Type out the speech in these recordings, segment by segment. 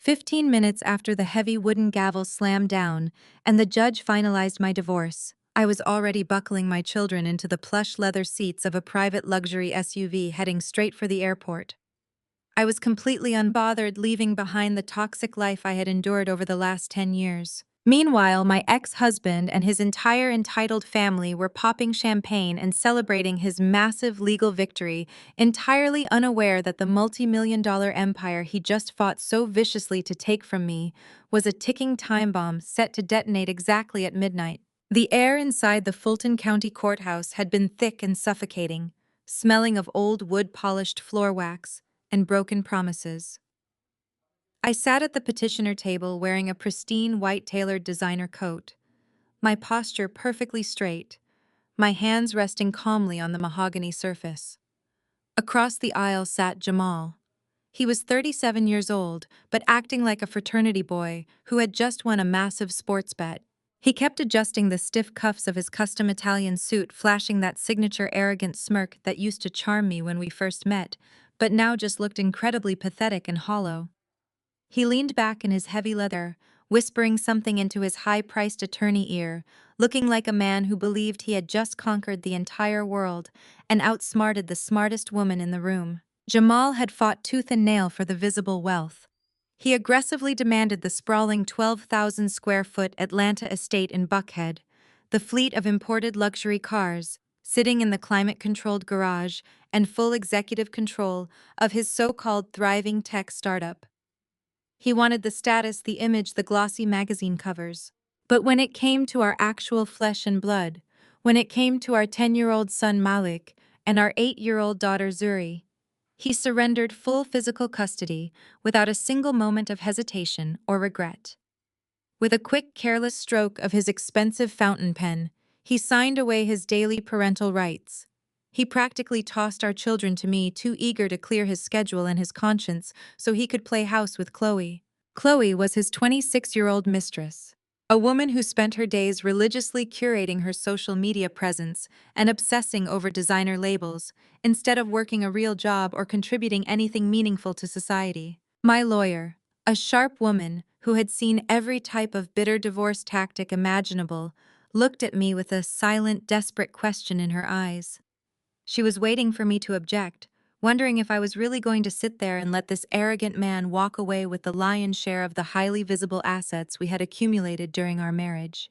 15 minutes after the heavy wooden gavel slammed down and the judge finalized my divorce, I was already buckling my children into the plush leather seats of a private luxury SUV heading straight for the airport. I was completely unbothered, leaving behind the toxic life I had endured over the last 10 years. Meanwhile, my ex-husband and his entire entitled family were popping champagne and celebrating his massive legal victory, entirely unaware that the multi-million-dollar empire he just fought so viciously to take from me was a ticking time bomb set to detonate exactly at midnight. The air inside the Fulton County Courthouse had been thick and suffocating, smelling of old wood-polished floor wax and broken promises. I sat at the petitioner table wearing a pristine white tailored designer coat, my posture perfectly straight, my hands resting calmly on the mahogany surface. Across the aisle sat Jamal. He was 37 years old, but acting like a fraternity boy who had just won a massive sports bet. He kept adjusting the stiff cuffs of his custom Italian suit, flashing that signature arrogant smirk that used to charm me when we first met, but now just looked incredibly pathetic and hollow. He leaned back in his heavy leather, whispering something into his high-priced attorney ear, looking like a man who believed he had just conquered the entire world and outsmarted the smartest woman in the room. Jamal had fought tooth and nail for the visible wealth. He aggressively demanded the sprawling 12,000-square-foot Atlanta estate in Buckhead, the fleet of imported luxury cars, sitting in the climate-controlled garage, and full executive control of his so-called thriving tech startup. He wanted the status, the image, the glossy magazine covers. But when it came to our actual flesh and blood, when it came to our 10-year-old son Malik and our 8-year-old daughter Zuri, he surrendered full physical custody without a single moment of hesitation or regret. With a quick, careless stroke of his expensive fountain pen, he signed away his daily parental rights. He practically tossed our children to me, too eager to clear his schedule and his conscience so he could play house with Chloe. Chloe was his 26-year-old mistress, a woman who spent her days religiously curating her social media presence and obsessing over designer labels, instead of working a real job or contributing anything meaningful to society. My lawyer, a sharp woman who had seen every type of bitter divorce tactic imaginable, looked at me with a silent, desperate question in her eyes. She was waiting for me to object, wondering if I was really going to sit there and let this arrogant man walk away with the lion's share of the highly visible assets we had accumulated during our marriage.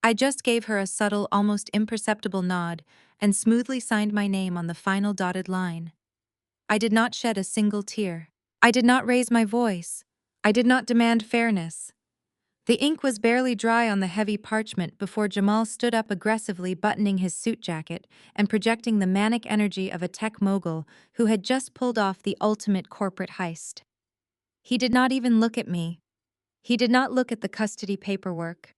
I just gave her a subtle, almost imperceptible nod and smoothly signed my name on the final dotted line. I did not shed a single tear. I did not raise my voice. I did not demand fairness. The ink was barely dry on the heavy parchment before Jamal stood up, aggressively buttoning his suit jacket and projecting the manic energy of a tech mogul who had just pulled off the ultimate corporate heist. He did not even look at me. He did not look at the custody paperwork.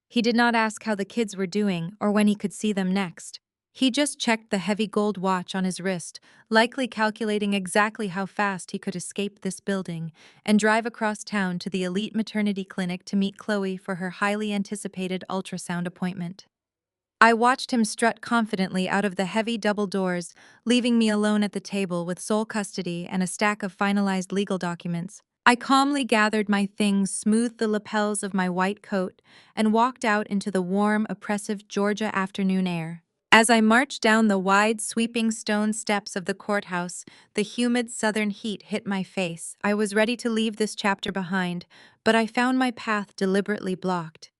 He did not ask how the kids were doing or when he could see them next. He just checked the heavy gold watch on his wrist, likely calculating exactly how fast he could escape this building and drive across town to the elite maternity clinic to meet Chloe for her highly anticipated ultrasound appointment. I watched him strut confidently out of the heavy double doors, leaving me alone at the table with sole custody and a stack of finalized legal documents. I calmly gathered my things, smoothed the lapels of my white coat, and walked out into the warm, oppressive Georgia afternoon air. As I marched down the wide, sweeping stone steps of the courthouse, the humid southern heat hit my face. I was ready to leave this chapter behind, but I found my path deliberately blocked.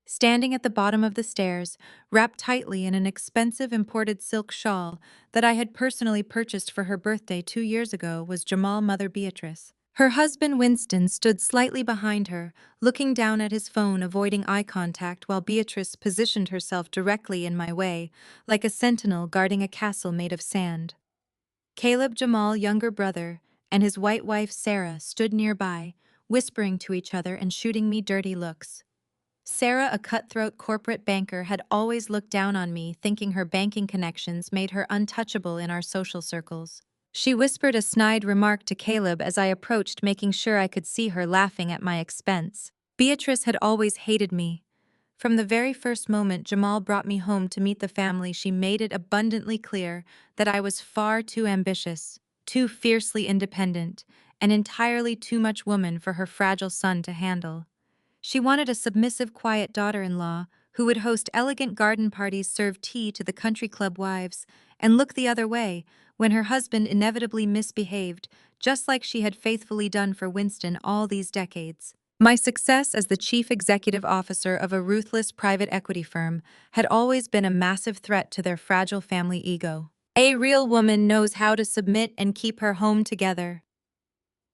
Standing at the bottom of the stairs, wrapped tightly in an expensive imported silk shawl that I had personally purchased for her birthday 2 years ago, was Jamal's mother, Beatrice. Her husband, Winston, stood slightly behind her, looking down at his phone, avoiding eye contact, while Beatrice positioned herself directly in my way, like a sentinel guarding a castle made of sand. Caleb, Jamal's younger brother, and his white wife, Sarah, stood nearby, whispering to each other and shooting me dirty looks. Sarah, a cutthroat corporate banker, had always looked down on me, thinking her banking connections made her untouchable in our social circles. She whispered a snide remark to Caleb as I approached, making sure I could see her, laughing at my expense. Beatrice had always hated me. From the very first moment Jamal brought me home to meet the family, she made it abundantly clear that I was far too ambitious, too fiercely independent, an entirely too much woman for her fragile son to handle. She wanted a submissive, quiet daughter-in-law who would host elegant garden parties, serve tea to the country club wives, and look the other way when her husband inevitably misbehaved, just like she had faithfully done for Winston all these decades. My success as the chief executive officer of a ruthless private equity firm had always been a massive threat to their fragile family ego. A real woman knows how to submit and keep her home together.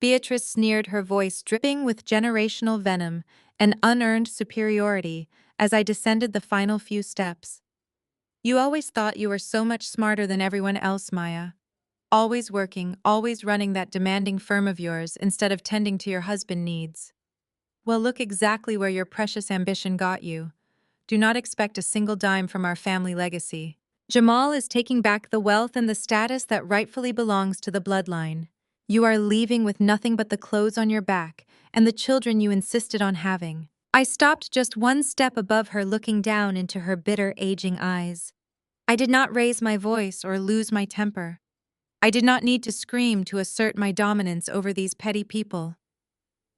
Beatrice sneered, her voice dripping with generational venom and unearned superiority as I descended the final few steps. You always thought you were so much smarter than everyone else, Maya. Always working, always running that demanding firm of yours instead of tending to your husband's needs. Well, look exactly where your precious ambition got you. Do not expect a single dime from our family legacy. Jamal is taking back the wealth and the status that rightfully belongs to the bloodline. You are leaving with nothing but the clothes on your back and the children you insisted on having. I stopped just one step above her, looking down into her bitter, aging eyes. I did not raise my voice or lose my temper. I did not need to scream to assert my dominance over these petty people.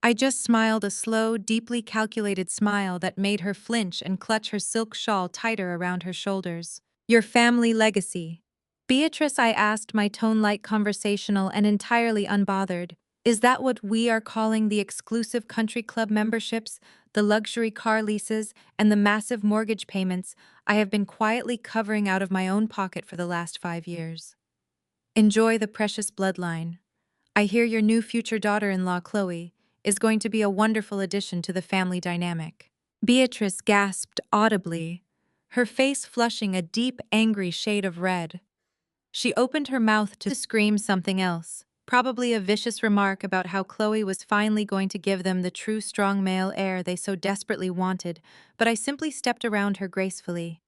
I just smiled, a slow, deeply calculated smile that made her flinch and clutch her silk shawl tighter around her shoulders. Your family legacy. Beatrice, I asked, my tone light, conversational, and entirely unbothered. Is that what we are calling the exclusive country club memberships, the luxury car leases, and the massive mortgage payments I have been quietly covering out of my own pocket for the last 5 years? Enjoy the precious bloodline. I hear your new future daughter-in-law, Chloe, is going to be a wonderful addition to the family dynamic. Beatrice gasped audibly, her face flushing a deep, angry shade of red. She opened her mouth to scream something else, probably a vicious remark about how Chloe was finally going to give them the true strong male heir they so desperately wanted, but I simply stepped around her gracefully.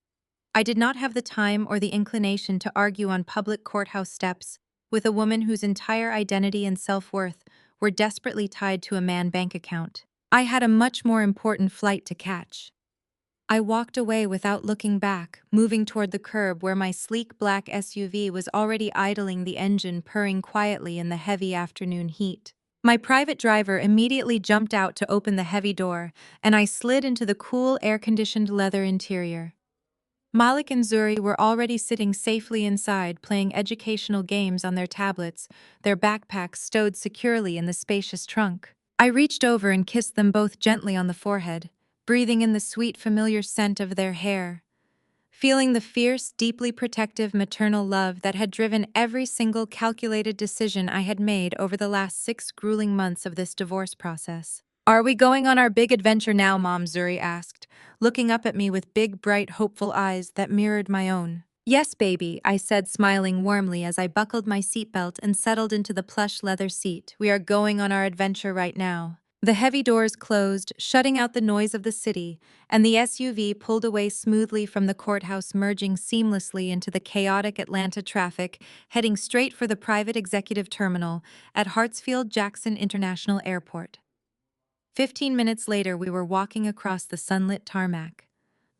I did not have the time or the inclination to argue on public courthouse steps with a woman whose entire identity and self-worth were desperately tied to a man's bank account. I had a much more important flight to catch. I walked away without looking back, moving toward the curb where my sleek black SUV was already idling, the engine purring quietly in the heavy afternoon heat. My private driver immediately jumped out to open the heavy door, and I slid into the cool, air-conditioned leather interior. Malik and Zuri were already sitting safely inside, playing educational games on their tablets, their backpacks stowed securely in the spacious trunk. I reached over and kissed them both gently on the forehead, breathing in the sweet, familiar scent of their hair, feeling the fierce, deeply protective maternal love that had driven every single calculated decision I had made over the last 6 grueling months of this divorce process. Are we going on our big adventure now, Mom? Zuri asked, looking up at me with big, bright, hopeful eyes that mirrored my own. Yes, baby, I said, smiling warmly as I buckled my seatbelt and settled into the plush leather seat. We are going on our adventure right now. The heavy doors closed, shutting out the noise of the city, and the SUV pulled away smoothly from the courthouse, merging seamlessly into the chaotic Atlanta traffic, heading straight for the private executive terminal at Hartsfield-Jackson International Airport. 15 minutes later, we were walking across the sunlit tarmac.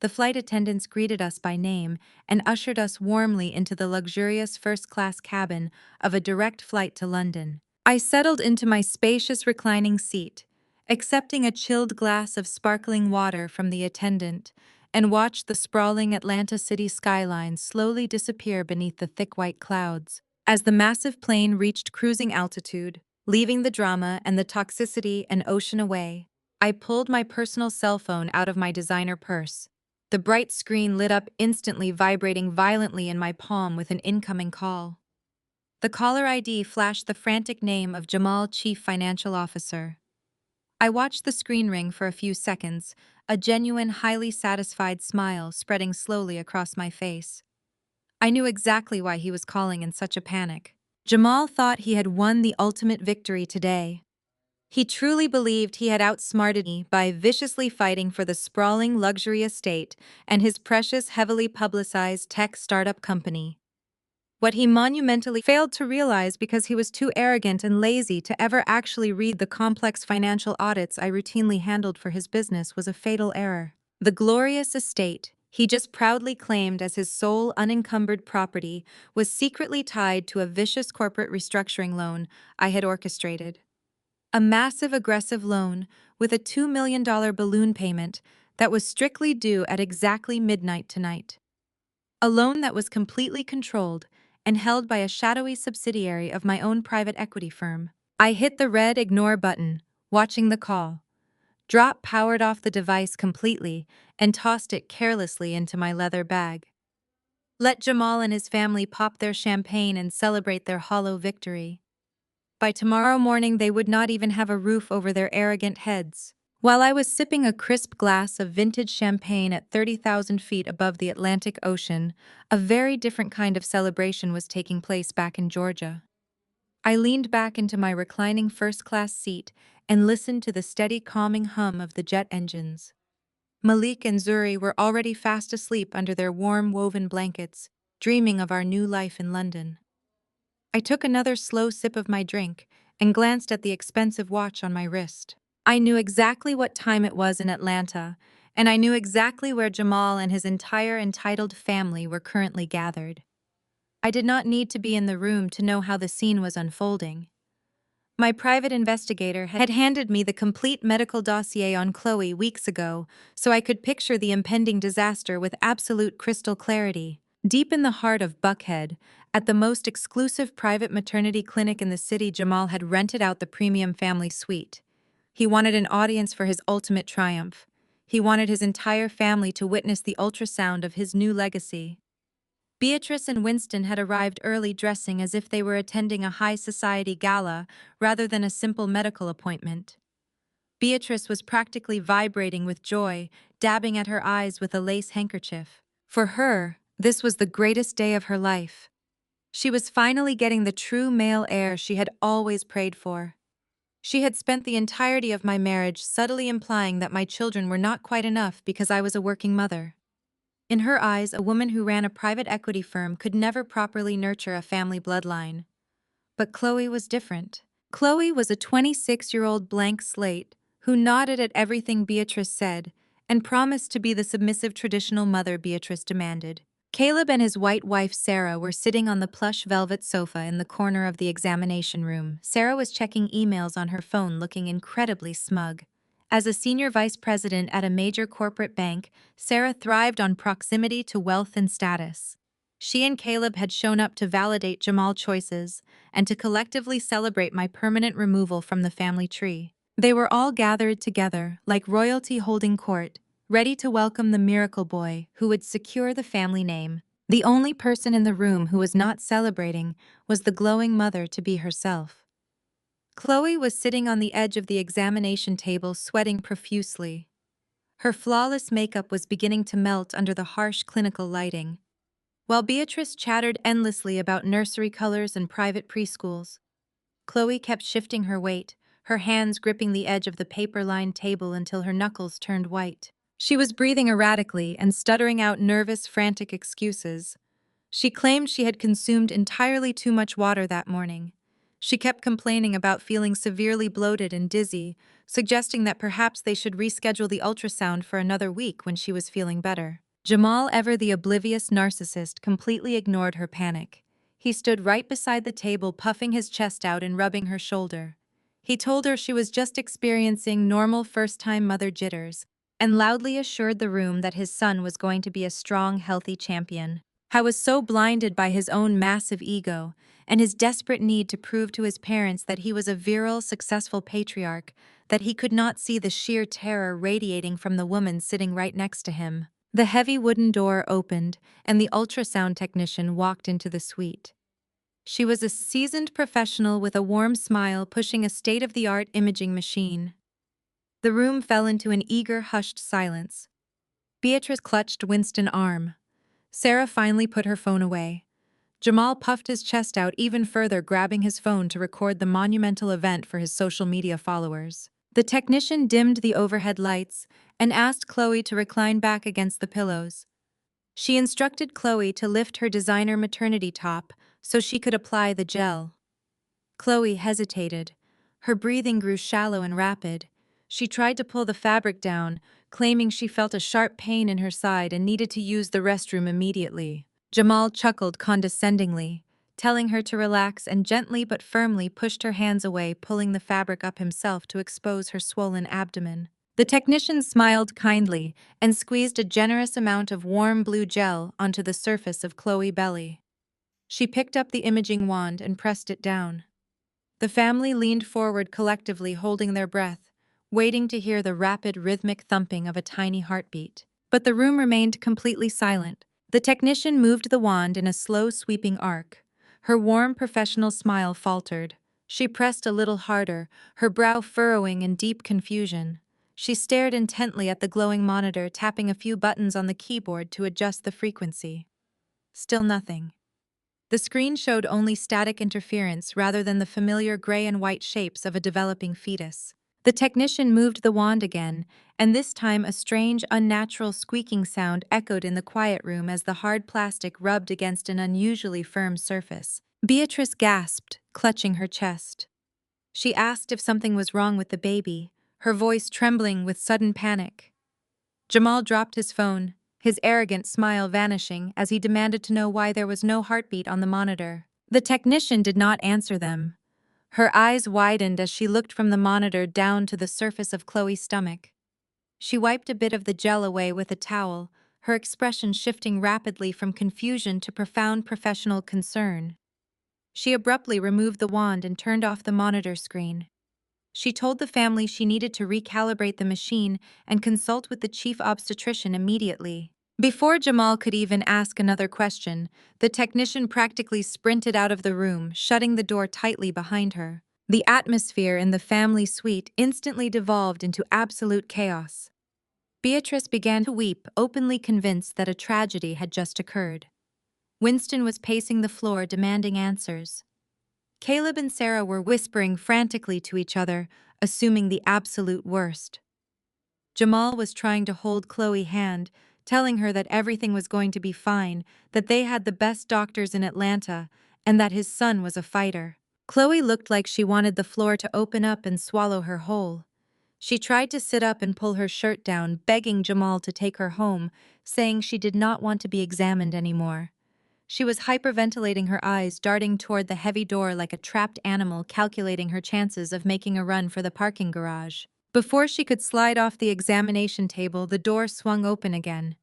The flight attendants greeted us by name and ushered us warmly into the luxurious first-class cabin of a direct flight to London. I settled into my spacious reclining seat, accepting a chilled glass of sparkling water from the attendant, and watched the sprawling Atlanta city skyline slowly disappear beneath the thick white clouds. As the massive plane reached cruising altitude, leaving the drama and the toxicity and ocean away, I pulled my personal cell phone out of my designer purse. The bright screen lit up instantly, vibrating violently in my palm with an incoming call. The caller ID flashed the frantic name of Jamal, Chief Financial Officer. I watched the screen ring for a few seconds, a genuine, highly satisfied smile spreading slowly across my face. I knew exactly why he was calling in such a panic. Jamal thought he had won the ultimate victory today. He truly believed he had outsmarted me by viciously fighting for the sprawling luxury estate and his precious, heavily publicized tech startup company. What he monumentally failed to realize, because he was too arrogant and lazy to ever actually read the complex financial audits I routinely handled for his business, was a fatal error. The glorious estate he just proudly claimed as his sole unencumbered property was secretly tied to a vicious corporate restructuring loan I had orchestrated. A massive aggressive loan with a $2 million balloon payment that was strictly due at exactly midnight tonight. A loan that was completely controlled and held by a shadowy subsidiary of my own private equity firm. I hit the red ignore button, watching the call. Drop powered off the device completely and tossed it carelessly into my leather bag. Let Jamal and his family pop their champagne and celebrate their hollow victory. By tomorrow morning, they would not even have a roof over their arrogant heads. While I was sipping a crisp glass of vintage champagne at 30,000 feet above the Atlantic Ocean, a very different kind of celebration was taking place back in Georgia. I leaned back into my reclining first-class seat and listened to the steady, calming hum of the jet engines. Malik and Zuri were already fast asleep under their warm, woven blankets, dreaming of our new life in London. I took another slow sip of my drink and glanced at the expensive watch on my wrist. I knew exactly what time it was in Atlanta, and I knew exactly where Jamal and his entire entitled family were currently gathered. I did not need to be in the room to know how the scene was unfolding. My private investigator had handed me the complete medical dossier on Chloe weeks ago, so I could picture the impending disaster with absolute crystal clarity. Deep in the heart of Buckhead, at the most exclusive private maternity clinic in the city, Jamal had rented out the premium family suite. He wanted an audience for his ultimate triumph. He wanted his entire family to witness the ultrasound of his new legacy. Beatrice and Winston had arrived early, dressing as if they were attending a high society gala rather than a simple medical appointment. Beatrice was practically vibrating with joy, dabbing at her eyes with a lace handkerchief. For her, this was the greatest day of her life. She was finally getting the true male heir she had always prayed for. She had spent the entirety of my marriage subtly implying that my children were not quite enough because I was a working mother. In her eyes, a woman who ran a private equity firm could never properly nurture a family bloodline. But Chloe was different. Chloe was a 26-year-old blank slate who nodded at everything Beatrice said and promised to be the submissive traditional mother Beatrice demanded. Caleb and his white wife Sarah were sitting on the plush velvet sofa in the corner of the examination room. Sarah was checking emails on her phone, looking incredibly smug. As a senior vice president at a major corporate bank, Sarah thrived on proximity to wealth and status. She and Caleb had shown up to validate Jamal's choices and to collectively celebrate my permanent removal from the family tree. They were all gathered together, like royalty holding court, ready to welcome the miracle boy who would secure the family name. The only person in the room who was not celebrating was the glowing mother-to-be herself. Chloe was sitting on the edge of the examination table, sweating profusely. Her flawless makeup was beginning to melt under the harsh clinical lighting. While Beatrice chattered endlessly about nursery colors and private preschools, Chloe kept shifting her weight, her hands gripping the edge of the paper-lined table until her knuckles turned white. She was breathing erratically and stuttering out nervous, frantic excuses. She claimed she had consumed entirely too much water that morning. She kept complaining about feeling severely bloated and dizzy, suggesting that perhaps they should reschedule the ultrasound for another week when she was feeling better. Jamal, ever the oblivious narcissist, completely ignored her panic. He stood right beside the table, puffing his chest out and rubbing her shoulder. He told her she was just experiencing normal first-time mother jitters, and loudly assured the room that his son was going to be a strong, healthy champion. I was so blinded by his own massive ego and his desperate need to prove to his parents that he was a virile, successful patriarch that he could not see the sheer terror radiating from the woman sitting right next to him. The heavy wooden door opened, and the ultrasound technician walked into the suite. She was a seasoned professional with a warm smile, pushing a state-of-the-art imaging machine. The room fell into an eager, hushed silence. Beatrice clutched Winston's arm. Sarah finally put her phone away. Jamal puffed his chest out even further, grabbing his phone to record the monumental event for his social media followers. The technician dimmed the overhead lights and asked Chloe to recline back against the pillows. She instructed Chloe to lift her designer maternity top so she could apply the gel. Chloe hesitated. Her breathing grew shallow and rapid. She tried to pull the fabric down, claiming she felt a sharp pain in her side and needed to use the restroom immediately. Jamal chuckled condescendingly, telling her to relax, and gently but firmly pushed her hands away, pulling the fabric up himself to expose her swollen abdomen. The technician smiled kindly and squeezed a generous amount of warm blue gel onto the surface of Chloe's belly. She picked up the imaging wand and pressed it down. The family leaned forward collectively, holding their breath, waiting to hear the rapid, rhythmic thumping of a tiny heartbeat. But the room remained completely silent. The technician moved the wand in a slow, sweeping arc. Her warm, professional smile faltered. She pressed a little harder, her brow furrowing in deep confusion. She stared intently at the glowing monitor, tapping a few buttons on the keyboard to adjust the frequency. Still nothing. The screen showed only static interference rather than the familiar gray and white shapes of a developing fetus. The technician moved the wand again, and this time a strange, unnatural squeaking sound echoed in the quiet room as the hard plastic rubbed against an unusually firm surface. Beatrice gasped, clutching her chest. She asked if something was wrong with the baby, her voice trembling with sudden panic. Jamal dropped his phone, his arrogant smile vanishing as he demanded to know why there was no heartbeat on the monitor. The technician did not answer them. Her eyes widened as she looked from the monitor down to the surface of Chloe's stomach. She wiped a bit of the gel away with a towel, her expression shifting rapidly from confusion to profound professional concern. She abruptly removed the wand and turned off the monitor screen. She told the family she needed to recalibrate the machine and consult with the chief obstetrician immediately. Before Jamal could even ask another question, the technician practically sprinted out of the room, shutting the door tightly behind her. The atmosphere in the family suite instantly devolved into absolute chaos. Beatrice began to weep, openly convinced that a tragedy had just occurred. Winston was pacing the floor, demanding answers. Caleb and Sarah were whispering frantically to each other, assuming the absolute worst. Jamal was trying to hold Chloe's hand, telling her that everything was going to be fine, that they had the best doctors in Atlanta, and that his son was a fighter. Chloe looked like she wanted the floor to open up and swallow her whole. She tried to sit up and pull her shirt down, begging Jamal to take her home, saying she did not want to be examined anymore. She was hyperventilating, her eyes darting toward the heavy door like a trapped animal, calculating her chances of making a run for the parking garage. Before she could slide off the examination table, the door swung open again.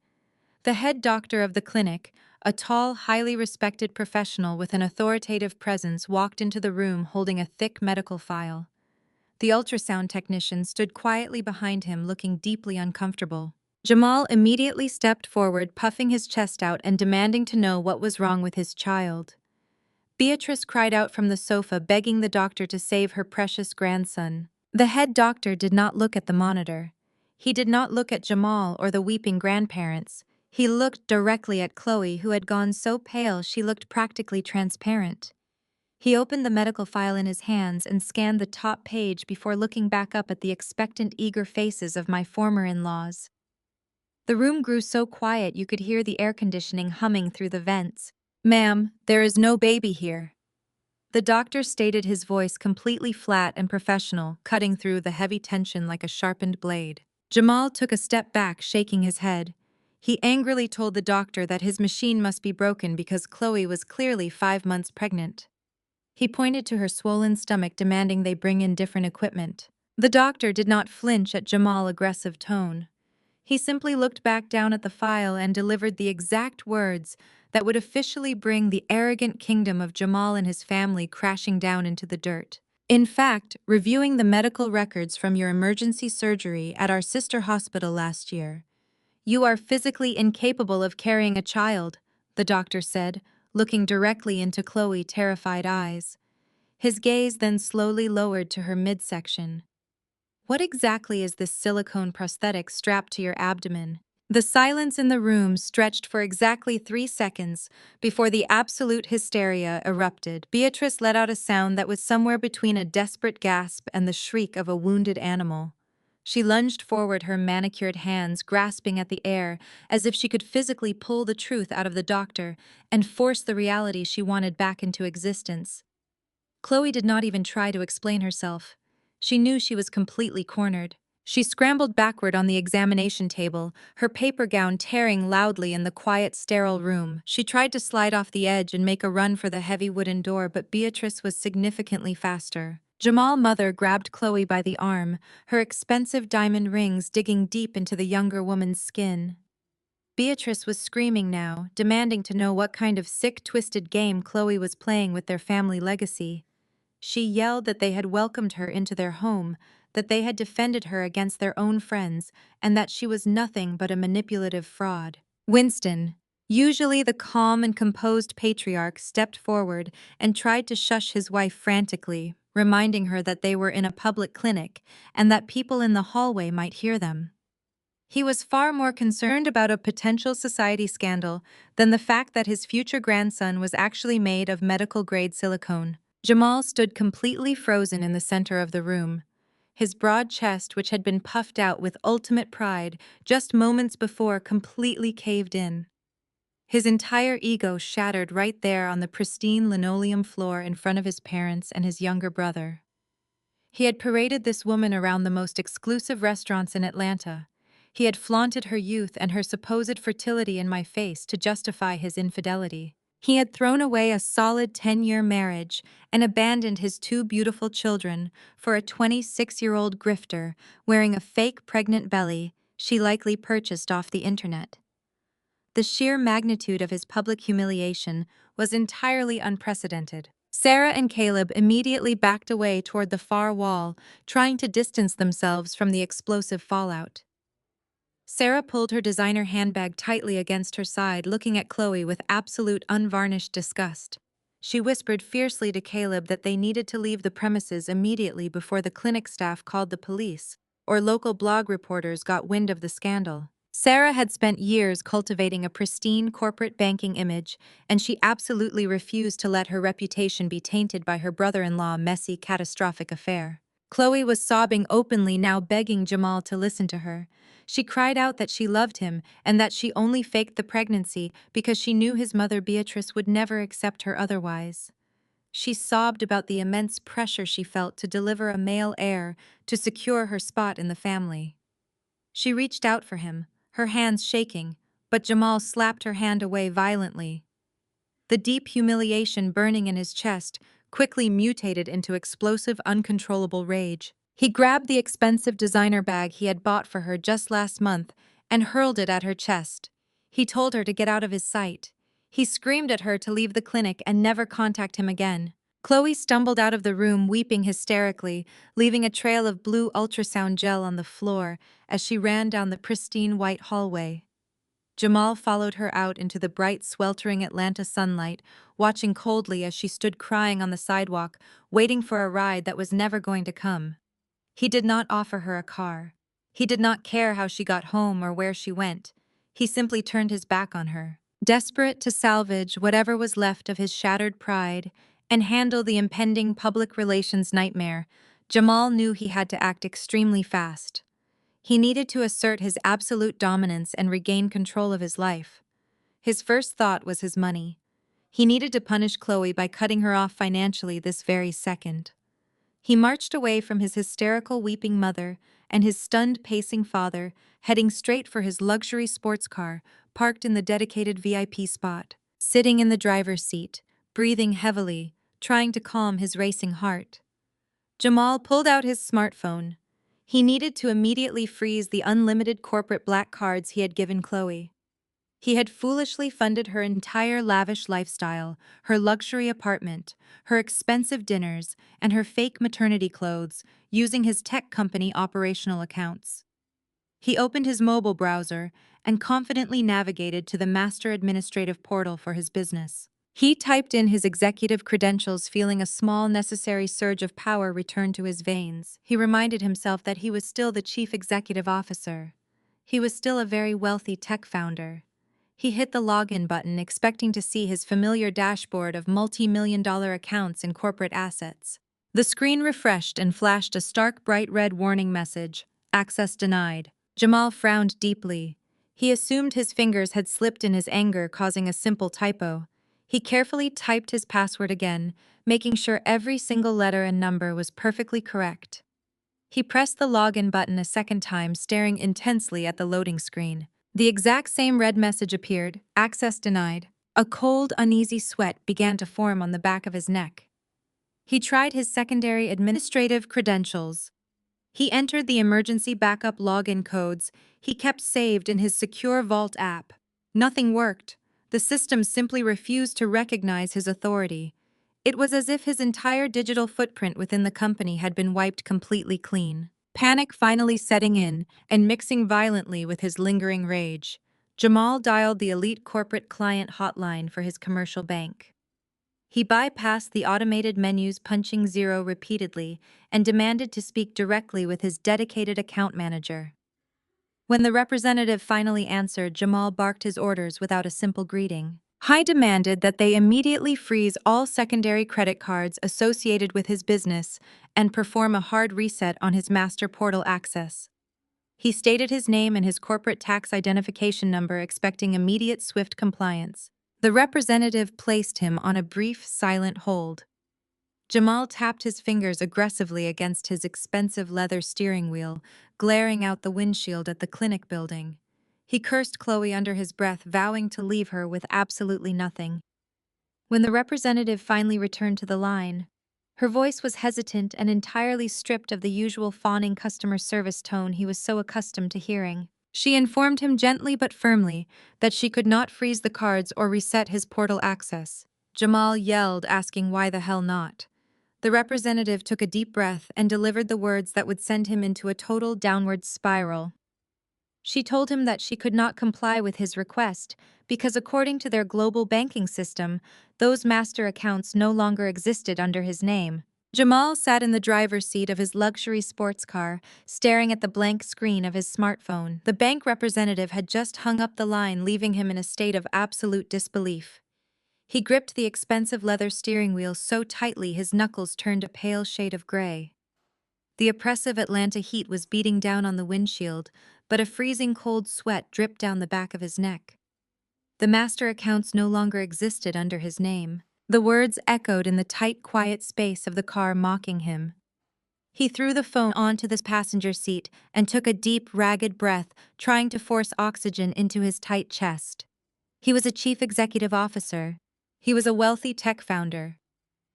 The head doctor of the clinic, a tall, highly respected professional with an authoritative presence, walked into the room holding a thick medical file. The ultrasound technician stood quietly behind him, looking deeply uncomfortable. Jamal immediately stepped forward, puffing his chest out and demanding to know what was wrong with his child. Beatrice cried out from the sofa, begging the doctor to save her precious grandson. The head doctor did not look at the monitor. He did not look at Jamal or the weeping grandparents. He looked directly at Chloe, who had gone so pale she looked practically transparent. He opened the medical file in his hands and scanned the top page before looking back up at the expectant, eager faces of my former in-laws. The room grew so quiet you could hear the air conditioning humming through the vents. "Ma'am, there is no baby here." The doctor stated, his voice completely flat and professional, cutting through the heavy tension like a sharpened blade. Jamal took a step back, shaking his head. He angrily told the doctor that his machine must be broken because Chloe was clearly 5 months pregnant. He pointed to her swollen stomach, demanding they bring in different equipment. The doctor did not flinch at Jamal's aggressive tone. He simply looked back down at the file and delivered the exact words that would officially bring the arrogant kingdom of Jamal and his family crashing down into the dirt. "In fact, reviewing the medical records from your emergency surgery at our sister hospital last year, you are physically incapable of carrying a child," the doctor said, looking directly into Chloe's terrified eyes. His gaze then slowly lowered to her midsection. "What exactly is this silicone prosthetic strapped to your abdomen?" The silence in the room stretched for exactly 3 seconds before the absolute hysteria erupted. Beatrice let out a sound that was somewhere between a desperate gasp and the shriek of a wounded animal. She lunged forward, her manicured hands grasping at the air as if she could physically pull the truth out of the doctor and force the reality she wanted back into existence. Chloe did not even try to explain herself. She knew she was completely cornered. She scrambled backward on the examination table, her paper gown tearing loudly in the quiet, sterile room. She tried to slide off the edge and make a run for the heavy wooden door, but Beatrice was significantly faster. Jamal's mother grabbed Chloe by the arm, her expensive diamond rings digging deep into the younger woman's skin. Beatrice was screaming now, demanding to know what kind of sick, twisted game Chloe was playing with their family legacy. She yelled that they had welcomed her into their home, that they had defended her against their own friends, and that she was nothing but a manipulative fraud. Winston, usually the calm and composed patriarch, stepped forward and tried to shush his wife frantically, reminding her that they were in a public clinic and that people in the hallway might hear them. He was far more concerned about a potential society scandal than the fact that his future grandson was actually made of medical-grade silicone. Jamal stood completely frozen in the center of the room. His broad chest, which had been puffed out with ultimate pride just moments before, completely caved in. His entire ego shattered right there on the pristine linoleum floor in front of his parents and his younger brother. He had paraded this woman around the most exclusive restaurants in Atlanta. He had flaunted her youth and her supposed fertility in my face to justify his infidelity. He had thrown away a solid 10-year marriage and abandoned his two beautiful children for a 26-year-old grifter wearing a fake pregnant belly she likely purchased off the internet. The sheer magnitude of his public humiliation was entirely unprecedented. Sarah and Caleb immediately backed away toward the far wall, trying to distance themselves from the explosive fallout. Sarah pulled her designer handbag tightly against her side, looking at Chloe with absolute unvarnished disgust. She whispered fiercely to Caleb that they needed to leave the premises immediately before the clinic staff called the police, or local blog reporters got wind of the scandal. Sarah had spent years cultivating a pristine corporate banking image, and she absolutely refused to let her reputation be tainted by her brother-in-law's messy, catastrophic affair. Chloe was sobbing openly now, begging Jamal to listen to her. She cried out that she loved him and that she only faked the pregnancy because she knew his mother Beatrice would never accept her otherwise. She sobbed about the immense pressure she felt to deliver a male heir to secure her spot in the family. She reached out for him, her hands shaking, but Jamal slapped her hand away violently. The deep humiliation burning in his chest quickly mutated into explosive, uncontrollable rage. He grabbed the expensive designer bag he had bought for her just last month and hurled it at her chest. He told her to get out of his sight. He screamed at her to leave the clinic and never contact him again. Chloe stumbled out of the room, weeping hysterically, leaving a trail of blue ultrasound gel on the floor as she ran down the pristine white hallway. Jamal followed her out into the bright, sweltering Atlanta sunlight, watching coldly as she stood crying on the sidewalk, waiting for a ride that was never going to come. He did not offer her a car. He did not care how she got home or where she went. He simply turned his back on her. Desperate to salvage whatever was left of his shattered pride and handle the impending public relations nightmare, Jamal knew he had to act extremely fast. He needed to assert his absolute dominance and regain control of his life. His first thought was his money. He needed to punish Chloe by cutting her off financially this very second. He marched away from his hysterical weeping mother and his stunned pacing father, heading straight for his luxury sports car, parked in the dedicated VIP spot. Sitting in the driver's seat, breathing heavily, trying to calm his racing heart, Jamal pulled out his smartphone. He needed to immediately freeze the unlimited corporate black cards he had given Chloe. He had foolishly funded her entire lavish lifestyle, her luxury apartment, her expensive dinners, and her fake maternity clothes, using his tech company operational accounts. He opened his mobile browser and confidently navigated to the master administrative portal for his business. He typed in his executive credentials, feeling a small, necessary surge of power return to his veins. He reminded himself that he was still the chief executive officer. He was still a very wealthy tech founder. He hit the login button, expecting to see his familiar dashboard of multi-million-dollar accounts and corporate assets. The screen refreshed and flashed a stark, bright red warning message: access denied. Jamal frowned deeply. He assumed his fingers had slipped in his anger, causing a simple typo. He carefully typed his password again, making sure every single letter and number was perfectly correct. He pressed the login button a second time, staring intensely at the loading screen. The exact same red message appeared, access denied. A cold, uneasy sweat began to form on the back of his neck. He tried his secondary administrative credentials. He entered the emergency backup login codes he kept saved in his secure Vault app. Nothing worked. The system simply refused to recognize his authority. It was as if his entire digital footprint within the company had been wiped completely clean. Panic finally setting in and mixing violently with his lingering rage, Jamal dialed the elite corporate client hotline for his commercial bank. He bypassed the automated menus, punching zero repeatedly, and demanded to speak directly with his dedicated account manager. When the representative finally answered, Jamal barked his orders without a simple greeting. He demanded that they immediately freeze all secondary credit cards associated with his business and perform a hard reset on his master portal access. He stated his name and his corporate tax identification number, expecting immediate swift compliance. The representative placed him on a brief, silent hold. Jamal tapped his fingers aggressively against his expensive leather steering wheel, glaring out the windshield at the clinic building. He cursed Chloe under his breath, vowing to leave her with absolutely nothing. When the representative finally returned to the line, her voice was hesitant and entirely stripped of the usual fawning customer service tone he was so accustomed to hearing. She informed him gently but firmly that she could not freeze the cards or reset his portal access. Jamal yelled, asking why the hell not. The representative took a deep breath and delivered the words that would send him into a total downward spiral. She told him that she could not comply with his request because, according to their global banking system, those master accounts no longer existed under his name. Jamal sat in the driver's seat of his luxury sports car, staring at the blank screen of his smartphone. The bank representative had just hung up the line, leaving him in a state of absolute disbelief. He gripped the expensive leather steering wheel so tightly his knuckles turned a pale shade of gray. The oppressive Atlanta heat was beating down on the windshield, but a freezing cold sweat dripped down the back of his neck. The master accounts no longer existed under his name. The words echoed in the tight, quiet space of the car, mocking him. He threw the phone onto the passenger seat and took a deep, ragged breath, trying to force oxygen into his tight chest. He was a chief executive officer. He was a wealthy tech founder.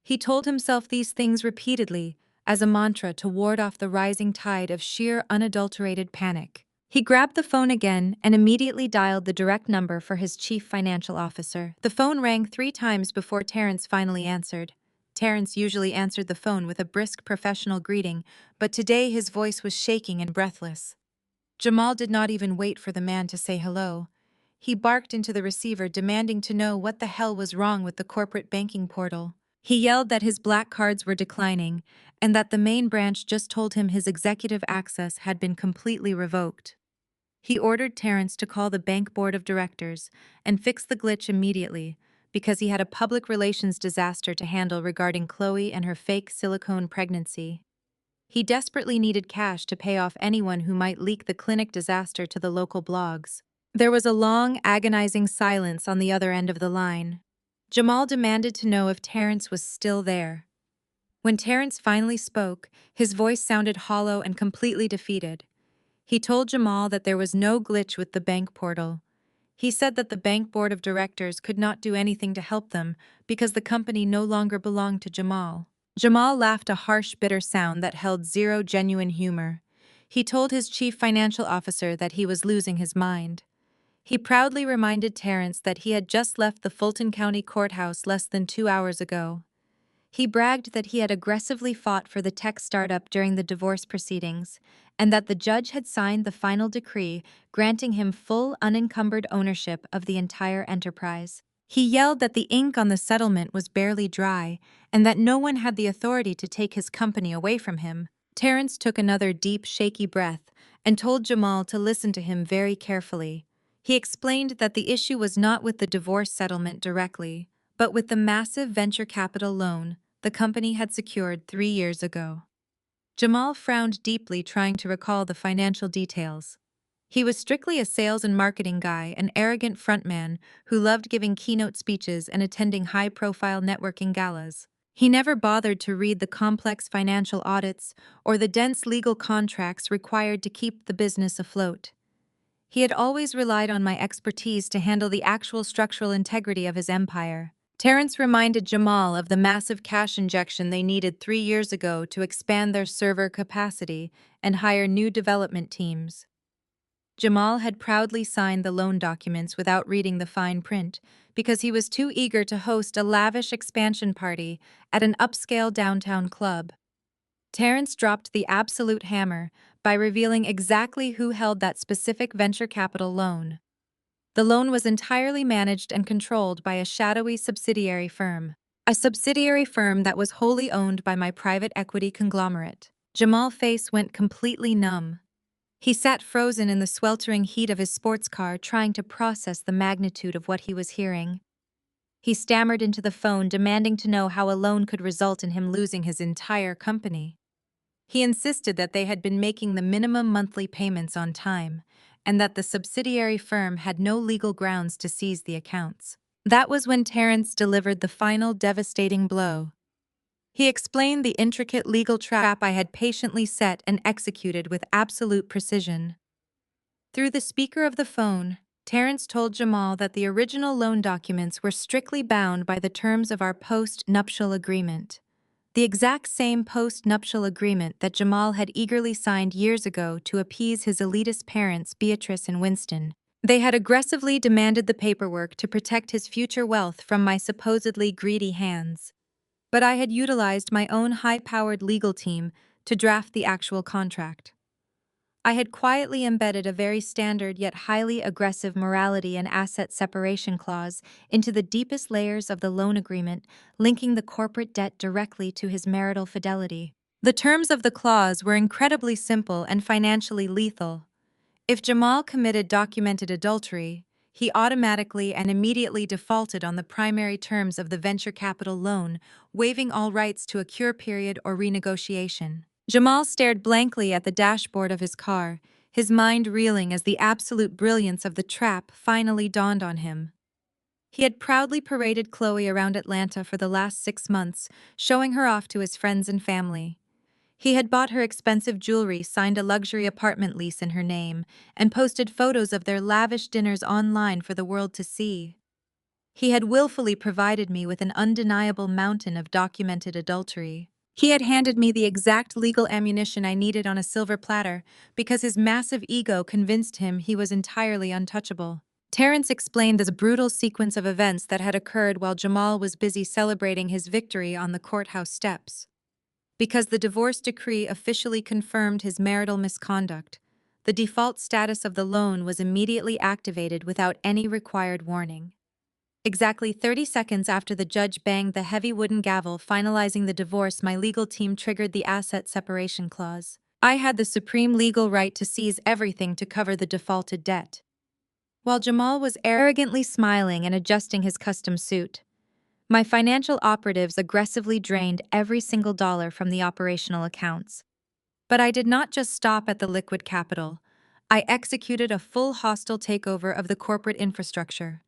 He told himself these things repeatedly, as a mantra to ward off the rising tide of sheer, unadulterated panic. He grabbed the phone again and immediately dialed the direct number for his chief financial officer. The phone rang 3 times before Terrence finally answered. Terrence usually answered the phone with a brisk professional greeting, but today his voice was shaking and breathless. Jamal did not even wait for the man to say hello. He barked into the receiver, demanding to know what the hell was wrong with the corporate banking portal. He yelled that his black cards were declining and that the main branch just told him his executive access had been completely revoked. He ordered Terrence to call the bank board of directors and fix the glitch immediately because he had a public relations disaster to handle regarding Chloe and her fake silicone pregnancy. He desperately needed cash to pay off anyone who might leak the clinic disaster to the local blogs. There was a long, agonizing silence on the other end of the line. Jamal demanded to know if Terrence was still there. When Terrence finally spoke, his voice sounded hollow and completely defeated. He told Jamal that there was no glitch with the bank portal. He said that the bank board of directors could not do anything to help them because the company no longer belonged to Jamal. Jamal laughed, a harsh, bitter sound that held zero genuine humor. He told his chief financial officer that he was losing his mind. He proudly reminded Terrence that he had just left the Fulton County Courthouse less than 2 hours ago. He bragged that he had aggressively fought for the tech startup during the divorce proceedings, and that the judge had signed the final decree granting him full, unencumbered ownership of the entire enterprise. He yelled that the ink on the settlement was barely dry, and that no one had the authority to take his company away from him. Terrence took another deep, shaky breath and told Jamal to listen to him very carefully. He explained that the issue was not with the divorce settlement directly, but with the massive venture capital loan the company had secured 3 years ago. Jamal frowned deeply, trying to recall the financial details. He was strictly a sales and marketing guy, an arrogant frontman who loved giving keynote speeches and attending high-profile networking galas. He never bothered to read the complex financial audits or the dense legal contracts required to keep the business afloat. He had always relied on my expertise to handle the actual structural integrity of his empire. Terrence reminded Jamal of the massive cash injection they needed 3 years ago to expand their server capacity and hire new development teams. Jamal had proudly signed the loan documents without reading the fine print because he was too eager to host a lavish expansion party at an upscale downtown club. Terrence dropped the absolute hammer by revealing exactly who held that specific venture capital loan. The loan was entirely managed and controlled by a shadowy subsidiary firm. A subsidiary firm that was wholly owned by my private equity conglomerate. Jamal's face went completely numb. He sat frozen in the sweltering heat of his sports car, trying to process the magnitude of what he was hearing. He stammered into the phone, demanding to know how a loan could result in him losing his entire company. He insisted that they had been making the minimum monthly payments on time, and that the subsidiary firm had no legal grounds to seize the accounts. That was when Terrence delivered the final devastating blow. He explained the intricate legal trap I had patiently set and executed with absolute precision. Through the speaker of the phone, Terrence told Jamal that the original loan documents were strictly bound by the terms of our post-nuptial agreement. The exact same post-nuptial agreement that Jamal had eagerly signed years ago to appease his elitist parents, Beatrice and Winston. They had aggressively demanded the paperwork to protect his future wealth from my supposedly greedy hands. But I had utilized my own high-powered legal team to draft the actual contract. I had quietly embedded a very standard yet highly aggressive morality and asset separation clause into the deepest layers of the loan agreement, linking the corporate debt directly to his marital fidelity. The terms of the clause were incredibly simple and financially lethal. If Jamal committed documented adultery, he automatically and immediately defaulted on the primary terms of the venture capital loan, waiving all rights to a cure period or renegotiation. Jamal stared blankly at the dashboard of his car, his mind reeling as the absolute brilliance of the trap finally dawned on him. He had proudly paraded Chloe around Atlanta for the last 6 months, showing her off to his friends and family. He had bought her expensive jewelry, signed a luxury apartment lease in her name, and posted photos of their lavish dinners online for the world to see. He had willfully provided me with an undeniable mountain of documented adultery. He had handed me the exact legal ammunition I needed on a silver platter because his massive ego convinced him he was entirely untouchable. Terrence explained the brutal sequence of events that had occurred while Jamal was busy celebrating his victory on the courthouse steps. Because the divorce decree officially confirmed his marital misconduct, the default status of the loan was immediately activated without any required warning. Exactly 30 seconds after the judge banged the heavy wooden gavel finalizing the divorce, my legal team triggered the asset separation clause. I had the supreme legal right to seize everything to cover the defaulted debt. While Jamal was arrogantly smiling and adjusting his custom suit, my financial operatives aggressively drained every single dollar from the operational accounts. But I did not just stop at the liquid capital. I executed a full hostile takeover of the corporate infrastructure.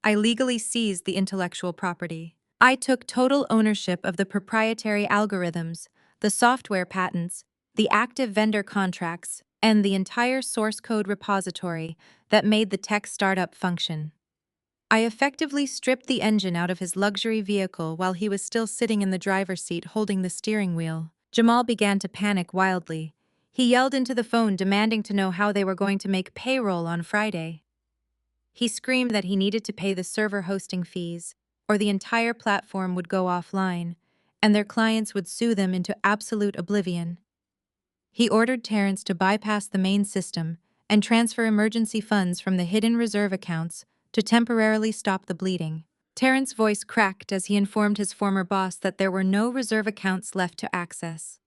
I legally seized the intellectual property. I took total ownership of the proprietary algorithms, the software patents, the active vendor contracts, and the entire source code repository that made the tech startup function. I effectively stripped the engine out of his luxury vehicle while he was still sitting in the driver's seat holding the steering wheel. Jamal began to panic wildly. He yelled into the phone demanding to know how they were going to make payroll on Friday. He screamed that he needed to pay the server hosting fees, or the entire platform would go offline, and their clients would sue them into absolute oblivion. He ordered Terrence to bypass the main system and transfer emergency funds from the hidden reserve accounts to temporarily stop the bleeding. Terrence's voice cracked as he informed his former boss that there were no reserve accounts left to access.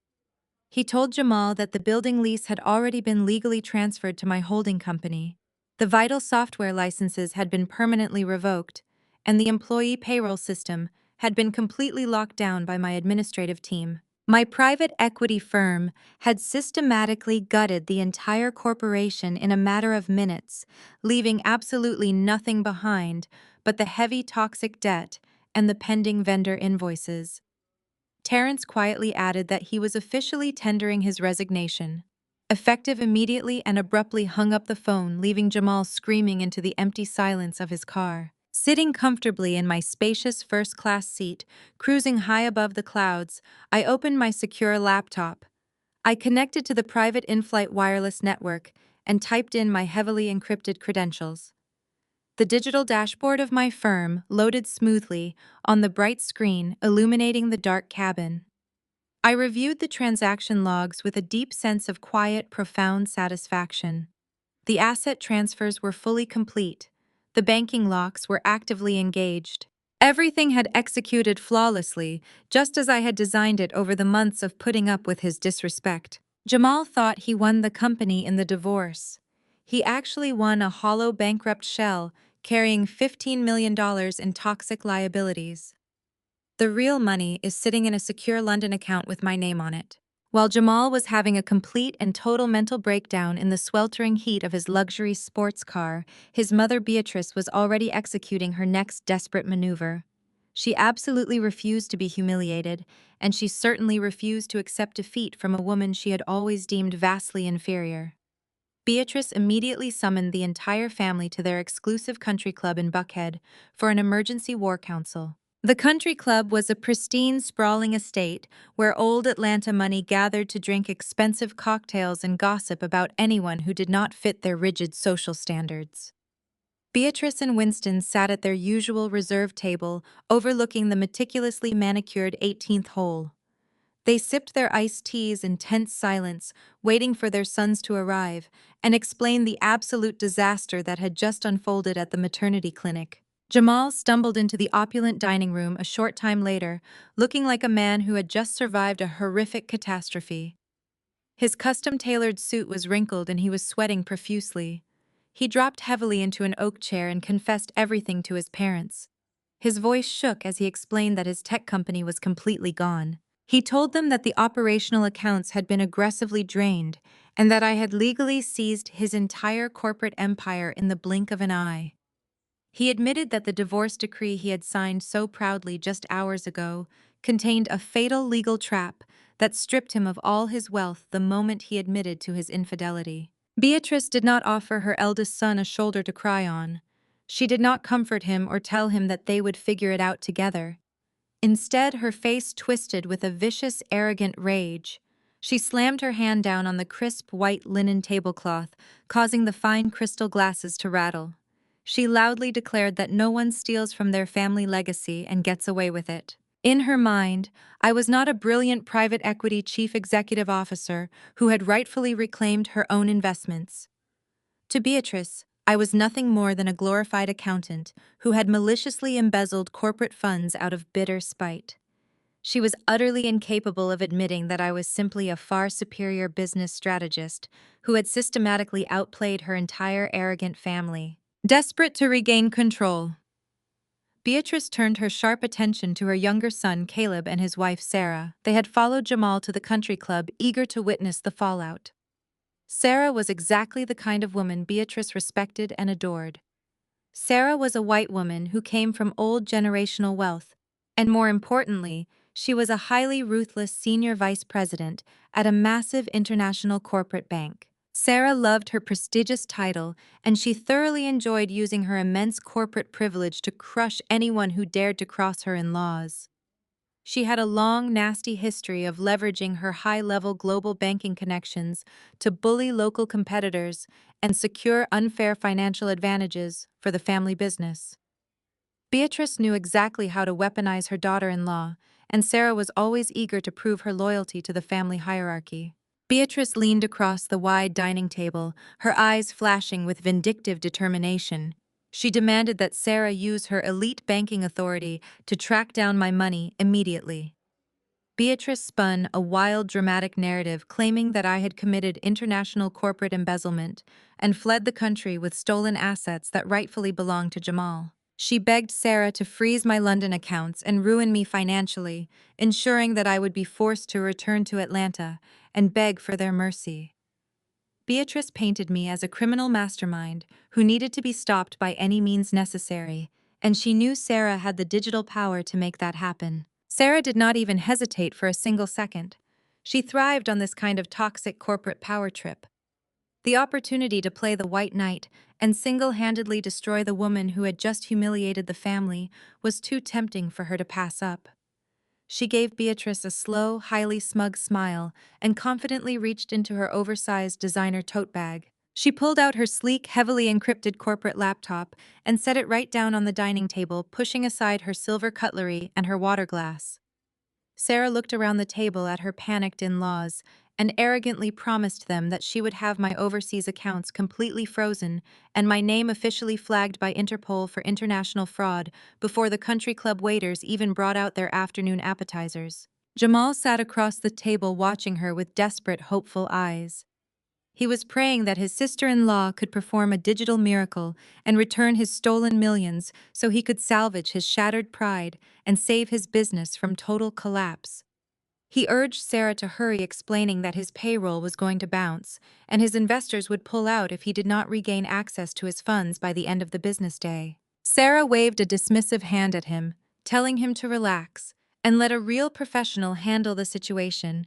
He told Jamal that the building lease had already been legally transferred to my holding company. The vital software licenses had been permanently revoked, and the employee payroll system had been completely locked down by my administrative team. My private equity firm had systematically gutted the entire corporation in a matter of minutes, leaving absolutely nothing behind but the heavy toxic debt and the pending vendor invoices. Terrence quietly added that he was officially tendering his resignation. Effective immediately and abruptly hung up the phone, leaving Jamal screaming into the empty silence of his car. Sitting comfortably in my spacious first-class seat, cruising high above the clouds, I opened my secure laptop. I connected to the private in-flight wireless network and typed in my heavily encrypted credentials. The digital dashboard of my firm loaded smoothly on the bright screen, illuminating the dark cabin. I reviewed the transaction logs with a deep sense of quiet, profound satisfaction. The asset transfers were fully complete. The banking locks were actively engaged. Everything had executed flawlessly, just as I had designed it over the months of putting up with his disrespect. Jamal thought he won the company in the divorce. He actually won a hollow bankrupt shell, carrying $15 million in toxic liabilities. The real money is sitting in a secure London account with my name on it. While Jamal was having a complete and total mental breakdown in the sweltering heat of his luxury sports car, his mother Beatrice was already executing her next desperate maneuver. She absolutely refused to be humiliated, and she certainly refused to accept defeat from a woman she had always deemed vastly inferior. Beatrice immediately summoned the entire family to their exclusive country club in Buckhead for an emergency war council. The country club was a pristine, sprawling estate where old Atlanta money gathered to drink expensive cocktails and gossip about anyone who did not fit their rigid social standards. Beatrice and Winston sat at their usual reserved table, overlooking the meticulously manicured 18th hole. They sipped their iced teas in tense silence, waiting for their sons to arrive, and explain the absolute disaster that had just unfolded at the maternity clinic. Jamal stumbled into the opulent dining room a short time later, looking like a man who had just survived a horrific catastrophe. His custom-tailored suit was wrinkled and he was sweating profusely. He dropped heavily into an oak chair and confessed everything to his parents. His voice shook as he explained that his tech company was completely gone. He told them that the operational accounts had been aggressively drained and that I had legally seized his entire corporate empire in the blink of an eye. He admitted that the divorce decree he had signed so proudly just hours ago contained a fatal legal trap that stripped him of all his wealth the moment he admitted to his infidelity. Beatrice did not offer her eldest son a shoulder to cry on. She did not comfort him or tell him that they would figure it out together. Instead, her face twisted with a vicious, arrogant rage. She slammed her hand down on the crisp white linen tablecloth, causing the fine crystal glasses to rattle. She loudly declared that no one steals from their family legacy and gets away with it. In her mind, I was not a brilliant private equity chief executive officer who had rightfully reclaimed her own investments. To Beatrice, I was nothing more than a glorified accountant who had maliciously embezzled corporate funds out of bitter spite. She was utterly incapable of admitting that I was simply a far superior business strategist who had systematically outplayed her entire arrogant family. Desperate to regain control, Beatrice turned her sharp attention to her younger son Caleb and his wife Sarah. They had followed Jamal to the country club, eager to witness the fallout. Sarah was exactly the kind of woman Beatrice respected and adored. Sarah was a white woman who came from old generational wealth, and more importantly, she was a highly ruthless senior vice president at a massive international corporate bank. Sarah loved her prestigious title, and she thoroughly enjoyed using her immense corporate privilege to crush anyone who dared to cross her in laws. She had a long, nasty history of leveraging her high-level global banking connections to bully local competitors and secure unfair financial advantages for the family business. Beatrice knew exactly how to weaponize her daughter-in-law, and Sarah was always eager to prove her loyalty to the family hierarchy. Beatrice leaned across the wide dining table, her eyes flashing with vindictive determination. She demanded that Sarah use her elite banking authority to track down my money immediately. Beatrice spun a wild, dramatic narrative claiming that I had committed international corporate embezzlement and fled the country with stolen assets that rightfully belonged to Jamal. She begged Sarah to freeze my London accounts and ruin me financially, ensuring that I would be forced to return to Atlanta and beg for their mercy. Beatrice painted me as a criminal mastermind who needed to be stopped by any means necessary, and she knew Sarah had the digital power to make that happen. Sarah did not even hesitate for a single second. She thrived on this kind of toxic corporate power trip. The opportunity to play the white knight and single-handedly destroy the woman who had just humiliated the family was too tempting for her to pass up. She gave Beatrice a slow, highly smug smile and confidently reached into her oversized designer tote bag. She pulled out her sleek, heavily encrypted corporate laptop and set it right down on the dining table, pushing aside her silver cutlery and her water glass. Sarah looked around the table at her panicked in-laws and arrogantly promised them that she would have my overseas accounts completely frozen and my name officially flagged by Interpol for international fraud before the country club waiters even brought out their afternoon appetizers. Jamal sat across the table watching her with desperate, hopeful eyes. He was praying that his sister-in-law could perform a digital miracle and return his stolen millions so he could salvage his shattered pride and save his business from total collapse. He urged Sarah to hurry, explaining that his payroll was going to bounce and his investors would pull out if he did not regain access to his funds by the end of the business day. Sarah waved a dismissive hand at him, telling him to relax and let a real professional handle the situation.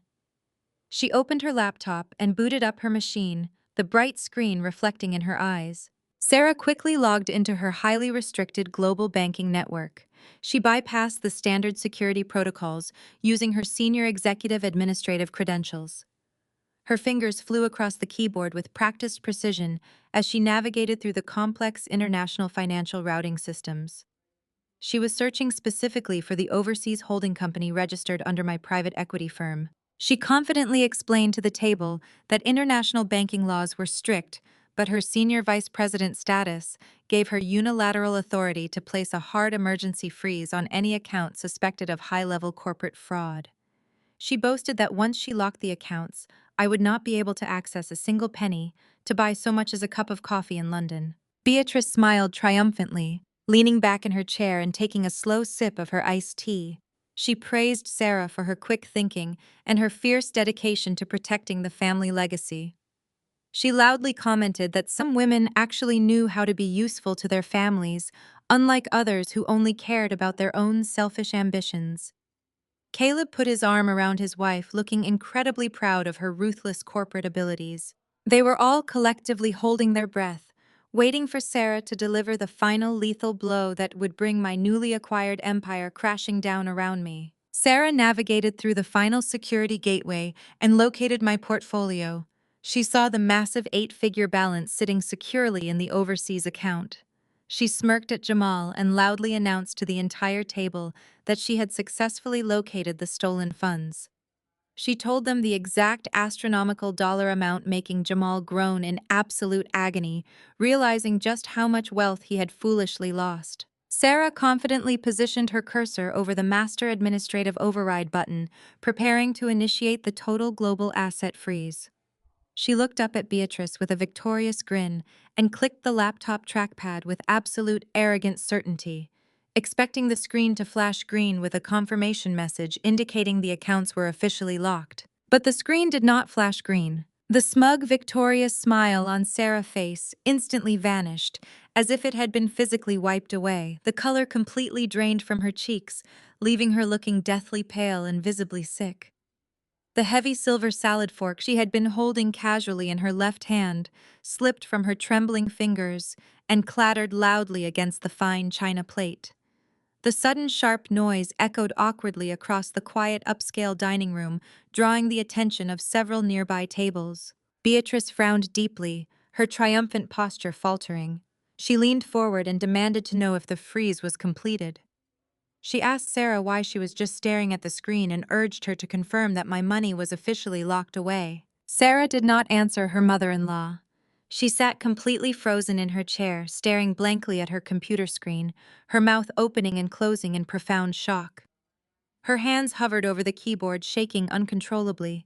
She opened her laptop and booted up her machine, the bright screen reflecting in her eyes. Sarah quickly logged into her highly restricted global banking network. She bypassed the standard security protocols using her senior executive administrative credentials. Her fingers flew across the keyboard with practiced precision as she navigated through the complex international financial routing systems. She was searching specifically for the overseas holding company registered under my private equity firm. She confidently explained to the table that international banking laws were strict, but her senior vice president status gave her unilateral authority to place a hard emergency freeze on any account suspected of high-level corporate fraud. She boasted that once she locked the accounts, I would not be able to access a single penny to buy so much as a cup of coffee in London. Beatrice smiled triumphantly, leaning back in her chair and taking a slow sip of her iced tea. She praised Sarah for her quick thinking and her fierce dedication to protecting the family legacy. She loudly commented that some women actually knew how to be useful to their families, unlike others who only cared about their own selfish ambitions. Caleb put his arm around his wife, looking incredibly proud of her ruthless corporate abilities. They were all collectively holding their breath, waiting for Sarah to deliver the final lethal blow that would bring my newly acquired empire crashing down around me. Sarah navigated through the final security gateway and located my portfolio. She saw the massive 8-figure balance sitting securely in the overseas account. She smirked at Jamal and loudly announced to the entire table that she had successfully located the stolen funds. She told them the exact astronomical dollar amount, making Jamal groan in absolute agony, realizing just how much wealth he had foolishly lost. Sarah confidently positioned her cursor over the Master Administrative Override button, preparing to initiate the total global asset freeze. She looked up at Beatrice with a victorious grin and clicked the laptop trackpad with absolute arrogant certainty, expecting the screen to flash green with a confirmation message indicating the accounts were officially locked. But the screen did not flash green. The smug, victorious smile on Sarah's face instantly vanished, as if it had been physically wiped away. The color completely drained from her cheeks, leaving her looking deathly pale and visibly sick. The heavy silver salad fork she had been holding casually in her left hand slipped from her trembling fingers and clattered loudly against the fine china plate. The sudden sharp noise echoed awkwardly across the quiet upscale dining room, drawing the attention of several nearby tables. Beatrice frowned deeply, her triumphant posture faltering. She leaned forward and demanded to know if the freeze was completed. She asked Sarah why she was just staring at the screen and urged her to confirm that my money was officially locked away. Sarah did not answer her mother-in-law. She sat completely frozen in her chair, staring blankly at her computer screen, her mouth opening and closing in profound shock. Her hands hovered over the keyboard, shaking uncontrollably.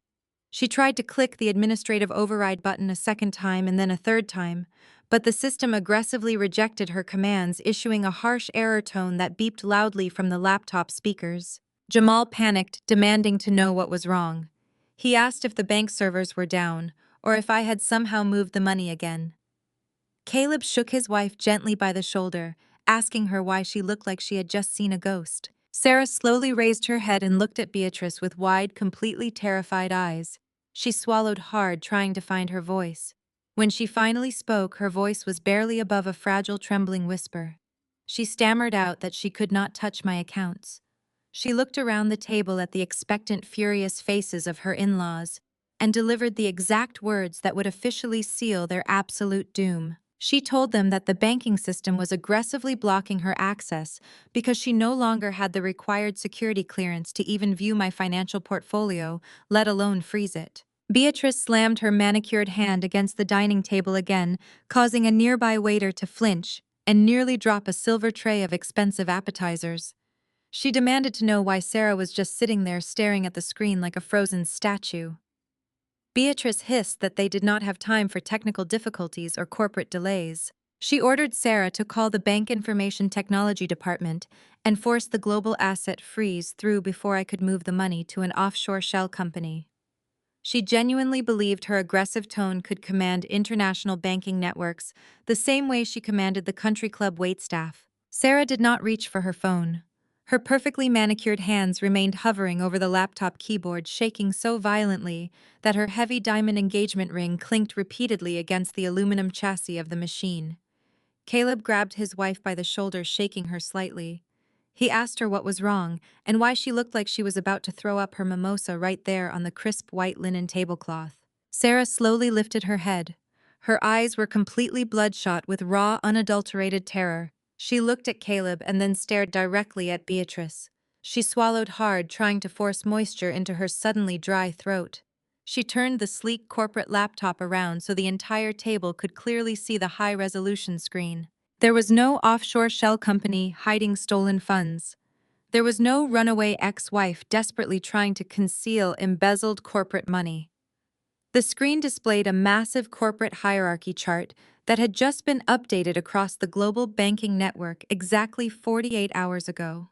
She tried to click the administrative override button a second time and then a third time, but the system aggressively rejected her commands, issuing a harsh error tone that beeped loudly from the laptop speakers. Jamal panicked, demanding to know what was wrong. He asked if the bank servers were down, or if I had somehow moved the money again. Caleb shook his wife gently by the shoulder, asking her why she looked like she had just seen a ghost. Sarah slowly raised her head and looked at Beatrice with wide, completely terrified eyes. She swallowed hard, trying to find her voice. When she finally spoke, her voice was barely above a fragile, trembling whisper. She stammered out that she could not touch my accounts. She looked around the table at the expectant, furious faces of her in-laws and delivered the exact words that would officially seal their absolute doom. She told them that the banking system was aggressively blocking her access because she no longer had the required security clearance to even view my financial portfolio, let alone freeze it. Beatrice slammed her manicured hand against the dining table again, causing a nearby waiter to flinch and nearly drop a silver tray of expensive appetizers. She demanded to know why Sarah was just sitting there staring at the screen like a frozen statue. Beatrice hissed that they did not have time for technical difficulties or corporate delays. She ordered Sarah to call the Bank Information Technology Department and force the global asset freeze through before I could move the money to an offshore shell company. She genuinely believed her aggressive tone could command international banking networks the same way she commanded the country club waitstaff. Sarah did not reach for her phone. Her perfectly manicured hands remained hovering over the laptop keyboard, shaking so violently that her heavy diamond engagement ring clinked repeatedly against the aluminum chassis of the machine. Caleb grabbed his wife by the shoulder, shaking her slightly. He asked her what was wrong and why she looked like she was about to throw up her mimosa right there on the crisp white linen tablecloth. Sarah slowly lifted her head. Her eyes were completely bloodshot with raw, unadulterated terror. She looked at Caleb and then stared directly at Beatrice. She swallowed hard, trying to force moisture into her suddenly dry throat. She turned the sleek corporate laptop around so the entire table could clearly see the high-resolution screen. There was no offshore shell company hiding stolen funds. There was no runaway ex-wife desperately trying to conceal embezzled corporate money. The screen displayed a massive corporate hierarchy chart that had just been updated across the global banking network exactly 48 hours ago.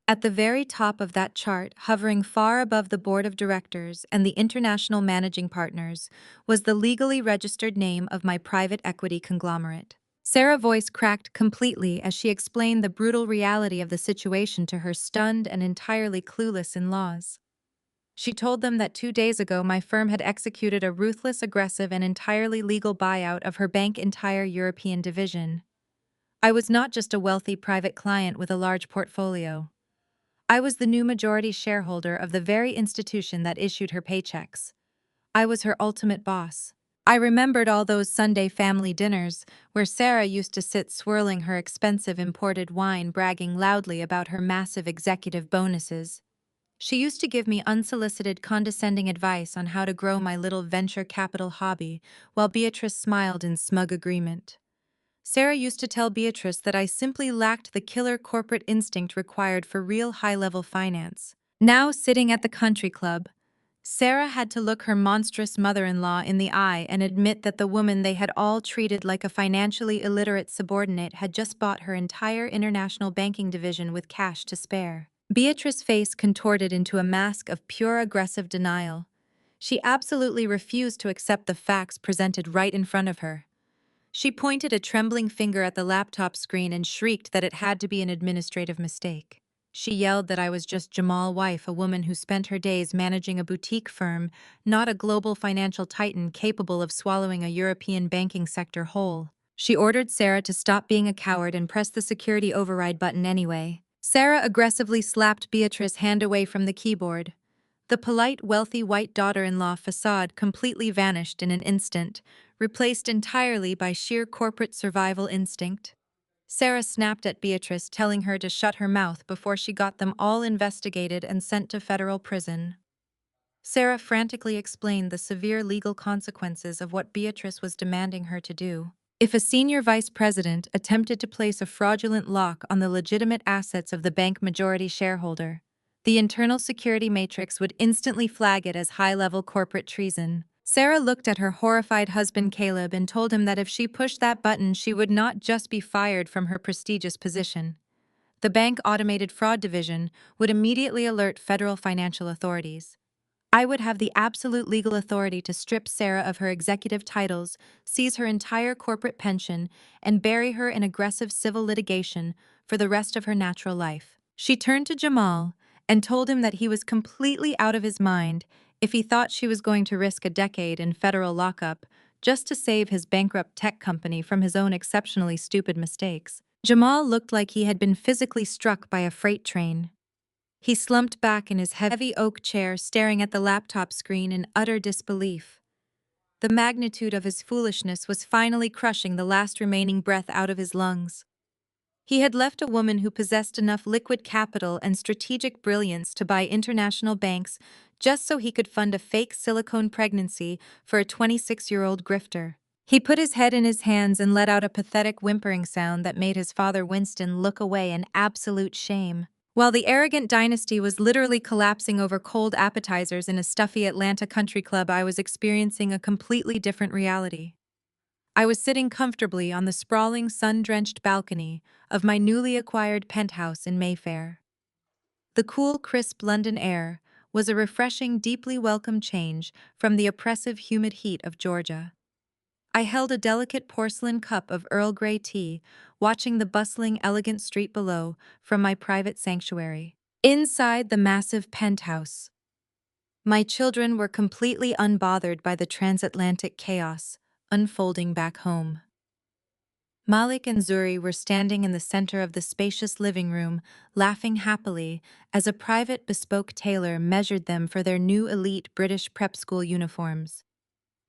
At the very top of that chart, hovering far above the board of directors and the international managing partners, was the legally registered name of my private equity conglomerate. Sarah's voice cracked completely as she explained the brutal reality of the situation to her stunned and entirely clueless in-laws. She told them that 2 days ago my firm had executed a ruthless, aggressive, and entirely legal buyout of her bank's entire European division. I was not just a wealthy private client with a large portfolio. I was the new majority shareholder of the very institution that issued her paychecks. I was her ultimate boss. I remembered all those Sunday family dinners where Sarah used to sit swirling her expensive imported wine, bragging loudly about her massive executive bonuses. She used to give me unsolicited, condescending advice on how to grow my little venture capital hobby, while Beatrice smiled in smug agreement. Sarah used to tell Beatrice that I simply lacked the killer corporate instinct required for real high-level finance. Now, sitting at the country club, Sarah had to look her monstrous mother-in-law in the eye and admit that the woman they had all treated like a financially illiterate subordinate had just bought her entire international banking division with cash to spare. Beatrice's face contorted into a mask of pure aggressive denial. She absolutely refused to accept the facts presented right in front of her. She pointed a trembling finger at the laptop screen and shrieked that it had to be an administrative mistake. She yelled that I was just Jamal's wife, a woman who spent her days managing a boutique firm, not a global financial titan capable of swallowing a European banking sector whole. She ordered Sarah to stop being a coward and press the security override button anyway. Sarah aggressively slapped Beatrice's hand away from the keyboard. The polite, wealthy white daughter-in-law facade completely vanished in an instant, replaced entirely by sheer corporate survival instinct. Sarah snapped at Beatrice, telling her to shut her mouth before she got them all investigated and sent to federal prison. Sarah frantically explained the severe legal consequences of what Beatrice was demanding her to do. If a senior vice president attempted to place a fraudulent lock on the legitimate assets of the bank majority shareholder, the internal security matrix would instantly flag it as high-level corporate treason. Sarah looked at her horrified husband Caleb and told him that if she pushed that button, she would not just be fired from her prestigious position. The bank automated fraud division would immediately alert federal financial authorities. I would have the absolute legal authority to strip Sarah of her executive titles, seize her entire corporate pension, and bury her in aggressive civil litigation for the rest of her natural life. She turned to Jamal and told him that he was completely out of his mind if he thought she was going to risk a decade in federal lockup just to save his bankrupt tech company from his own exceptionally stupid mistakes. Jamal looked like he had been physically struck by a freight train. He slumped back in his heavy oak chair, staring at the laptop screen in utter disbelief. The magnitude of his foolishness was finally crushing the last remaining breath out of his lungs. He had left a woman who possessed enough liquid capital and strategic brilliance to buy international banks just so he could fund a fake silicone pregnancy for a 26-year-old grifter. He put his head in his hands and let out a pathetic whimpering sound that made his father Winston look away in absolute shame. While the arrogant dynasty was literally collapsing over cold appetizers in a stuffy Atlanta country club, I was experiencing a completely different reality. I was sitting comfortably on the sprawling, sun-drenched balcony of my newly acquired penthouse in Mayfair. The cool, crisp London air was a refreshing, deeply welcome change from the oppressive, humid heat of Georgia. I held a delicate porcelain cup of Earl Grey tea, watching the bustling, elegant street below from my private sanctuary. Inside the massive penthouse, my children were completely unbothered by the transatlantic chaos unfolding back home. Malik and Zuri were standing in the center of the spacious living room, laughing happily as a private bespoke tailor measured them for their new elite British prep school uniforms.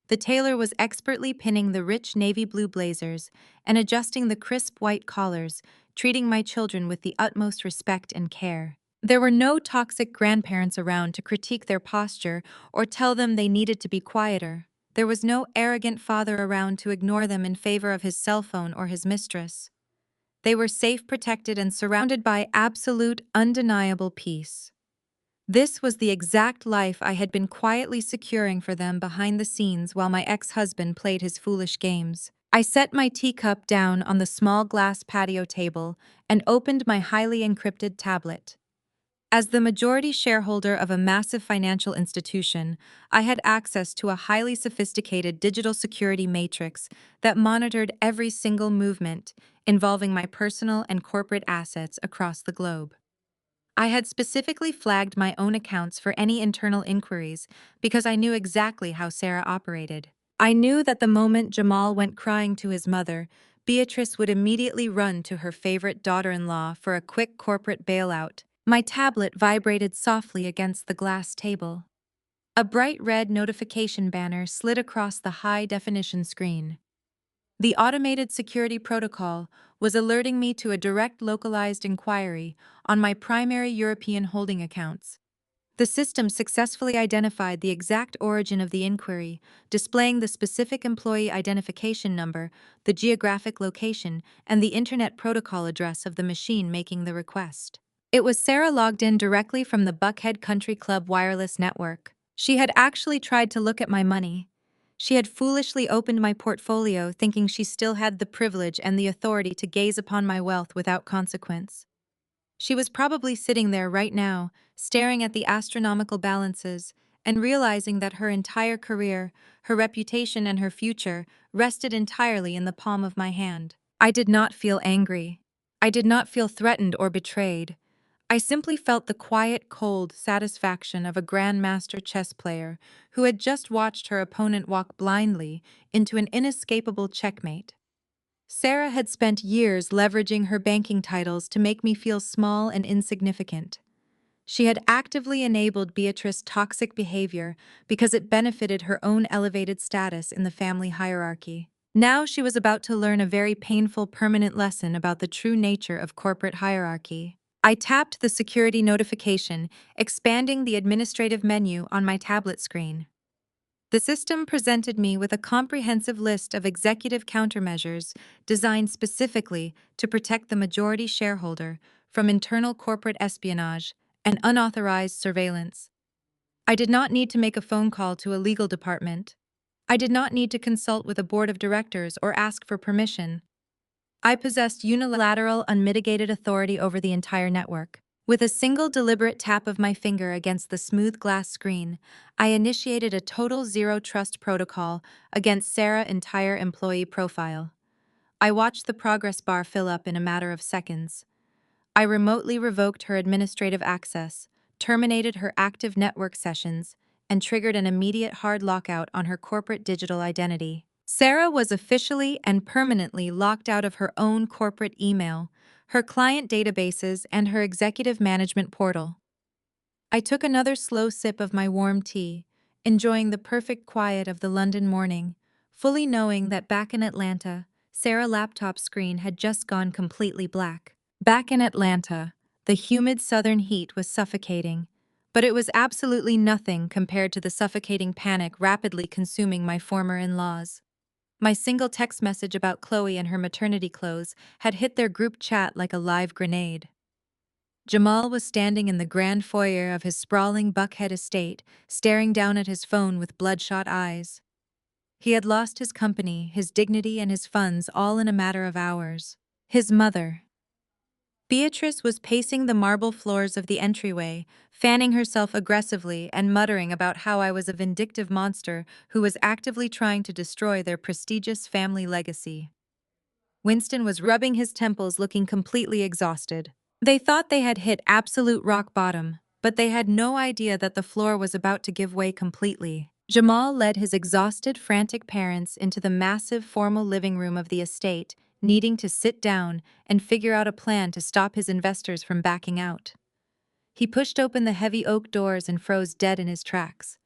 The tailor was expertly pinning the rich navy blue blazers and adjusting the crisp white collars, treating my children with the utmost respect and care. There were no toxic grandparents around to critique their posture or tell them they needed to be quieter. There was no arrogant father around to ignore them in favor of his cell phone or his mistress. They were safe, protected, and surrounded by absolute, undeniable peace. This was the exact life I had been quietly securing for them behind the scenes while my ex-husband played his foolish games. I set my teacup down on the small glass patio table and opened my highly encrypted tablet. As the majority shareholder of a massive financial institution, I had access to a highly sophisticated digital security matrix that monitored every single movement involving my personal and corporate assets across the globe. I had specifically flagged my own accounts for any internal inquiries because I knew exactly how Sarah operated. I knew that the moment Jamal went crying to his mother, Beatrice would immediately run to her favorite daughter-in-law for a quick corporate bailout. My tablet vibrated softly against the glass table. A bright red notification banner slid across the high-definition screen. The automated security protocol was alerting me to a direct localized inquiry on my primary European holding accounts. The system successfully identified the exact origin of the inquiry, displaying the specific employee identification number, the geographic location, and the Internet protocol address of the machine making the request. It was Sarah, logged in directly from the Buckhead Country Club wireless network. She had actually tried to look at my money. She had foolishly opened my portfolio, thinking she still had the privilege and the authority to gaze upon my wealth without consequence. She was probably sitting there right now, staring at the astronomical balances, and realizing that her entire career, her reputation, and her future rested entirely in the palm of my hand. I did not feel angry. I did not feel threatened or betrayed. I simply felt the quiet, cold satisfaction of a grandmaster chess player who had just watched her opponent walk blindly into an inescapable checkmate. Sarah had spent years leveraging her banking titles to make me feel small and insignificant. She had actively enabled Beatrice's toxic behavior because it benefited her own elevated status in the family hierarchy. Now she was about to learn a very painful permanent lesson about the true nature of corporate hierarchy. I tapped the security notification, expanding the administrative menu on my tablet screen. The system presented me with a comprehensive list of executive countermeasures designed specifically to protect the majority shareholder from internal corporate espionage and unauthorized surveillance. I did not need to make a phone call to a legal department. I did not need to consult with a board of directors or ask for permission. I possessed unilateral, unmitigated authority over the entire network. With a single deliberate tap of my finger against the smooth glass screen, I initiated a total zero-trust protocol against Sarah's entire employee profile. I watched the progress bar fill up in a matter of seconds. I remotely revoked her administrative access, terminated her active network sessions, and triggered an immediate hard lockout on her corporate digital identity. Sarah was officially and permanently locked out of her own corporate email, her client databases, and her executive management portal. I took another slow sip of my warm tea, enjoying the perfect quiet of the London morning, fully knowing that back in Atlanta, Sarah's laptop screen had just gone completely black. Back in Atlanta, the humid southern heat was suffocating, but it was absolutely nothing compared to the suffocating panic rapidly consuming my former in-laws. My single text message about Chloe and her maternity clothes had hit their group chat like a live grenade. Jamal was standing in the grand foyer of his sprawling Buckhead estate, staring down at his phone with bloodshot eyes. He had lost his company, his dignity, and his funds all in a matter of hours. His mother, Beatrice, was pacing the marble floors of the entryway, fanning herself aggressively and muttering about how I was a vindictive monster who was actively trying to destroy their prestigious family legacy. Winston was rubbing his temples, looking completely exhausted. They thought they had hit absolute rock bottom, but they had no idea that the floor was about to give way completely. Jamal led his exhausted, frantic parents into the massive, formal living room of the estate, needing to sit down and figure out a plan to stop his investors from backing out. He pushed open the heavy oak doors and froze dead in his tracks.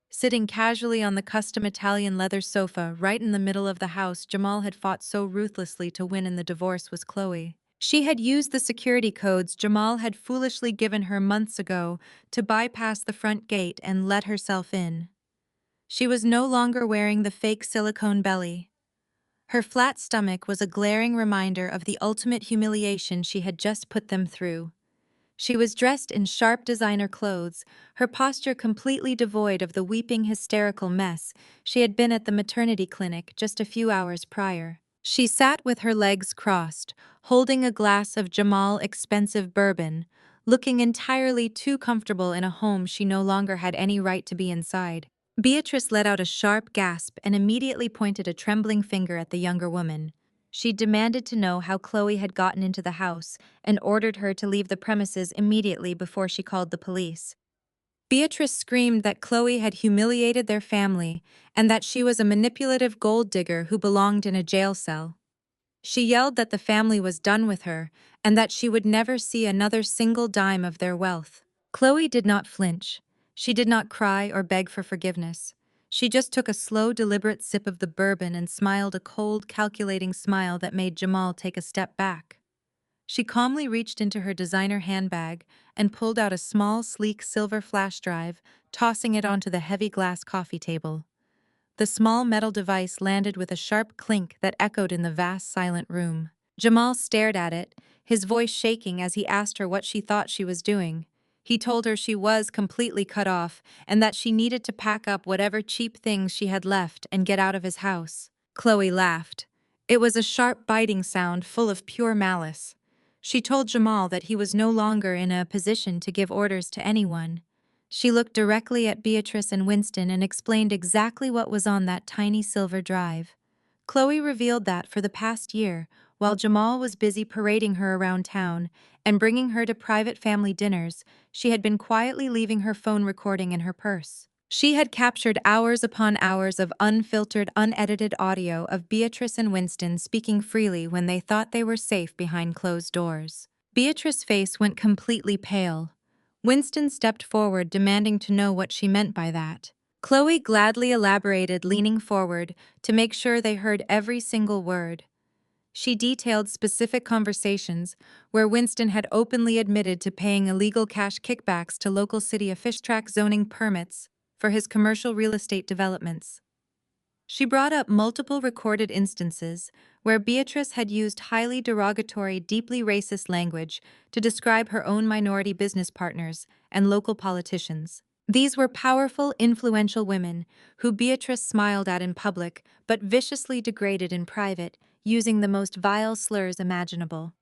Sitting casually on the custom Italian leather sofa right in the middle of the house Jamal had fought so ruthlessly to win in the divorce was Chloe. She had used the security codes Jamal had foolishly given her months ago to bypass the front gate and let herself in. She was no longer wearing the fake silicone belly. Her flat stomach was a glaring reminder of the ultimate humiliation she had just put them through. She was dressed in sharp designer clothes, her posture completely devoid of the weeping, hysterical mess she had been at the maternity clinic just a few hours prior. She sat with her legs crossed, holding a glass of Jamal expensive bourbon, looking entirely too comfortable in a home she no longer had any right to be inside. Beatrice let out a sharp gasp and immediately pointed a trembling finger at the younger woman. She demanded to know how Chloe had gotten into the house and ordered her to leave the premises immediately before she called the police. Beatrice screamed that Chloe had humiliated their family and that she was a manipulative gold digger who belonged in a jail cell. She yelled that the family was done with her and that she would never see another single dime of their wealth. Chloe did not flinch. She did not cry or beg for forgiveness. She just took a slow, deliberate sip of the bourbon and smiled a cold, calculating smile that made Jamal take a step back. She calmly reached into her designer handbag and pulled out a small, sleek silver flash drive, tossing it onto the heavy glass coffee table. The small metal device landed with a sharp clink that echoed in the vast, silent room. Jamal stared at it, his voice shaking as he asked her what she thought she was doing. He told her she was completely cut off and that she needed to pack up whatever cheap things she had left and get out of his house. Chloe laughed. It was a sharp, biting sound full of pure malice. She told Jamal that he was no longer in a position to give orders to anyone. She looked directly at Beatrice and Winston and explained exactly what was on that tiny silver drive. Chloe revealed that for the past year, while Jamal was busy parading her around town and bringing her to private family dinners, she had been quietly leaving her phone recording in her purse. She had captured hours upon hours of unfiltered, unedited audio of Beatrice and Winston speaking freely when they thought they were safe behind closed doors. Beatrice's face went completely pale. Winston stepped forward, demanding to know what she meant by that. Chloe gladly elaborated, leaning forward to make sure they heard every single word. She detailed specific conversations where Winston had openly admitted to paying illegal cash kickbacks to local city officials to track zoning permits for his commercial real estate developments. She brought up multiple recorded instances where Beatrice had used highly derogatory, deeply racist language to describe her own minority business partners and local politicians. These were powerful, influential women who Beatrice smiled at in public but viciously degraded in private, using the most vile slurs imaginable.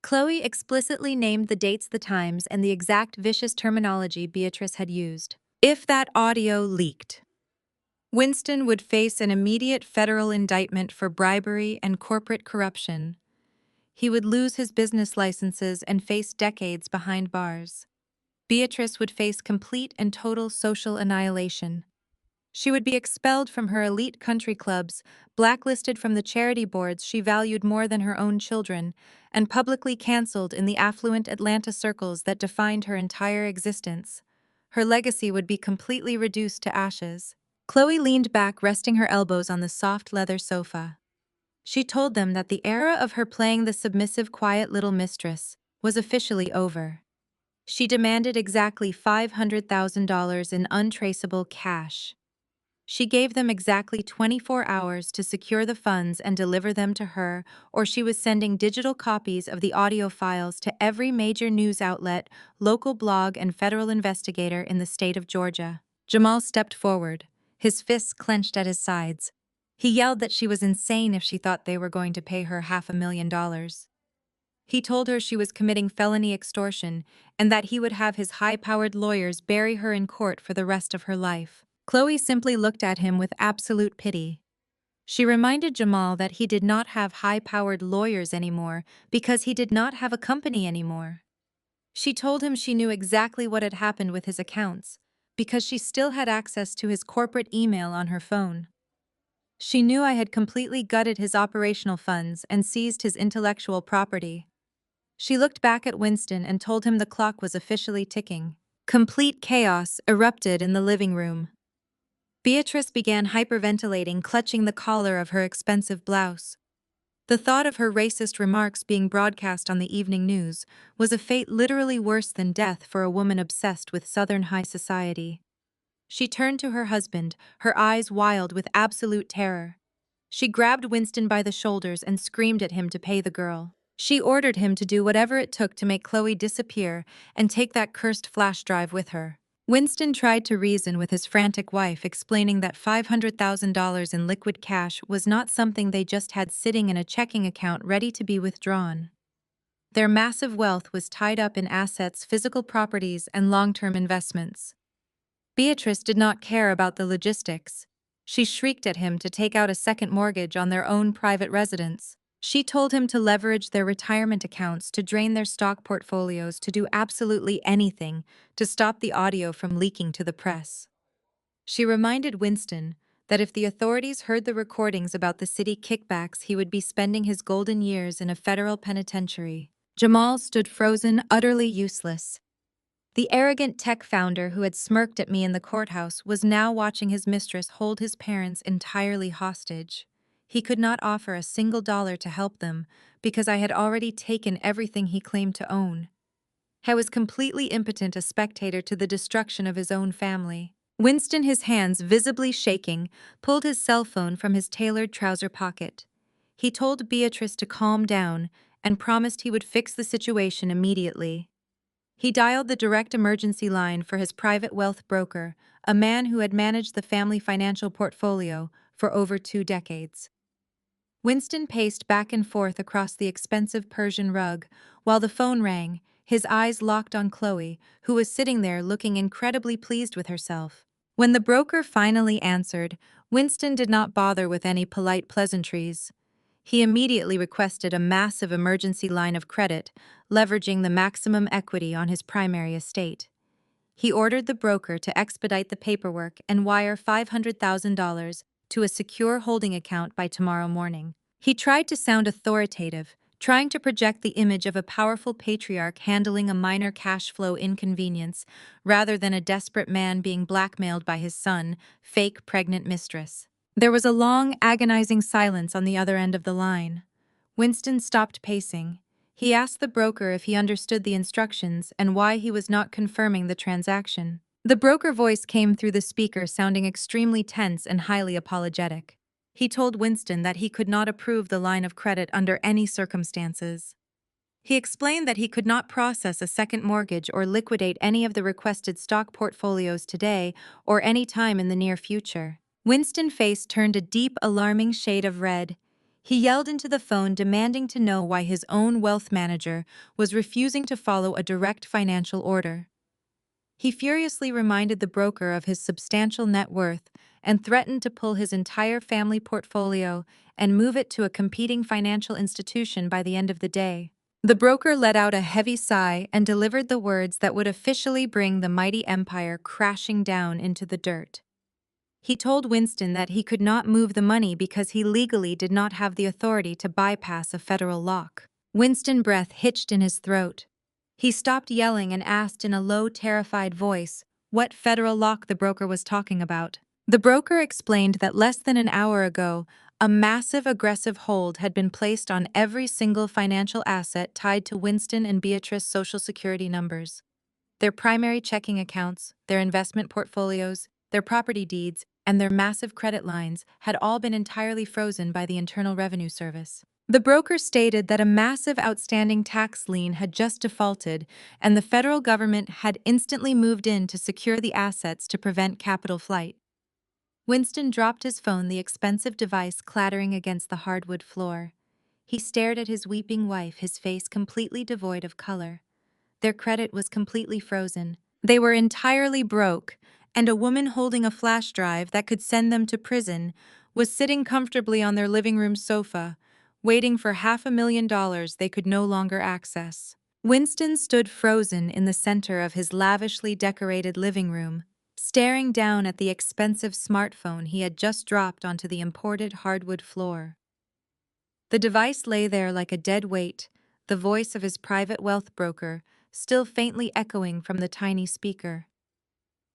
Chloe explicitly named the dates, the times, and the exact vicious terminology Beatrice had used. If that audio leaked, Winston would face an immediate federal indictment for bribery and corporate corruption. He would lose his business licenses and face decades behind bars. Beatrice would face complete and total social annihilation. She would be expelled from her elite country clubs, blacklisted from the charity boards she valued more than her own children, and publicly canceled in the affluent Atlanta circles that defined her entire existence. Her legacy would be completely reduced to ashes. Chloe leaned back, resting her elbows on the soft leather sofa. She told them that the era of her playing the submissive, quiet little mistress was officially over. She demanded exactly $500,000 in untraceable cash. She gave them exactly 24 hours to secure the funds and deliver them to her, or she was sending digital copies of the audio files to every major news outlet, local blog, and federal investigator in the state of Georgia. Jamal stepped forward, his fists clenched at his sides. He yelled that she was insane if she thought they were going to pay her $500,000. He told her she was committing felony extortion and that he would have his high-powered lawyers bury her in court for the rest of her life. Chloe simply looked at him with absolute pity. She reminded Jamal that he did not have high-powered lawyers anymore because he did not have a company anymore. She told him she knew exactly what had happened with his accounts because she still had access to his corporate email on her phone. She knew I had completely gutted his operational funds and seized his intellectual property. She looked back at Winston and told him the clock was officially ticking. Complete chaos erupted in the living room. Beatrice began hyperventilating, clutching the collar of her expensive blouse. The thought of her racist remarks being broadcast on the evening news was a fate literally worse than death for a woman obsessed with Southern high society. She turned to her husband, her eyes wild with absolute terror. She grabbed Winston by the shoulders and screamed at him to pay the girl. She ordered him to do whatever it took to make Chloe disappear and take that cursed flash drive with her. Winston tried to reason with his frantic wife, explaining that $500,000 in liquid cash was not something they just had sitting in a checking account ready to be withdrawn. Their massive wealth was tied up in assets, physical properties, and long-term investments. Beatrice did not care about the logistics. She shrieked at him to take out a second mortgage on their own private residence. She told him to leverage their retirement accounts, to drain their stock portfolios, to do absolutely anything to stop the audio from leaking to the press. She reminded Winston that if the authorities heard the recordings about the city kickbacks, he would be spending his golden years in a federal penitentiary. Jamal stood frozen, utterly useless. The arrogant tech founder who had smirked at me in the courthouse was now watching his mistress hold his parents entirely hostage. He could not offer a single dollar to help them because I had already taken everything he claimed to own. I was completely impotent, a spectator to the destruction of his own family. Winston, his hands visibly shaking, pulled his cell phone from his tailored trouser pocket. He told Beatrice to calm down and promised he would fix the situation immediately. He dialed the direct emergency line for his private wealth broker, a man who had managed the family financial portfolio for over 2 decades. Winston paced back and forth across the expensive Persian rug while the phone rang, his eyes locked on Chloe, who was sitting there looking incredibly pleased with herself. When the broker finally answered, Winston did not bother with any polite pleasantries. He immediately requested a massive emergency line of credit, leveraging the maximum equity on his primary estate. He ordered the broker to expedite the paperwork and wire $500,000 to a secure holding account by tomorrow morning. He tried to sound authoritative, trying to project the image of a powerful patriarch handling a minor cash flow inconvenience rather than a desperate man being blackmailed by his son, fake pregnant mistress. There was a long, agonizing silence on the other end of the line. Winston stopped pacing. He asked the broker if he understood the instructions and why he was not confirming the transaction. The broker voice came through the speaker, sounding extremely tense and highly apologetic. He told Winston that he could not approve the line of credit under any circumstances. He explained that he could not process a second mortgage or liquidate any of the requested stock portfolios today or any time in the near future. Winston's face turned a deep, alarming shade of red. He yelled into the phone, demanding to know why his own wealth manager was refusing to follow a direct financial order. He furiously reminded the broker of his substantial net worth and threatened to pull his entire family portfolio and move it to a competing financial institution by the end of the day. The broker let out a heavy sigh and delivered the words that would officially bring the mighty empire crashing down into the dirt. He told Winston that he could not move the money because he legally did not have the authority to bypass a federal lock. Winston's breath hitched in his throat. He stopped yelling and asked in a low, terrified voice what federal lock the broker was talking about. The broker explained that less than an hour ago, a massive aggressive hold had been placed on every single financial asset tied to Winston and Beatrice's Social Security numbers. Their primary checking accounts, their investment portfolios, their property deeds, and their massive credit lines had all been entirely frozen by the Internal Revenue Service. The broker stated that a massive outstanding tax lien had just defaulted, and the federal government had instantly moved in to secure the assets to prevent capital flight. Winston dropped his phone, the expensive device clattering against the hardwood floor. He stared at his weeping wife, his face completely devoid of color. Their credit was completely frozen. They were entirely broke, and a woman holding a flash drive that could send them to prison was sitting comfortably on their living room sofa, waiting for $500,000 they could no longer access. Winston stood frozen in the center of his lavishly decorated living room, staring down at the expensive smartphone he had just dropped onto the imported hardwood floor. The device lay there like a dead weight, the voice of his private wealth broker still faintly echoing from the tiny speaker.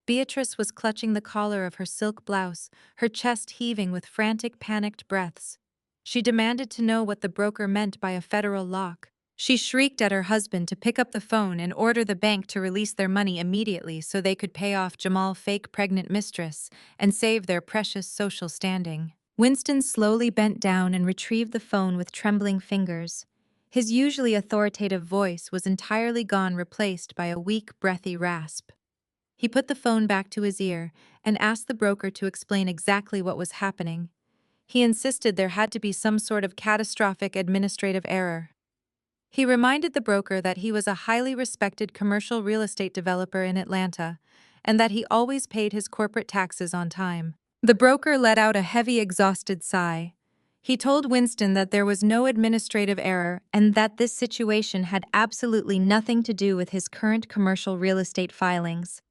Beatrice was clutching the collar of her silk blouse, her chest heaving with frantic, panicked breaths. She demanded to know what the broker meant by a federal lock. She shrieked at her husband to pick up the phone and order the bank to release their money immediately so they could pay off Jamal's fake pregnant mistress and save their precious social standing. Winston slowly bent down and retrieved the phone with trembling fingers. His usually authoritative voice was entirely gone, replaced by a weak, breathy rasp. He put the phone back to his ear and asked the broker to explain exactly what was happening. He insisted there had to be some sort of catastrophic administrative error. He reminded the broker that he was a highly respected commercial real estate developer in Atlanta and that he always paid his corporate taxes on time. The broker let out a heavy, exhausted sigh. He told Winston that there was no administrative error and that this situation had absolutely nothing to do with his current commercial real estate filings.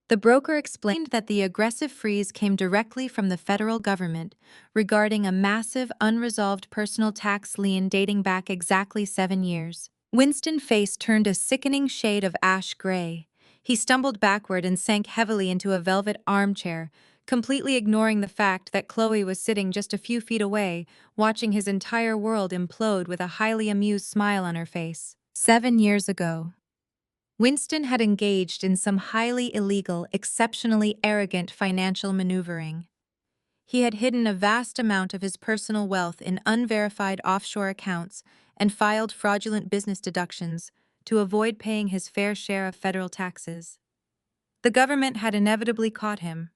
The broker explained that the aggressive freeze came directly from the federal government regarding a massive, unresolved personal tax lien dating back exactly 7 years. Winston's face turned a sickening shade of ash gray. He stumbled backward and sank heavily into a velvet armchair, completely ignoring the fact that Chloe was sitting just a few feet away, watching his entire world implode with a highly amused smile on her face. 7 years ago, Winston had engaged in some highly illegal, exceptionally arrogant financial maneuvering. He had hidden a vast amount of his personal wealth in unverified offshore accounts and filed fraudulent business deductions to avoid paying his fair share of federal taxes. The government had inevitably caught him.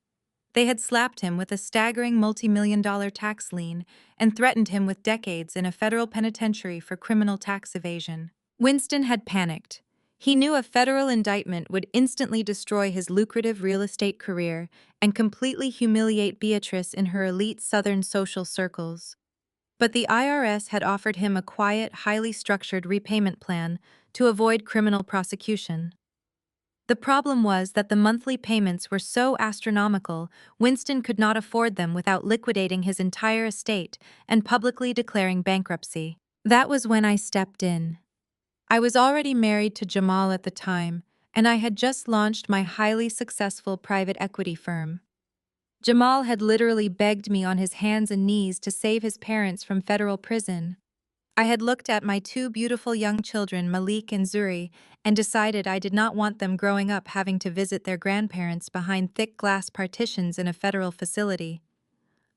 They had slapped him with a staggering multi-million-dollar tax lien and threatened him with decades in a federal penitentiary for criminal tax evasion. Winston had panicked. He knew a federal indictment would instantly destroy his lucrative real estate career and completely humiliate Beatrice in her elite Southern social circles. But the IRS had offered him a quiet, highly structured repayment plan to avoid criminal prosecution. The problem was that the monthly payments were so astronomical, Winston could not afford them without liquidating his entire estate and publicly declaring bankruptcy. That was when I stepped in. I was already married to Jamal at the time, and I had just launched my highly successful private equity firm. Jamal had literally begged me on his hands and knees to save his parents from federal prison. I had looked at my 2 beautiful young children, Malik and Zuri, and decided I did not want them growing up having to visit their grandparents behind thick glass partitions in a federal facility.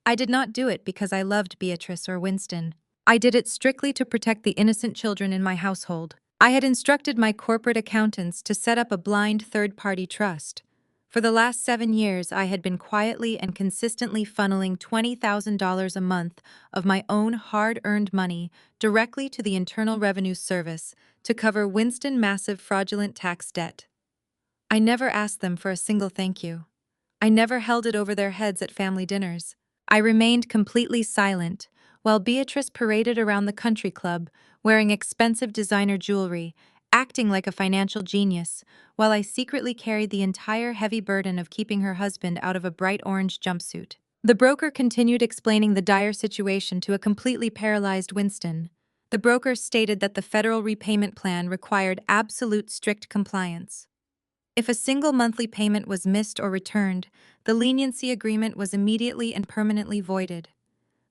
I did not do it because I loved Beatrice or Winston. I did it strictly to protect the innocent children in my household. I had instructed my corporate accountants to set up a blind third-party trust. For the last 7 years, I had been quietly and consistently funneling $20,000 a month of my own hard-earned money directly to the Internal Revenue Service to cover Winston's massive fraudulent tax debt. I never asked them for a single thank you. I never held it over their heads at family dinners. I remained completely silent, while Beatrice paraded around the country club, wearing expensive designer jewelry, acting like a financial genius, while I secretly carried the entire heavy burden of keeping her husband out of a bright orange jumpsuit. The broker continued explaining the dire situation to a completely paralyzed Winston. The broker stated that the federal repayment plan required absolute strict compliance. If a single monthly payment was missed or returned, the leniency agreement was immediately and permanently voided.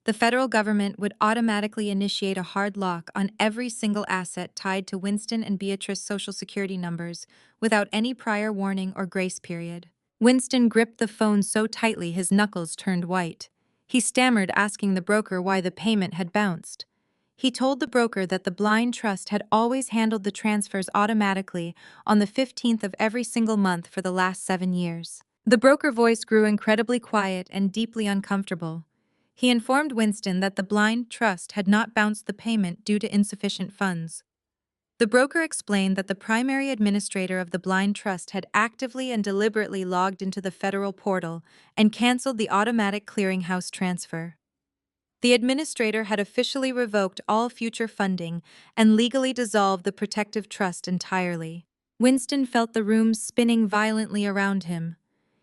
The federal government would automatically initiate a hard lock on every single asset tied to Winston and Beatrice's social security numbers without any prior warning or grace period. Winston gripped the phone so tightly his knuckles turned white. He stammered, asking the broker why the payment had bounced. He told the broker that the blind trust had always handled the transfers automatically on the 15th of every single month for the last 7 years. The broker voice grew incredibly quiet and deeply uncomfortable. He informed Winston that the blind trust had not bounced the payment due to insufficient funds. The broker explained that the primary administrator of the blind trust had actively and deliberately logged into the federal portal and canceled the automatic clearinghouse transfer. The administrator had officially revoked all future funding and legally dissolved the protective trust entirely. Winston felt the room spinning violently around him.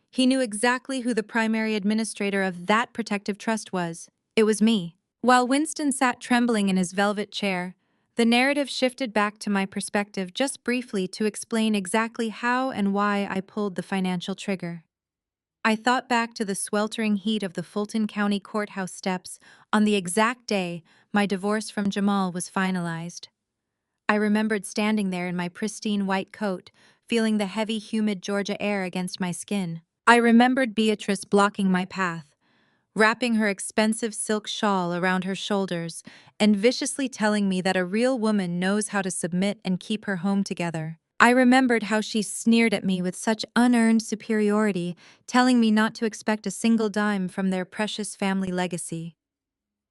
He knew exactly who the primary administrator of that protective trust was. It was me. While Winston sat trembling in his velvet chair, the narrative shifted back to my perspective just briefly to explain exactly how and why I pulled the financial trigger. I thought back to the sweltering heat of the Fulton County Courthouse steps on the exact day my divorce from Jamal was finalized. I remembered standing there in my pristine white coat, feeling the heavy, humid Georgia air against my skin. I remembered Beatrice blocking my path, wrapping her expensive silk shawl around her shoulders and viciously telling me that a real woman knows how to submit and keep her home together. I remembered how she sneered at me with such unearned superiority, telling me not to expect a single dime from their precious family legacy.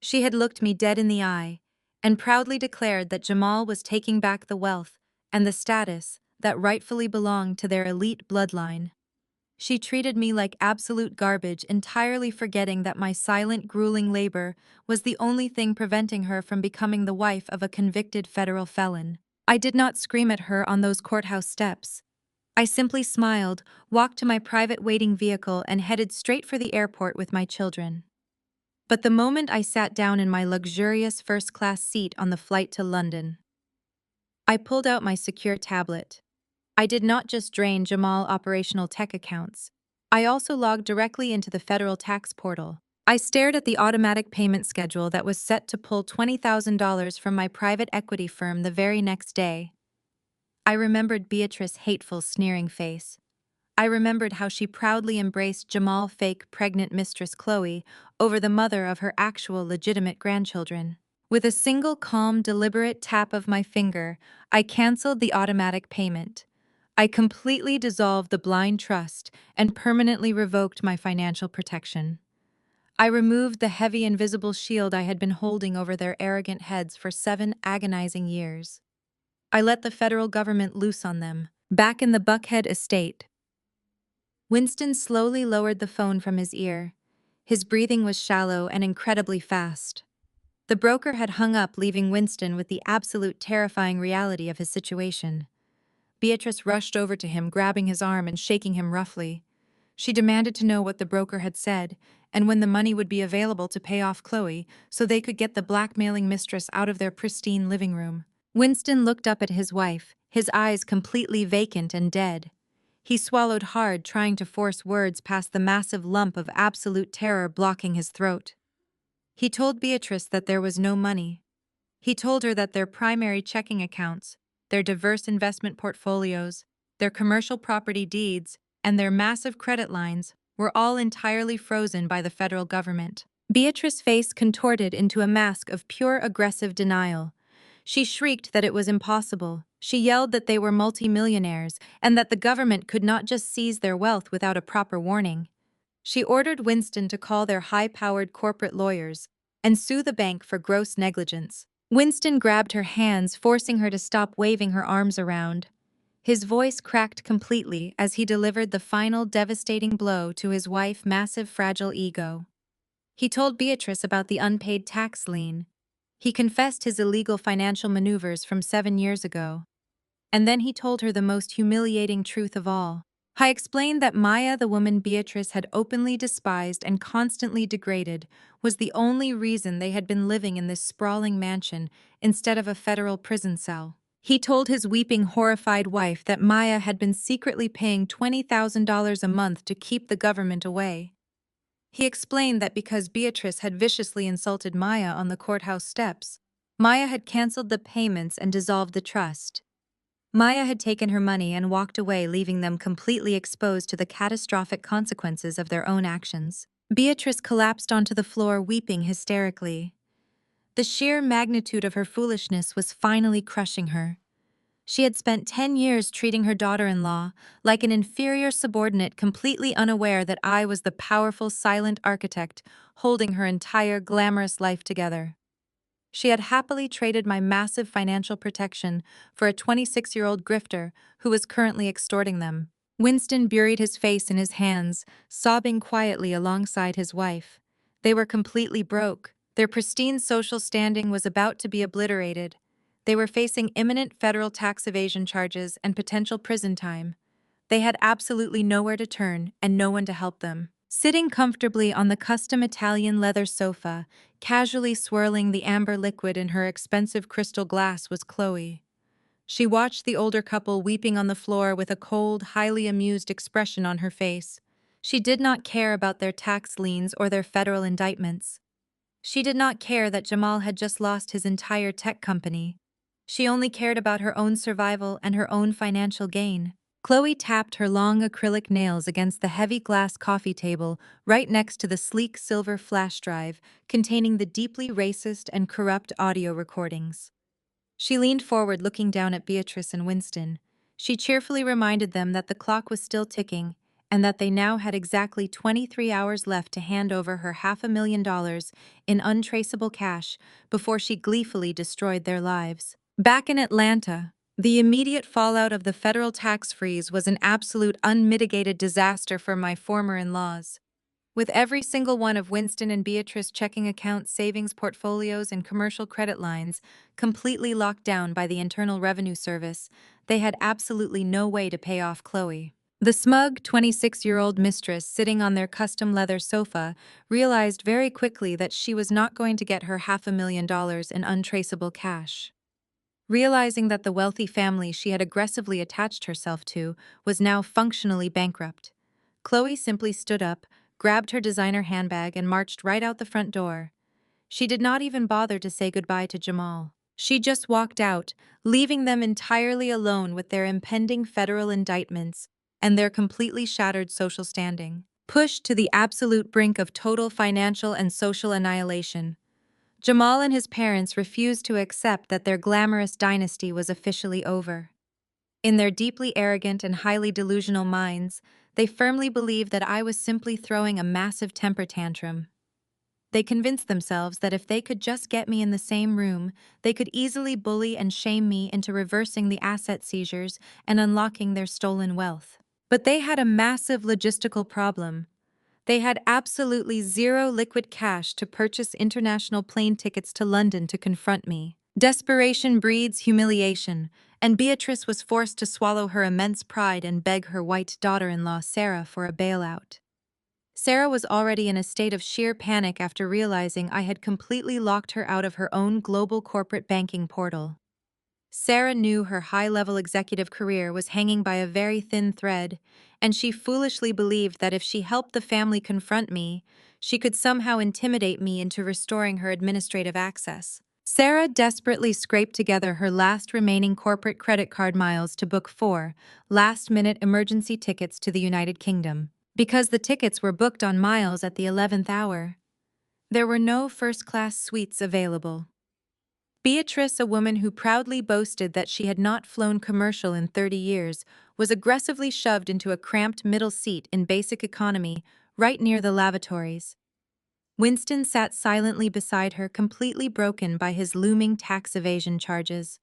She had looked me dead in the eye and proudly declared that Jamal was taking back the wealth and the status that rightfully belonged to their elite bloodline. She treated me like absolute garbage, entirely forgetting that my silent, grueling labor was the only thing preventing her from becoming the wife of a convicted federal felon. I did not scream at her on those courthouse steps. I simply smiled, walked to my private waiting vehicle, and headed straight for the airport with my children. But the moment I sat down in my luxurious first-class seat on the flight to London, I pulled out my secure tablet. I did not just drain Jamal operational tech accounts. I also logged directly into the federal tax portal. I stared at the automatic payment schedule that was set to pull $20,000 from my private equity firm the very next day. I remembered Beatrice's hateful, sneering face. I remembered how she proudly embraced Jamal's fake pregnant mistress Chloe over the mother of her actual legitimate grandchildren. With a single calm, deliberate tap of my finger, I canceled the automatic payment. I completely dissolved the blind trust and permanently revoked my financial protection. I removed the heavy invisible shield I had been holding over their arrogant heads for 7 agonizing years. I let the federal government loose on them, back in the Buckhead estate. Winston slowly lowered the phone from his ear. His breathing was shallow and incredibly fast. The broker had hung up, leaving Winston with the absolute terrifying reality of his situation. Beatrice rushed over to him, grabbing his arm and shaking him roughly. She demanded to know what the broker had said, and when the money would be available to pay off Chloe so they could get the blackmailing mistress out of their pristine living room. Winston looked up at his wife, his eyes completely vacant and dead. He swallowed hard, trying to force words past the massive lump of absolute terror blocking his throat. He told Beatrice that there was no money. He told her that their primary checking accounts, their diverse investment portfolios, their commercial property deeds, and their massive credit lines were all entirely frozen by the federal government. Beatrice's face contorted into a mask of pure aggressive denial. She shrieked that it was impossible. She yelled that they were multimillionaires and that the government could not just seize their wealth without a proper warning. She ordered Winston to call their high-powered corporate lawyers and sue the bank for gross negligence. Winston grabbed her hands, forcing her to stop waving her arms around. His voice cracked completely as he delivered the final devastating blow to his wife's massive fragile ego. He told Beatrice about the unpaid tax lien. He confessed his illegal financial maneuvers from 7 years ago. And then he told her the most humiliating truth of all. I explained that Maya, the woman Beatrice had openly despised and constantly degraded, was the only reason they had been living in this sprawling mansion instead of a federal prison cell. He told his weeping, horrified wife that Maya had been secretly paying $20,000 a month to keep the government away. He explained that because Beatrice had viciously insulted Maya on the courthouse steps, Maya had canceled the payments and dissolved the trust. Maya had taken her money and walked away, leaving them completely exposed to the catastrophic consequences of their own actions. Beatrice collapsed onto the floor, weeping hysterically. The sheer magnitude of her foolishness was finally crushing her. She had spent 10 years treating her daughter-in-law like an inferior subordinate, completely unaware that I was the powerful, silent architect holding her entire glamorous life together. She had happily traded my massive financial protection for a 26-year-old grifter who was currently extorting them. Winston buried his face in his hands, sobbing quietly alongside his wife. They were completely broke. Their pristine social standing was about to be obliterated. They were facing imminent federal tax evasion charges and potential prison time. They had absolutely nowhere to turn and no one to help them. Sitting comfortably on the custom Italian leather sofa, casually swirling the amber liquid in her expensive crystal glass, was Chloe. She watched the older couple weeping on the floor with a cold, highly amused expression on her face. She did not care about their tax liens or their federal indictments. She did not care that Jamal had just lost his entire tech company. She only cared about her own survival and her own financial gain. Chloe tapped her long acrylic nails against the heavy glass coffee table right next to the sleek silver flash drive containing the deeply racist and corrupt audio recordings. She leaned forward, looking down at Beatrice and Winston. She cheerfully reminded them that the clock was still ticking and that they now had exactly 23 hours left to hand over her $500,000 in untraceable cash before she gleefully destroyed their lives. Back in Atlanta, the immediate fallout of the federal tax freeze was an absolute unmitigated disaster for my former in-laws. With every single one of Winston and Beatrice's checking accounts, savings portfolios, and commercial credit lines completely locked down by the Internal Revenue Service, they had absolutely no way to pay off Chloe. The smug 26-year-old mistress sitting on their custom leather sofa realized very quickly that she was not going to get her $500,000 in untraceable cash. Realizing that the wealthy family she had aggressively attached herself to was now functionally bankrupt, Chloe simply stood up, grabbed her designer handbag, and marched right out the front door. She did not even bother to say goodbye to Jamal. She just walked out, leaving them entirely alone with their impending federal indictments and their completely shattered social standing. Pushed to the absolute brink of total financial and social annihilation, Jamal and his parents refused to accept that their glamorous dynasty was officially over. In their deeply arrogant and highly delusional minds, they firmly believed that I was simply throwing a massive temper tantrum. They convinced themselves that if they could just get me in the same room, they could easily bully and shame me into reversing the asset seizures and unlocking their stolen wealth. But they had a massive logistical problem. They had absolutely zero liquid cash to purchase international plane tickets to London to confront me. Desperation breeds humiliation, and Beatrice was forced to swallow her immense pride and beg her white daughter-in-law Sarah for a bailout. Sarah was already in a state of sheer panic after realizing I had completely locked her out of her own global corporate banking portal. Sarah knew her high-level executive career was hanging by a very thin thread, and she foolishly believed that if she helped the family confront me, she could somehow intimidate me into restoring her administrative access. Sarah desperately scraped together her last remaining corporate credit card miles to book 4 last-minute emergency tickets to the United Kingdom. Because the tickets were booked on miles at the 11th hour, there were no first-class suites available. Beatrice, a woman who proudly boasted that she had not flown commercial in 30 years, was aggressively shoved into a cramped middle seat in basic economy, right near the lavatories. Winston sat silently beside her, completely broken by his looming tax evasion charges.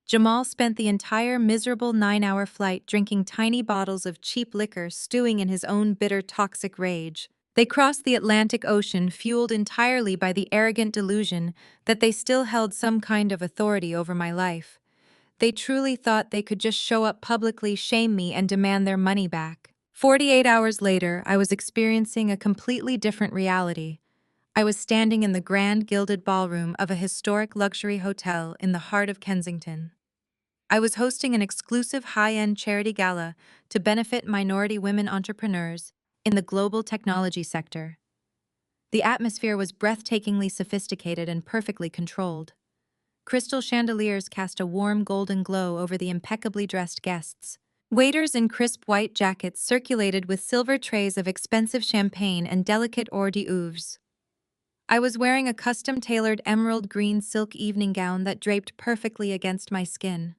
Jamal spent the entire miserable 9-hour flight drinking tiny bottles of cheap liquor, stewing in his own bitter, toxic rage. They crossed the Atlantic Ocean fueled entirely by the arrogant delusion that they still held some kind of authority over my life. They truly thought they could just show up publicly, shame me, and demand their money back. 48 hours later, I was experiencing a completely different reality. I was standing in the grand gilded ballroom of a historic luxury hotel in the heart of Kensington. I was hosting an exclusive high-end charity gala to benefit minority women entrepreneurs in the global technology sector. The atmosphere was breathtakingly sophisticated and perfectly controlled. Crystal chandeliers cast a warm golden glow over the impeccably dressed guests. Waiters in crisp white jackets circulated with silver trays of expensive champagne and delicate hors d'oeuvres. I was wearing a custom-tailored emerald green silk evening gown that draped perfectly against my skin.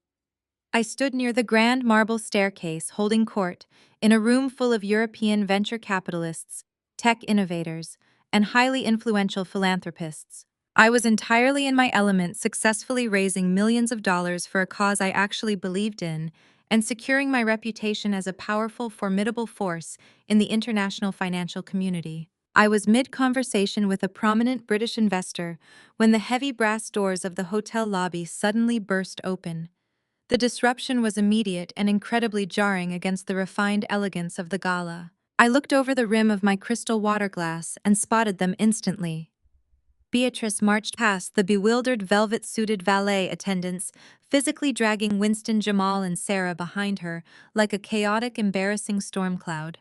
I stood near the grand marble staircase holding court in a room full of European venture capitalists, tech innovators, and highly influential philanthropists. I was entirely in my element, successfully raising millions of dollars for a cause I actually believed in and securing my reputation as a powerful, formidable force in the international financial community. I was mid-conversation with a prominent British investor when the heavy brass doors of the hotel lobby suddenly burst open. The disruption was immediate and incredibly jarring against the refined elegance of the gala. I looked over the rim of my crystal water glass and spotted them instantly. Beatrice marched past the bewildered velvet-suited valet attendants, physically dragging Winston, Jamal, and Sarah behind her like a chaotic, embarrassing storm cloud.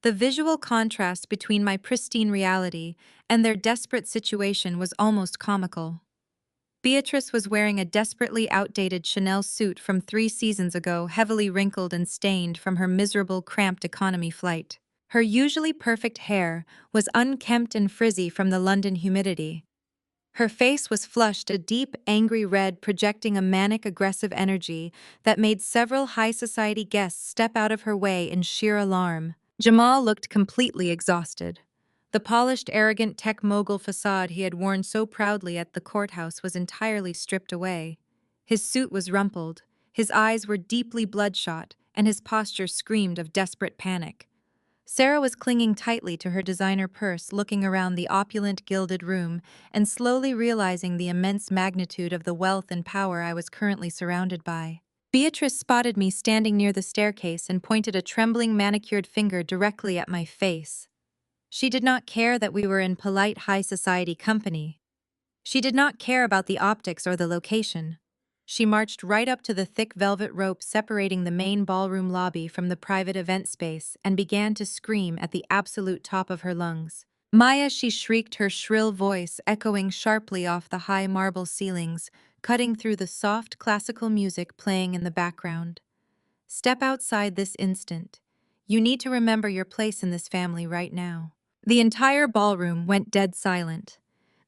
The visual contrast between my pristine reality and their desperate situation was almost comical. Beatrice was wearing a desperately outdated Chanel suit from 3 seasons ago, heavily wrinkled and stained from her miserable, cramped economy flight. Her usually perfect hair was unkempt and frizzy from the London humidity. Her face was flushed a deep, angry red, projecting a manic, aggressive energy that made several high society guests step out of her way in sheer alarm. Jamal looked completely exhausted. The polished, arrogant tech mogul facade he had worn so proudly at the courthouse was entirely stripped away. His suit was rumpled, his eyes were deeply bloodshot, and his posture screamed of desperate panic. Sarah was clinging tightly to her designer purse, looking around the opulent, gilded room and slowly realizing the immense magnitude of the wealth and power I was currently surrounded by. Beatrice spotted me standing near the staircase and pointed a trembling, manicured finger directly at my face. She did not care that we were in polite high society company. She did not care about the optics or the location. She marched right up to the thick velvet rope separating the main ballroom lobby from the private event space and began to scream at the absolute top of her lungs. Maya, she shrieked, her shrill voice echoing sharply off the high marble ceilings, cutting through the soft classical music playing in the background. Step outside this instant. You need to remember your place in this family right now. The entire ballroom went dead silent.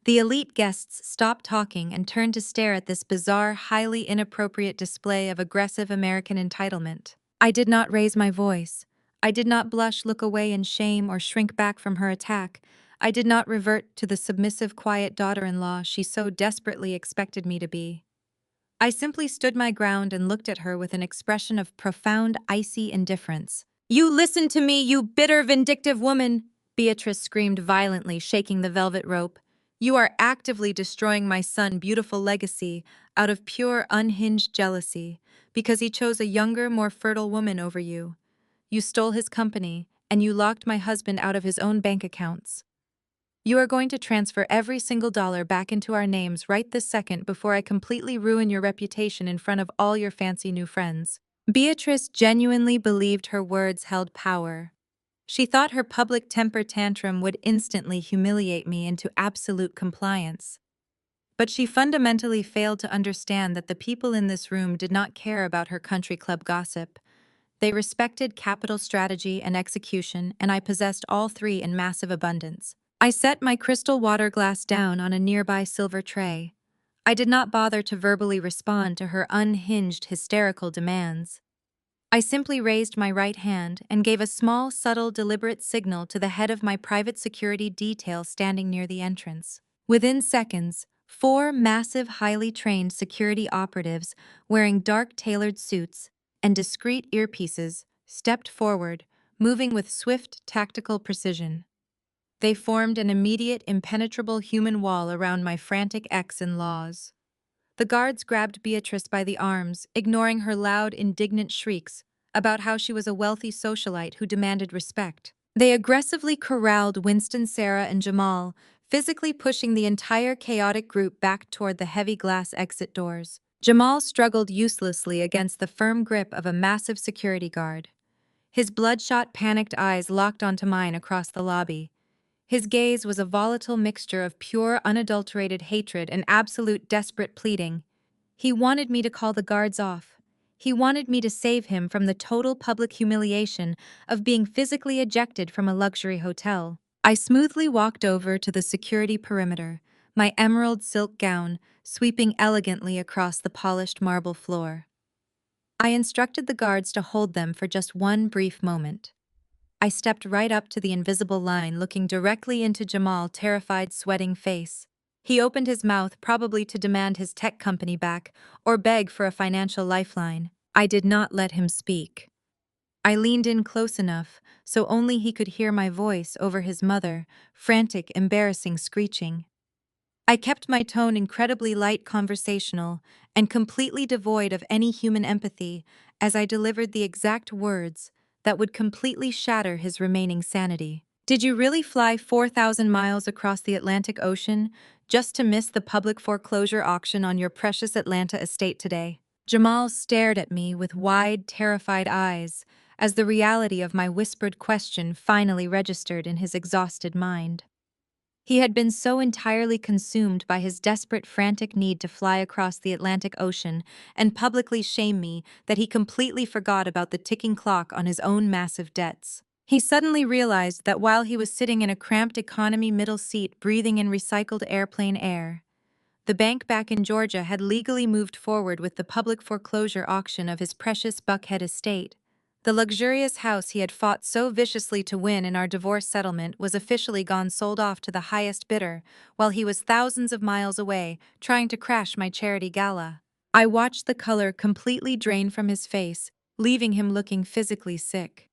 The elite guests stopped talking and turned to stare at this bizarre, highly inappropriate display of aggressive American entitlement. I did not raise my voice. I did not blush, look away in shame, or shrink back from her attack. I did not revert to the submissive, quiet daughter-in-law she so desperately expected me to be. I simply stood my ground and looked at her with an expression of profound, icy indifference. "You listen to me, you bitter, vindictive woman!" Beatrice screamed violently, shaking the velvet rope. "You are actively destroying my son's beautiful legacy out of pure, unhinged jealousy, because he chose a younger, more fertile woman over you. You stole his company, and you locked my husband out of his own bank accounts. You are going to transfer every single dollar back into our names right this second before I completely ruin your reputation in front of all your fancy new friends." Beatrice genuinely believed her words held power. She thought her public temper tantrum would instantly humiliate me into absolute compliance. But she fundamentally failed to understand that the people in this room did not care about her country club gossip. They respected capital strategy and execution, and I possessed all three in massive abundance. I set my crystal water glass down on a nearby silver tray. I did not bother to verbally respond to her unhinged, hysterical demands. I simply raised my right hand and gave a small, subtle, deliberate signal to the head of my private security detail standing near the entrance. Within seconds, Four massive, highly trained security operatives wearing dark tailored suits and discreet earpieces stepped forward, moving with swift, tactical precision. They formed an immediate, impenetrable human wall around my frantic ex-in-laws. The guards grabbed Beatrice by the arms, ignoring her loud, indignant shrieks about how she was a wealthy socialite who demanded respect. They aggressively corralled Winston, Sarah, and Jamal, physically pushing the entire chaotic group back toward the heavy glass exit doors. Jamal struggled uselessly against the firm grip of a massive security guard. His bloodshot, panicked eyes locked onto mine across the lobby. His gaze was a volatile mixture of pure, unadulterated hatred and absolute desperate pleading. He wanted me to call the guards off. He wanted me to save him from the total public humiliation of being physically ejected from a luxury hotel. I smoothly walked over to the security perimeter, my emerald silk gown sweeping elegantly across the polished marble floor. I instructed the guards to hold them for just one brief moment. I stepped right up to the invisible line, looking directly into Jamal's terrified, sweating face. He opened his mouth, probably to demand his tech company back or beg for a financial lifeline. I did not let him speak. I leaned in close enough so only he could hear my voice over his mother, frantic, embarrassing screeching. I kept my tone incredibly light, conversational, and completely devoid of any human empathy as I delivered the exact words that would completely shatter his remaining sanity. Did you really fly 4,000 miles across the Atlantic Ocean just to miss the public foreclosure auction on your precious Atlanta estate today? Jamal stared at me with wide, terrified eyes as the reality of my whispered question finally registered in his exhausted mind. He had been so entirely consumed by his desperate, frantic need to fly across the Atlantic Ocean and publicly shame me that he completely forgot about the ticking clock on his own massive debts. He suddenly realized that while he was sitting in a cramped economy middle seat breathing in recycled airplane air, the bank back in Georgia had legally moved forward with the public foreclosure auction of his precious Buckhead estate. The luxurious house he had fought so viciously to win in our divorce settlement was officially gone sold off to the highest bidder, while he was thousands of miles away, trying to crash my charity gala. I watched the color completely drain from his face, leaving him looking physically sick.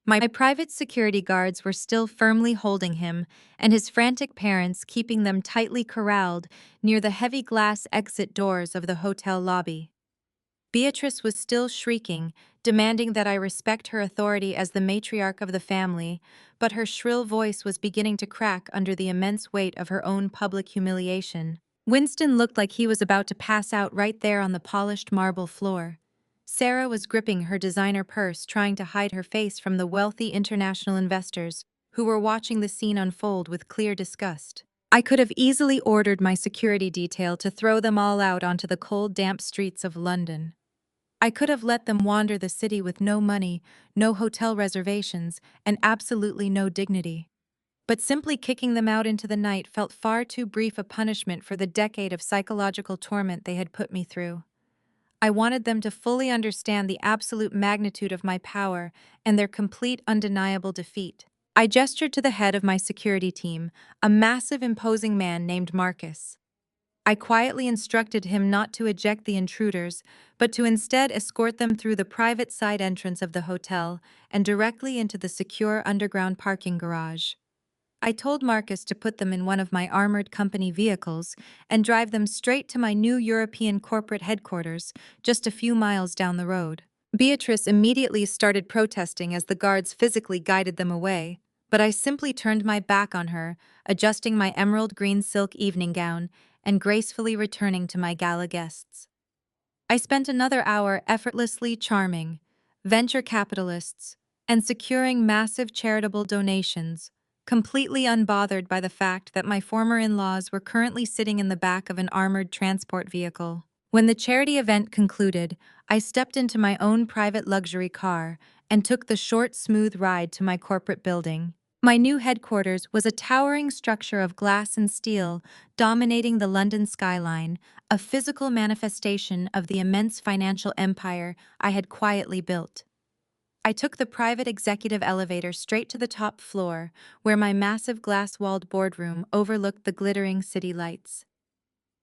My private security guards were still firmly holding him, and his frantic parents keeping them tightly corralled near the heavy glass exit doors of the hotel lobby. Beatrice was still shrieking, demanding that I respect her authority as the matriarch of the family, but her shrill voice was beginning to crack under the immense weight of her own public humiliation. Winston looked like he was about to pass out right there on the polished marble floor. Sarah was gripping her designer purse, trying to hide her face from the wealthy international investors who were watching the scene unfold with clear disgust. I could have easily ordered my security detail to throw them all out onto the cold, damp streets of London. I could have let them wander the city with no money, no hotel reservations, and absolutely no dignity. But simply kicking them out into the night felt far too brief a punishment for the decade of psychological torment they had put me through. I wanted them to fully understand the absolute magnitude of my power and their complete, undeniable defeat. I gestured to the head of my security team, a massive, imposing man named Marcus. I quietly instructed him not to eject the intruders, but to instead escort them through the private side entrance of the hotel and directly into the secure underground parking garage. I told Marcus to put them in one of my armored company vehicles and drive them straight to my new European corporate headquarters, just a few miles down the road. Beatrice immediately started protesting as the guards physically guided them away, but I simply turned my back on her, adjusting my emerald green silk evening gown and gracefully returning to my gala guests. I spent another hour effortlessly charming venture capitalists and securing massive charitable donations, completely unbothered by the fact that my former in-laws were currently sitting in the back of an armored transport vehicle. When the charity event concluded, I stepped into my own private luxury car and took the short, smooth ride to my corporate building. My new headquarters was a towering structure of glass and steel dominating the London skyline, a physical manifestation of the immense financial empire I had quietly built. I took the private executive elevator straight to the top floor, where my massive glass-walled boardroom overlooked the glittering city lights.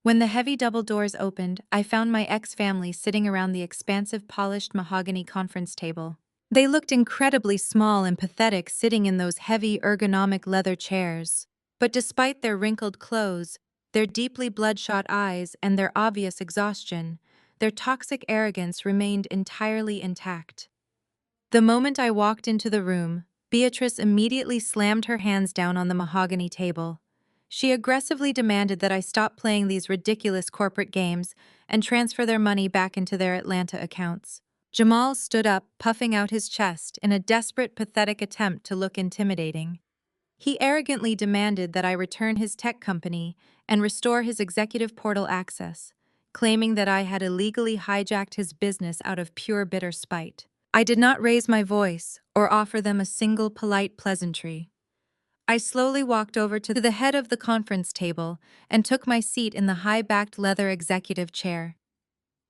When the heavy double doors opened, I found my ex-family sitting around the expansive polished mahogany conference table. They looked incredibly small and pathetic sitting in those heavy ergonomic leather chairs. But despite their wrinkled clothes, their deeply bloodshot eyes, and their obvious exhaustion, their toxic arrogance remained entirely intact. The moment I walked into the room, Beatrice immediately slammed her hands down on the mahogany table. She aggressively demanded that I stop playing these ridiculous corporate games and transfer their money back into their Atlanta accounts. Jamal stood up, puffing out his chest in a desperate, pathetic attempt to look intimidating. He arrogantly demanded that I return his tech company and restore his executive portal access, claiming that I had illegally hijacked his business out of pure bitter spite. I did not raise my voice or offer them a single polite pleasantry. I slowly walked over to the head of the conference table and took my seat in the high-backed leather executive chair.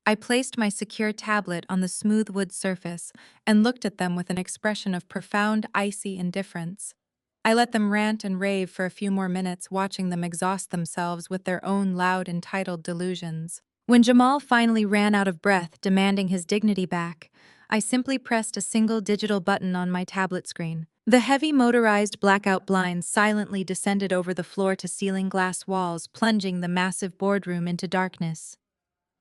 I placed my secure tablet on the smooth wood surface and looked at them with an expression of profound, icy indifference. I let them rant and rave for a few more minutes, watching them exhaust themselves with their own loud, entitled delusions. When Jamal finally ran out of breath, demanding his dignity back, I simply pressed a single digital button on my tablet screen. The heavy motorized blackout blinds silently descended over the floor-to-ceiling glass walls, plunging the massive boardroom into darkness.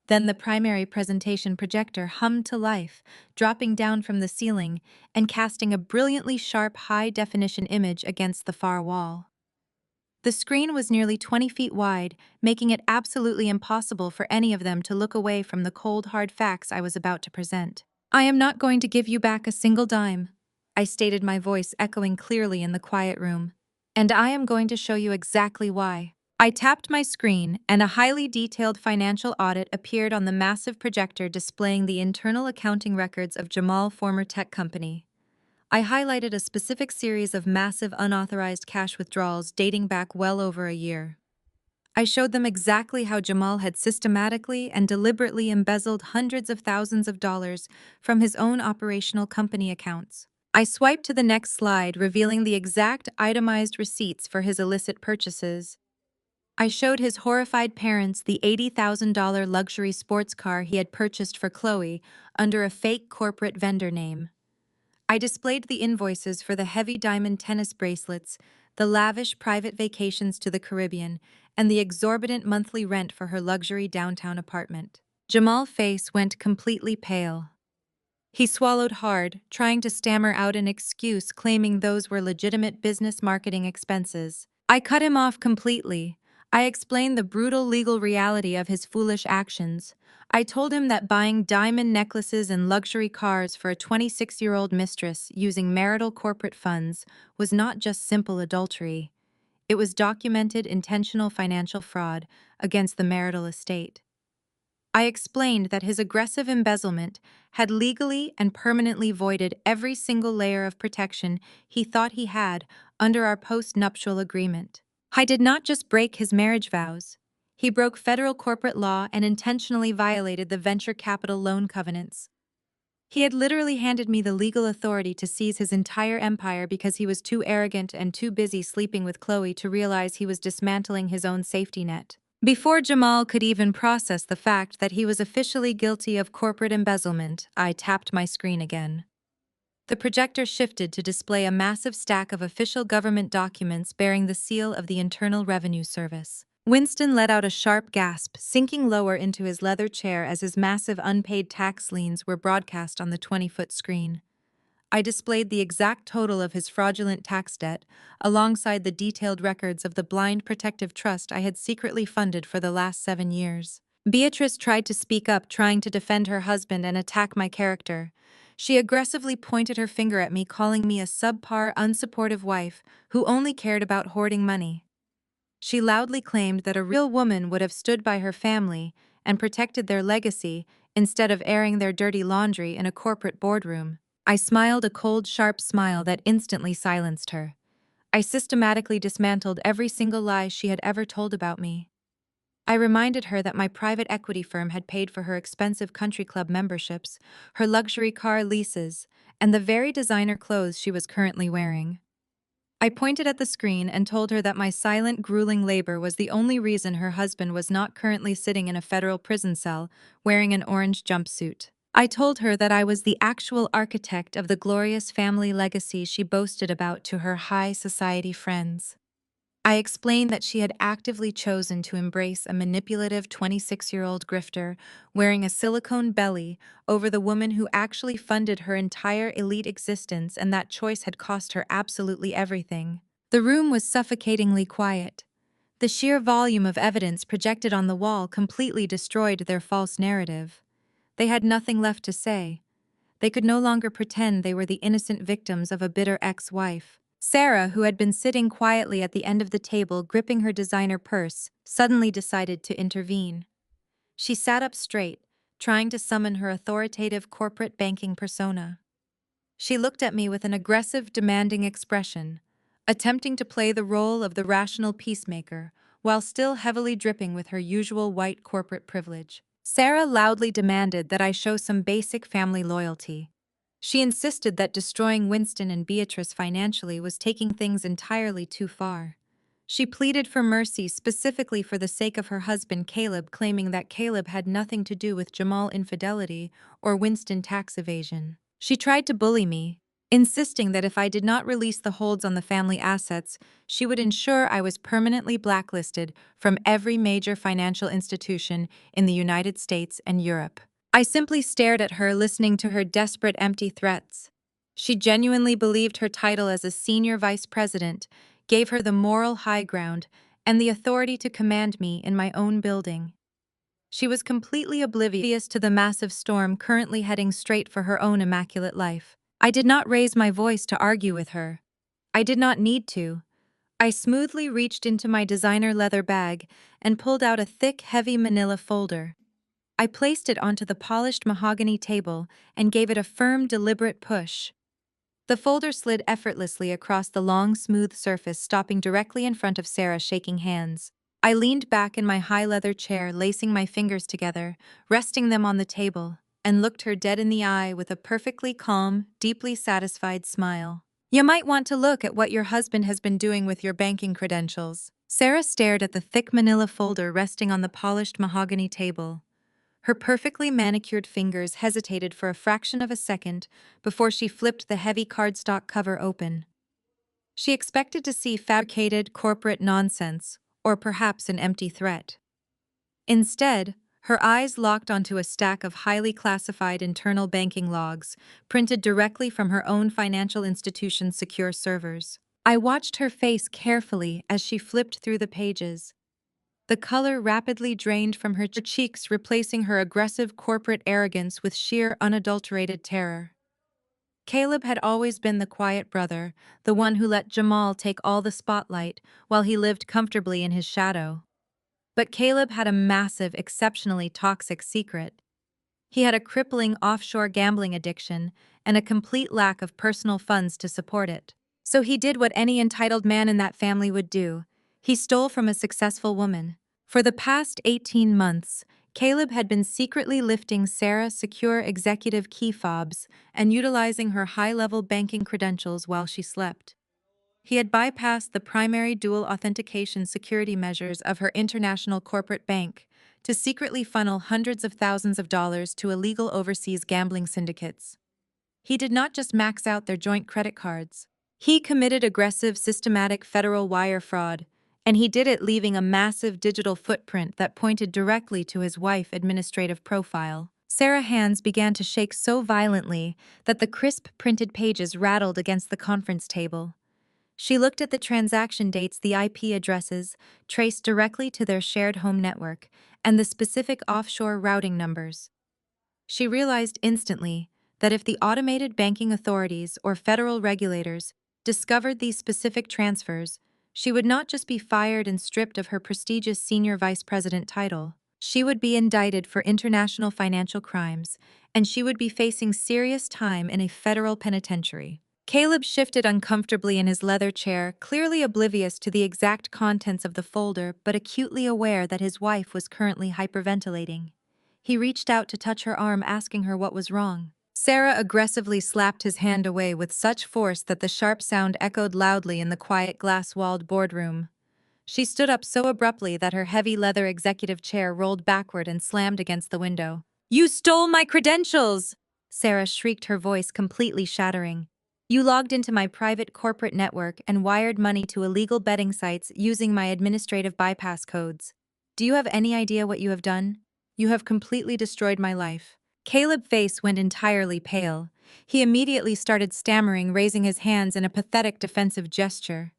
Then the primary presentation projector hummed to life, dropping down from the ceiling and casting a brilliantly sharp high-definition image against the far wall. The screen was nearly 20 feet wide, making it absolutely impossible for any of them to look away from the cold, hard facts I was about to present. "I am not going to give you back a single dime," I stated, my voice echoing clearly in the quiet room. "And I am going to show you exactly why." I tapped my screen, and a highly detailed financial audit appeared on the massive projector displaying the internal accounting records of Jamal's former tech company. I highlighted a specific series of massive unauthorized cash withdrawals dating back well over a year. I showed them exactly how Jamal had systematically and deliberately embezzled hundreds of thousands of dollars from his own operational company accounts. I swiped to the next slide, revealing the exact itemized receipts for his illicit purchases. I showed his horrified parents the $80,000 luxury sports car he had purchased for Chloe under a fake corporate vendor name. I displayed the invoices for the heavy diamond tennis bracelets, the lavish private vacations to the Caribbean, and the exorbitant monthly rent for her luxury downtown apartment. Jamal's face went completely pale. He swallowed hard, trying to stammer out an excuse, claiming those were legitimate business marketing expenses. I cut him off completely. I explained the brutal legal reality of his foolish actions. I told him that buying diamond necklaces and luxury cars for a 26-year-old mistress using marital corporate funds was not just simple adultery. It was documented intentional financial fraud against the marital estate. I explained that his aggressive embezzlement had legally and permanently voided every single layer of protection he thought he had under our post-nuptial agreement. I did not just break his marriage vows. He broke federal corporate law and intentionally violated the venture capital loan covenants. He had literally handed me the legal authority to seize his entire empire because he was too arrogant and too busy sleeping with Chloe to realize he was dismantling his own safety net. Before Jamal could even process the fact that he was officially guilty of corporate embezzlement, I tapped my screen again. The projector shifted to display a massive stack of official government documents bearing the seal of the Internal Revenue Service. Winston let out a sharp gasp, sinking lower into his leather chair as his massive unpaid tax liens were broadcast on the 20-foot screen. I displayed the exact total of his fraudulent tax debt, alongside the detailed records of the blind protective trust I had secretly funded for the last 7 years. Beatrice tried to speak up, trying to defend her husband and attack my character. She aggressively pointed her finger at me, calling me a subpar, unsupportive wife who only cared about hoarding money. She loudly claimed that a real woman would have stood by her family and protected their legacy instead of airing their dirty laundry in a corporate boardroom. I smiled a cold, sharp smile that instantly silenced her. I systematically dismantled every single lie she had ever told about me. I reminded her that my private equity firm had paid for her expensive country club memberships, her luxury car leases, and the very designer clothes she was currently wearing. I pointed at the screen and told her that my silent, grueling labor was the only reason her husband was not currently sitting in a federal prison cell wearing an orange jumpsuit. I told her that I was the actual architect of the glorious family legacy she boasted about to her high society friends. I explained that she had actively chosen to embrace a manipulative 26-year-old grifter wearing a silicone belly over the woman who actually funded her entire elite existence, and that choice had cost her absolutely everything. The room was suffocatingly quiet. The sheer volume of evidence projected on the wall completely destroyed their false narrative. They had nothing left to say. They could no longer pretend they were the innocent victims of a bitter ex-wife. Sarah, who had been sitting quietly at the end of the table gripping her designer purse, suddenly decided to intervene. She sat up straight, trying to summon her authoritative corporate banking persona. She looked at me with an aggressive, demanding expression, attempting to play the role of the rational peacemaker, while still heavily dripping with her usual white corporate privilege. Sarah loudly demanded that I show some basic family loyalty. She insisted that destroying Winston and Beatrice financially was taking things entirely too far. She pleaded for mercy specifically for the sake of her husband Caleb, claiming that Caleb had nothing to do with Jamal infidelity or Winston tax evasion. She tried to bully me, insisting that if I did not release the holds on the family assets, she would ensure I was permanently blacklisted from every major financial institution in the United States and Europe. I simply stared at her, listening to her desperate, empty threats. She genuinely believed her title as a senior vice president gave her the moral high ground and the authority to command me in my own building. She was completely oblivious to the massive storm currently heading straight for her own immaculate life. I did not raise my voice to argue with her. I did not need to. I smoothly reached into my designer leather bag and pulled out a thick, heavy manila folder. I placed it onto the polished mahogany table and gave it a firm, deliberate push. The folder slid effortlessly across the long, smooth surface, stopping directly in front of Sarah, shaking hands. I leaned back in my high leather chair, lacing my fingers together, resting them on the table, and looked her dead in the eye with a perfectly calm, deeply satisfied smile. You might want to look at what your husband has been doing with your banking credentials. Sarah stared at the thick manila folder resting on the polished mahogany table. Her perfectly manicured fingers hesitated for a fraction of a second before she flipped the heavy cardstock cover open. She expected to see fabricated corporate nonsense, or perhaps an empty threat. Instead, her eyes locked onto a stack of highly classified internal banking logs, printed directly from her own financial institution's secure servers. I watched her face carefully as she flipped through the pages. The color rapidly drained from her cheeks, replacing her aggressive corporate arrogance with sheer, unadulterated terror. Caleb had always been the quiet brother, the one who let Jamal take all the spotlight while he lived comfortably in his shadow. But Caleb had a massive, exceptionally toxic secret. He had a crippling offshore gambling addiction and a complete lack of personal funds to support it. So he did what any entitled man in that family would do. He stole from a successful woman. For the past 18 months, Caleb had been secretly lifting Sarah's secure executive key fobs and utilizing her high-level banking credentials while she slept. He had bypassed the primary dual authentication security measures of her international corporate bank to secretly funnel hundreds of thousands of dollars to illegal overseas gambling syndicates. He did not just max out their joint credit cards. He committed aggressive, systematic federal wire fraud, and he did it leaving a massive digital footprint that pointed directly to his wife's administrative profile. Sarah's hands began to shake so violently that the crisp printed pages rattled against the conference table. She looked at the transaction dates, the IP addresses, traced directly to their shared home network, and the specific offshore routing numbers. She realized instantly that if the automated banking authorities or federal regulators discovered these specific transfers, she would not just be fired and stripped of her prestigious senior vice president title. She would be indicted for international financial crimes, and she would be facing serious time in a federal penitentiary. Caleb shifted uncomfortably in his leather chair, clearly oblivious to the exact contents of the folder but acutely aware that his wife was currently hyperventilating. He reached out to touch her arm, asking her what was wrong. Sarah aggressively slapped his hand away with such force that the sharp sound echoed loudly in the quiet glass-walled boardroom. She stood up so abruptly that her heavy leather executive chair rolled backward and slammed against the window. "You stole my credentials!" Sarah shrieked, her voice completely shattering. "You logged into my private corporate network and wired money to illegal betting sites using my administrative bypass codes. Do you have any idea what you have done? You have completely destroyed my life." Caleb's face went entirely pale. He immediately started stammering, raising his hands in a pathetic defensive gesture.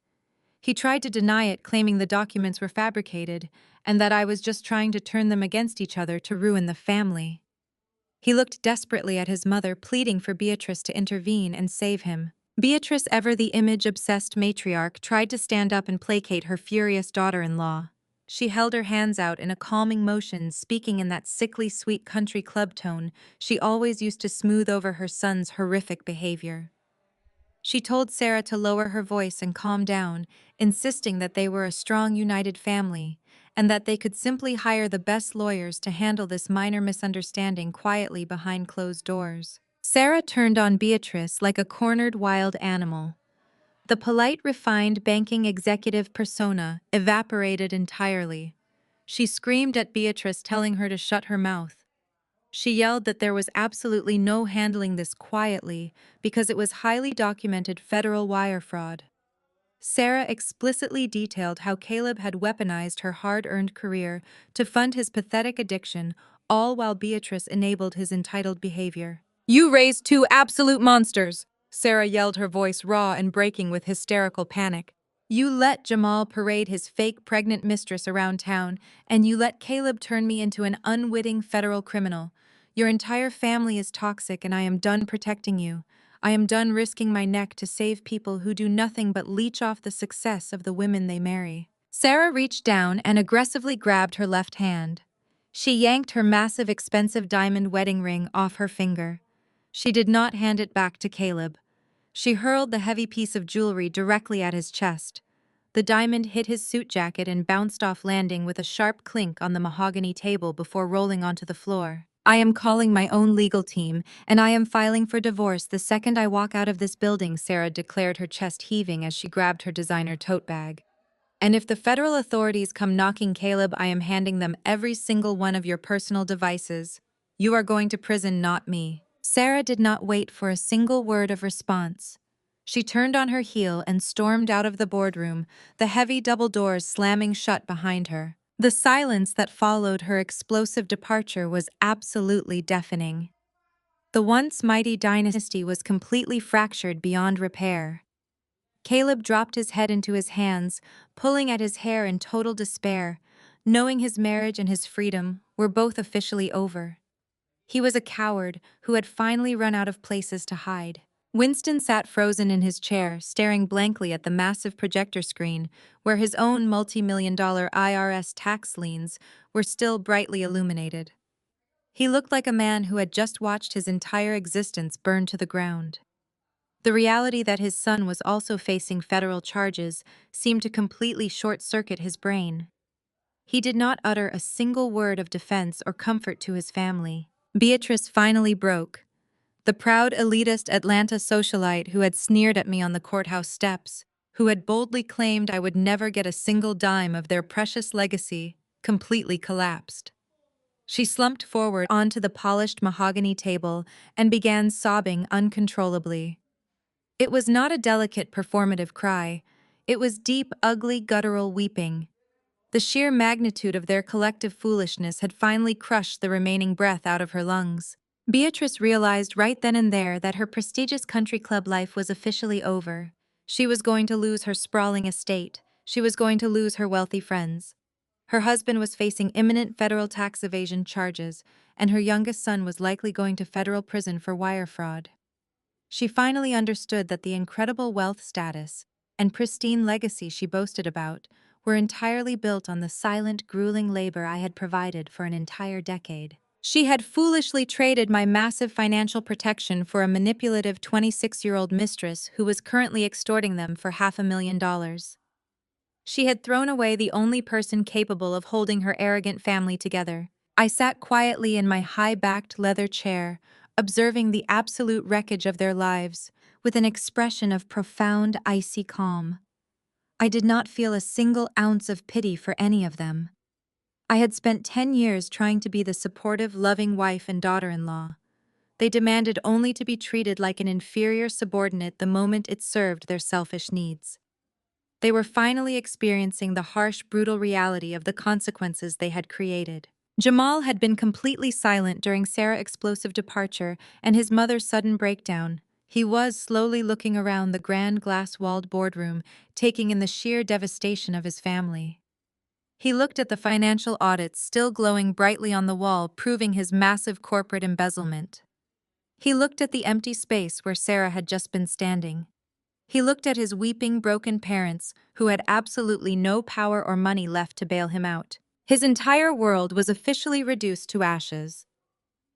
He tried to deny it, claiming the documents were fabricated and that I was just trying to turn them against each other to ruin the family. He looked desperately at his mother, pleading for Beatrice to intervene and save him. Beatrice, ever the image-obsessed matriarch, tried to stand up and placate her furious daughter-in-law. She held her hands out in a calming motion, speaking in that sickly sweet country club tone she always used to smooth over her son's horrific behavior. She told Sarah to lower her voice and calm down, insisting that they were a strong, united family, and that they could simply hire the best lawyers to handle this minor misunderstanding quietly behind closed doors. Sarah turned on Beatrice like a cornered wild animal. The polite, refined banking executive persona evaporated entirely. She screamed at Beatrice, telling her to shut her mouth. She yelled that there was absolutely no handling this quietly because it was highly documented federal wire fraud. Sarah explicitly detailed how Caleb had weaponized her hard-earned career to fund his pathetic addiction, all while Beatrice enabled his entitled behavior. "You raised two absolute monsters!" Sarah yelled, her voice raw and breaking with hysterical panic. "You let Jamal parade his fake pregnant mistress around town, and you let Caleb turn me into an unwitting federal criminal. Your entire family is toxic, and I am done protecting you. I am done risking my neck to save people who do nothing but leech off the success of the women they marry." Sarah reached down and aggressively grabbed her left hand. She yanked her massive, expensive diamond wedding ring off her finger. She did not hand it back to Caleb. She hurled the heavy piece of jewelry directly at his chest. The diamond hit his suit jacket and bounced off, landing with a sharp clink on the mahogany table before rolling onto the floor. "I am calling my own legal team, and I am filing for divorce the second I walk out of this building," Sarah declared, her chest heaving as she grabbed her designer tote bag. "And if the federal authorities come knocking, Caleb, I am handing them every single one of your personal devices. You are going to prison, not me." Sarah did not wait for a single word of response. She turned on her heel and stormed out of the boardroom, the heavy double doors slamming shut behind her. The silence that followed her explosive departure was absolutely deafening. The once mighty dynasty was completely fractured beyond repair. Caleb dropped his head into his hands, pulling at his hair in total despair, knowing his marriage and his freedom were both officially over. He was a coward who had finally run out of places to hide. Winston sat frozen in his chair, staring blankly at the massive projector screen, where his own multi-million-dollar IRS tax liens were still brightly illuminated. He looked like a man who had just watched his entire existence burn to the ground. The reality that his son was also facing federal charges seemed to completely short-circuit his brain. He did not utter a single word of defense or comfort to his family. Beatrice finally broke. The proud, elitist Atlanta socialite who had sneered at me on the courthouse steps, who had boldly claimed I would never get a single dime of their precious legacy, completely collapsed. She slumped forward onto the polished mahogany table and began sobbing uncontrollably. It was not a delicate performative cry. It was deep, ugly, guttural weeping. The sheer magnitude of their collective foolishness had finally crushed the remaining breath out of her lungs. Beatrice realized right then and there that her prestigious country club life was officially over. She was going to lose her sprawling estate. She was going to lose her wealthy friends. Her husband was facing imminent federal tax evasion charges, and her youngest son was likely going to federal prison for wire fraud. She finally understood that the incredible wealth status and pristine legacy she boasted about were entirely built on the silent, grueling labor I had provided for an entire decade. She had foolishly traded my massive financial protection for a manipulative 26-year-old mistress who was currently extorting them for $500,000. She had thrown away the only person capable of holding her arrogant family together. I sat quietly in my high-backed leather chair, observing the absolute wreckage of their lives, with an expression of profound, icy calm. I did not feel a single ounce of pity for any of them. I had spent 10 years trying to be the supportive, loving wife and daughter-in-law. They demanded only to be treated like an inferior subordinate the moment it served their selfish needs. They were finally experiencing the harsh, brutal reality of the consequences they had created. Jamal had been completely silent during Sarah's explosive departure and his mother's sudden breakdown. He was slowly looking around the grand glass-walled boardroom, taking in the sheer devastation of his family. He looked at the financial audits still glowing brightly on the wall, proving his massive corporate embezzlement. He looked at the empty space where Sarah had just been standing. He looked at his weeping, broken parents, who had absolutely no power or money left to bail him out. His entire world was officially reduced to ashes.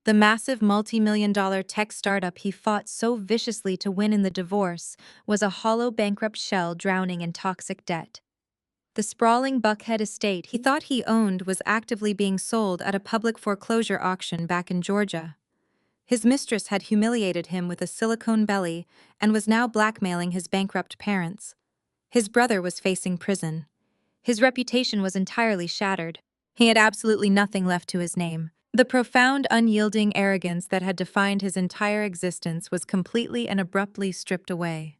The massive multi-million-dollar tech startup he fought so viciously to win in the divorce was a hollow, bankrupt shell drowning in toxic debt. The sprawling Buckhead estate he thought he owned was actively being sold at a public foreclosure auction back in Georgia. His mistress had humiliated him with a silicone belly and was now blackmailing his bankrupt parents. His brother was facing prison. His reputation was entirely shattered. He had absolutely nothing left to his name. The profound, unyielding arrogance that had defined his entire existence was completely and abruptly stripped away.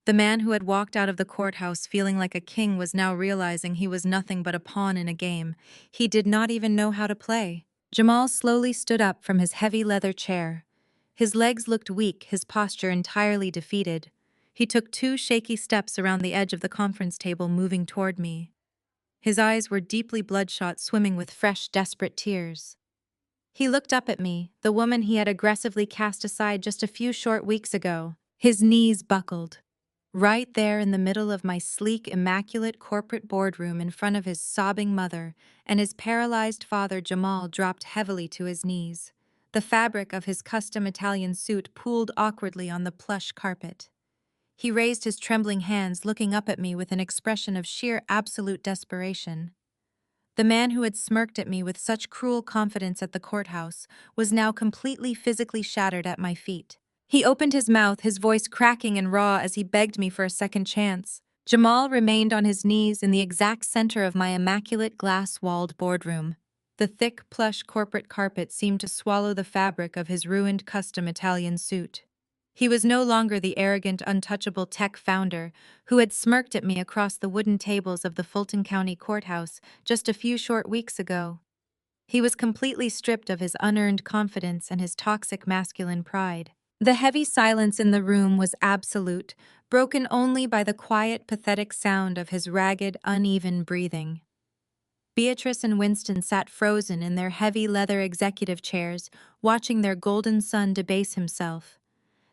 The man who had walked out of the courthouse feeling like a king was now realizing he was nothing but a pawn in a game he did not even know how to play. Jamal slowly stood up from his heavy leather chair. His legs looked weak, his posture entirely defeated. He took 2 shaky steps around the edge of the conference table, moving toward me. His eyes were deeply bloodshot, swimming with fresh, desperate tears. He looked up at me, the woman he had aggressively cast aside just a few short weeks ago. His knees buckled. Right there in the middle of my sleek, immaculate corporate boardroom in front of his sobbing mother and his paralyzed father, Jamal dropped heavily to his knees. The fabric of his custom Italian suit pooled awkwardly on the plush carpet. He raised his trembling hands, looking up at me with an expression of sheer absolute desperation. The man who had smirked at me with such cruel confidence at the courthouse was now completely physically shattered at my feet. He opened his mouth, his voice cracking and raw as he begged me for a second chance. Jamal remained on his knees in the exact center of my immaculate glass-walled boardroom. The thick, plush corporate carpet seemed to swallow the fabric of his ruined custom Italian suit. He was no longer the arrogant, untouchable tech founder who had smirked at me across the wooden tables of the Fulton County Courthouse just a few short weeks ago. He was completely stripped of his unearned confidence and his toxic masculine pride. The heavy silence in the room was absolute, broken only by the quiet, pathetic sound of his ragged, uneven breathing. Beatrice and Winston sat frozen in their heavy leather executive chairs, watching their golden son debase himself.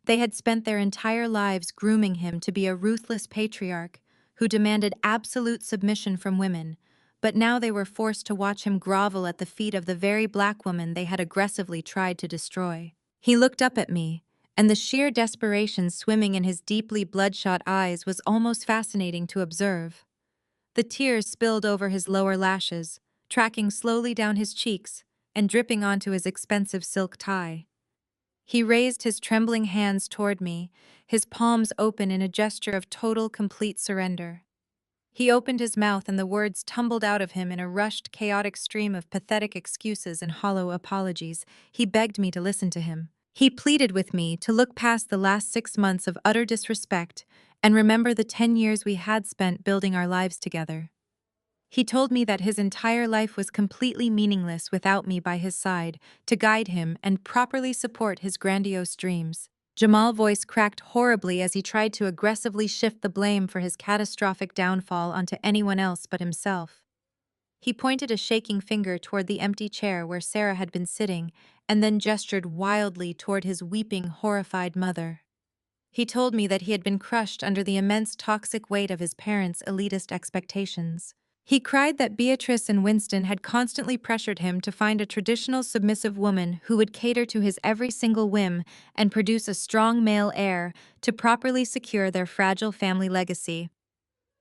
They had spent their entire lives grooming him to be a ruthless patriarch who demanded absolute submission from women, but now they were forced to watch him grovel at the feet of the very black woman they had aggressively tried to destroy. He looked up at me, and the sheer desperation swimming in his deeply bloodshot eyes was almost fascinating to observe. The tears spilled over his lower lashes, tracking slowly down his cheeks and dripping onto his expensive silk tie. He raised his trembling hands toward me, his palms open in a gesture of total, complete surrender. He opened his mouth and the words tumbled out of him in a rushed, chaotic stream of pathetic excuses and hollow apologies. He begged me to listen to him. He pleaded with me to look past the last 6 months of utter disrespect and remember the 10 years we had spent building our lives together. He told me that his entire life was completely meaningless without me by his side to guide him and properly support his grandiose dreams. Jamal's voice cracked horribly as he tried to aggressively shift the blame for his catastrophic downfall onto anyone else but himself. He pointed a shaking finger toward the empty chair where Sarah had been sitting and then gestured wildly toward his weeping, horrified mother. He told me that he had been crushed under the immense toxic weight of his parents' elitist expectations. He cried that Beatrice and Winston had constantly pressured him to find a traditional submissive woman who would cater to his every single whim and produce a strong male heir to properly secure their fragile family legacy.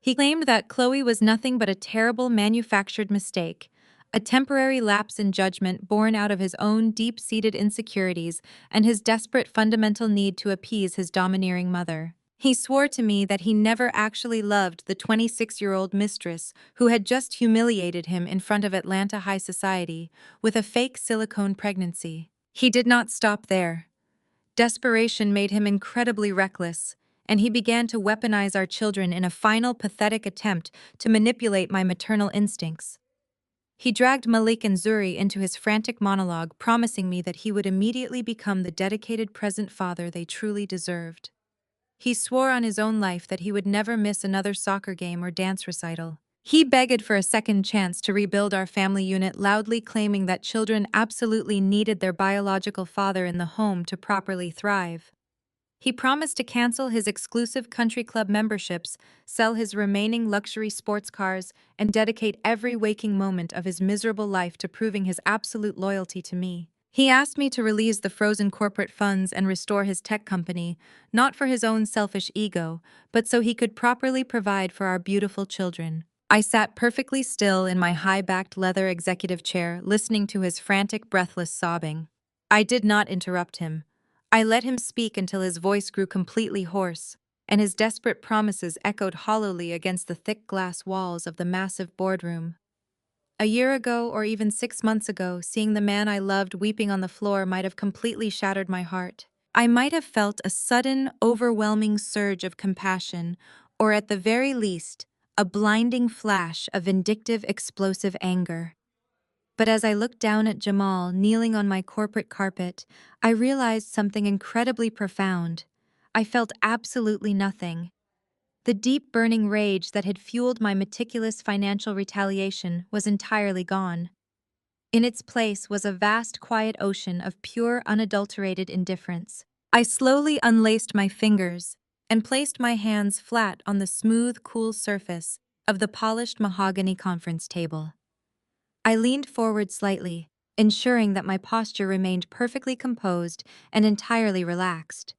He claimed that Chloe was nothing but a terrible manufactured mistake, a temporary lapse in judgment born out of his own deep-seated insecurities and his desperate fundamental need to appease his domineering mother. He swore to me that he never actually loved the 26-year-old mistress who had just humiliated him in front of Atlanta high society with a fake silicone pregnancy. He did not stop there. Desperation made him incredibly reckless, and he began to weaponize our children in a final pathetic attempt to manipulate my maternal instincts. He dragged Malik and Zuri into his frantic monologue, promising me that he would immediately become the dedicated present father they truly deserved. He swore on his own life that he would never miss another soccer game or dance recital. He begged for a second chance to rebuild our family unit, loudly claiming that children absolutely needed their biological father in the home to properly thrive. He promised to cancel his exclusive country club memberships, sell his remaining luxury sports cars, and dedicate every waking moment of his miserable life to proving his absolute loyalty to me. He asked me to release the frozen corporate funds and restore his tech company, not for his own selfish ego, but so he could properly provide for our beautiful children. I sat perfectly still in my high-backed leather executive chair, listening to his frantic, breathless sobbing. I did not interrupt him. I let him speak until his voice grew completely hoarse, and his desperate promises echoed hollowly against the thick glass walls of the massive boardroom. A year ago, or even 6 months ago, seeing the man I loved weeping on the floor might have completely shattered my heart. I might have felt a sudden, overwhelming surge of compassion, or at the very least, a blinding flash of vindictive, explosive anger. But as I looked down at Jamal kneeling on my corporate carpet, I realized something incredibly profound. I felt absolutely nothing. The deep burning rage that had fueled my meticulous financial retaliation was entirely gone. In its place was a vast quiet ocean of pure unadulterated indifference. I slowly unlaced my fingers and placed my hands flat on the smooth, cool surface of the polished mahogany conference table. I leaned forward slightly, ensuring that my posture remained perfectly composed and entirely relaxed.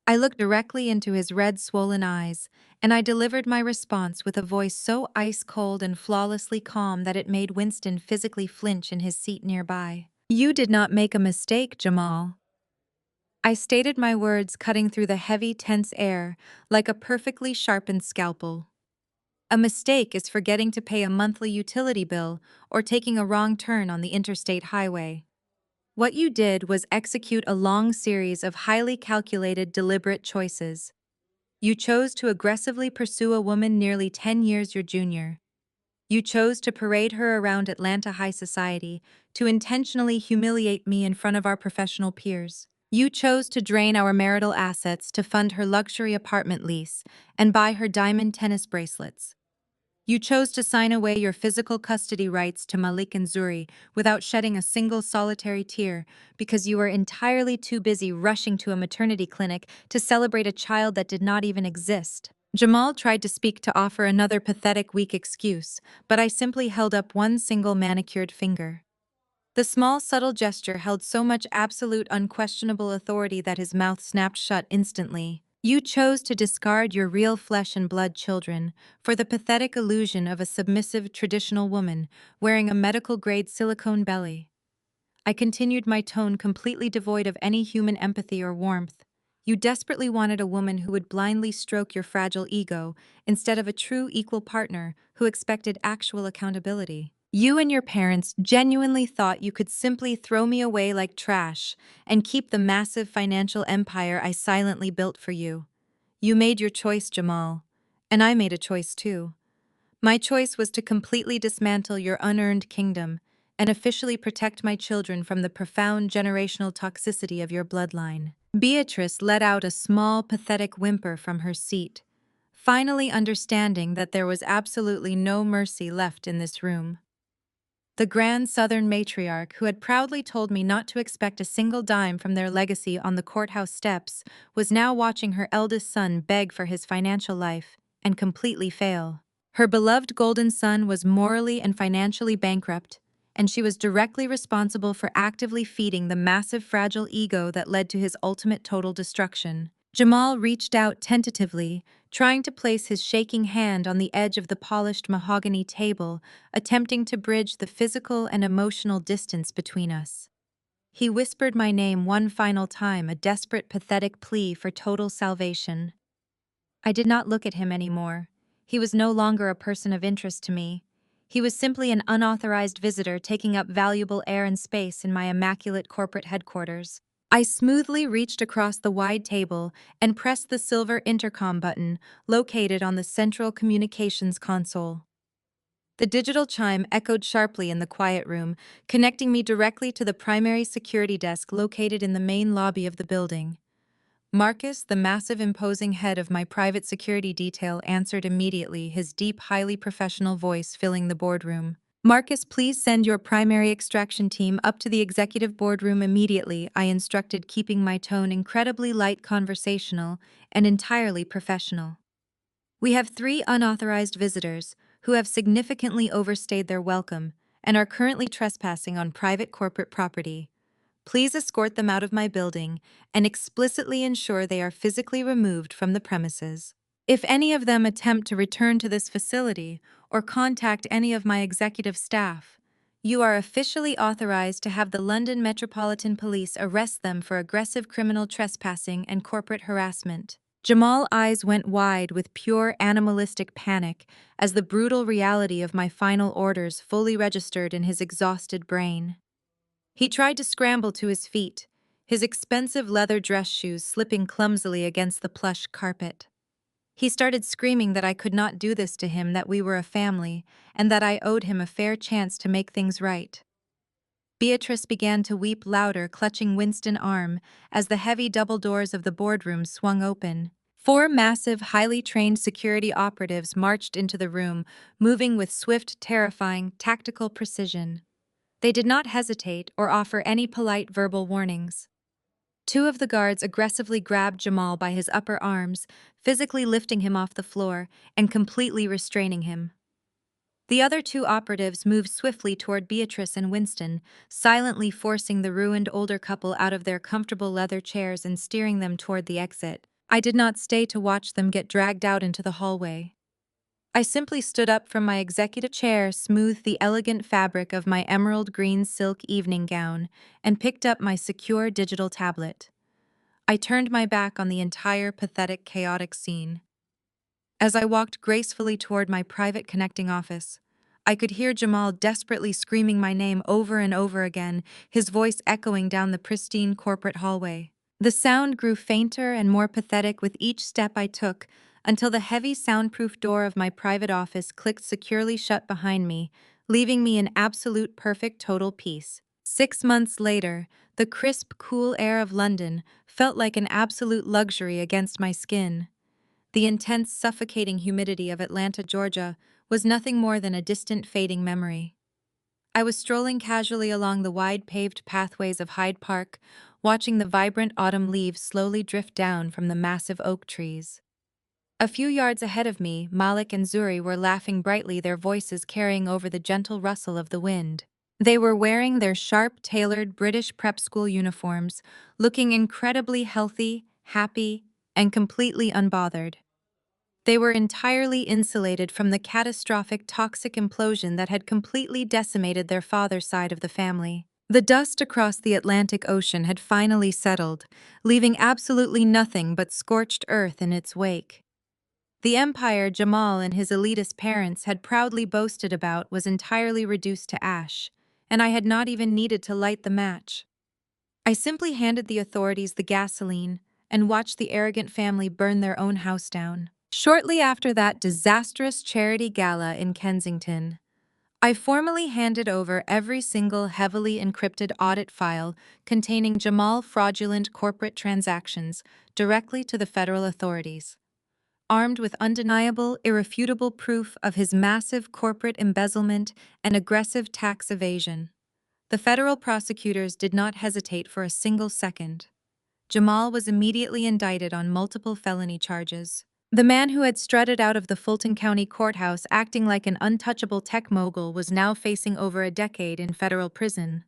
I looked directly into his red, swollen eyes, and I delivered my response with a voice so ice-cold and flawlessly calm that it made Winston physically flinch in his seat nearby. "You did not make a mistake, Jamal." I stated my words, cutting through the heavy, tense air like a perfectly sharpened scalpel. A mistake is forgetting to pay a monthly utility bill or taking a wrong turn on the interstate highway. What you did was execute a long series of highly calculated, deliberate choices. You chose to aggressively pursue a woman nearly 10 years your junior. You chose to parade her around Atlanta high society, to intentionally humiliate me in front of our professional peers. You chose to drain our marital assets to fund her luxury apartment lease and buy her diamond tennis bracelets. You chose to sign away your physical custody rights to Malik and Zuri without shedding a single solitary tear because you were entirely too busy rushing to a maternity clinic to celebrate a child that did not even exist. Jamal tried to speak to offer another pathetic, weak excuse, but I simply held up one single manicured finger. The small, subtle gesture held so much absolute, unquestionable authority that his mouth snapped shut instantly. You chose to discard your real flesh and blood children for the pathetic illusion of a submissive, traditional woman wearing a medical-grade silicone belly. I continued, my tone completely devoid of any human empathy or warmth. You desperately wanted a woman who would blindly stroke your fragile ego instead of a true equal partner who expected actual accountability. You and your parents genuinely thought you could simply throw me away like trash and keep the massive financial empire I silently built for you. You made your choice, Jamal, and I made a choice too. My choice was to completely dismantle your unearned kingdom and officially protect my children from the profound generational toxicity of your bloodline. Beatrice let out a small, pathetic whimper from her seat, finally understanding that there was absolutely no mercy left in this room. The grand Southern matriarch, who had proudly told me not to expect a single dime from their legacy on the courthouse steps, was now watching her eldest son beg for his financial life and completely fail. Her beloved golden son was morally and financially bankrupt, and she was directly responsible for actively feeding the massive fragile ego that led to his ultimate total destruction. Jamal reached out tentatively, trying to place his shaking hand on the edge of the polished mahogany table, attempting to bridge the physical and emotional distance between us. He whispered my name one final time, a desperate, pathetic plea for total salvation. I did not look at him anymore. He was no longer a person of interest to me. He was simply an unauthorized visitor taking up valuable air and space in my immaculate corporate headquarters. I smoothly reached across the wide table and pressed the silver intercom button located on the central communications console. The digital chime echoed sharply in the quiet room, connecting me directly to the primary security desk located in the main lobby of the building. Marcus, the massive, imposing head of my private security detail, answered immediately, his deep, highly professional voice filling the boardroom. Marcus, please send your primary extraction team up to the executive boardroom immediately, I instructed, keeping my tone incredibly light, conversational, and entirely professional. We have 3 unauthorized visitors who have significantly overstayed their welcome and are currently trespassing on private corporate property. Please escort them out of my building and explicitly ensure they are physically removed from the premises. If any of them attempt to return to this facility or contact any of my executive staff, you are officially authorized to have the London Metropolitan Police arrest them for aggressive criminal trespassing and corporate harassment. Jamal's eyes went wide with pure animalistic panic as the brutal reality of my final orders fully registered in his exhausted brain. He tried to scramble to his feet, his expensive leather dress shoes slipping clumsily against the plush carpet. He started screaming that I could not do this to him, that we were a family, and that I owed him a fair chance to make things right. Beatrice began to weep louder, clutching Winston's arm as the heavy double doors of the boardroom swung open. 4 massive, highly trained security operatives marched into the room, moving with swift, terrifying, tactical precision. They did not hesitate or offer any polite verbal warnings. 2 of the guards aggressively grabbed Jamal by his upper arms, physically lifting him off the floor and completely restraining him. The other 2 operatives moved swiftly toward Beatrice and Winston, silently forcing the ruined older couple out of their comfortable leather chairs and steering them toward the exit. I did not stay to watch them get dragged out into the hallway. I simply stood up from my executive chair, smoothed the elegant fabric of my emerald green silk evening gown, and picked up my secure digital tablet. I turned my back on the entire pathetic, chaotic scene. As I walked gracefully toward my private connecting office, I could hear Jamal desperately screaming my name over and over again, his voice echoing down the pristine corporate hallway. The sound grew fainter and more pathetic with each step I took, until the heavy soundproof door of my private office clicked securely shut behind me, leaving me in absolute perfect total peace. 6 months later, the crisp, cool air of London felt like an absolute luxury against my skin. The intense, suffocating humidity of Atlanta, Georgia, was nothing more than a distant, fading memory. I was strolling casually along the wide paved pathways of Hyde Park, watching the vibrant autumn leaves slowly drift down from the massive oak trees. A few yards ahead of me, Malik and Zuri were laughing brightly, their voices carrying over the gentle rustle of the wind. They were wearing their sharp, tailored British prep school uniforms, looking incredibly healthy, happy, and completely unbothered. They were entirely insulated from the catastrophic toxic implosion that had completely decimated their father's side of the family. The dust across the Atlantic Ocean had finally settled, leaving absolutely nothing but scorched earth in its wake. The empire Jamal and his elitist parents had proudly boasted about was entirely reduced to ash, and I had not even needed to light the match. I simply handed the authorities the gasoline and watched the arrogant family burn their own house down. Shortly after that disastrous charity gala in Kensington, I formally handed over every single heavily encrypted audit file containing Jamal fraudulent corporate transactions directly to the federal authorities. Armed with undeniable, irrefutable proof of his massive corporate embezzlement and aggressive tax evasion, the federal prosecutors did not hesitate for a single second. Jamal was immediately indicted on multiple felony charges. The man who had strutted out of the Fulton County courthouse acting like an untouchable tech mogul was now facing over a decade in federal prison.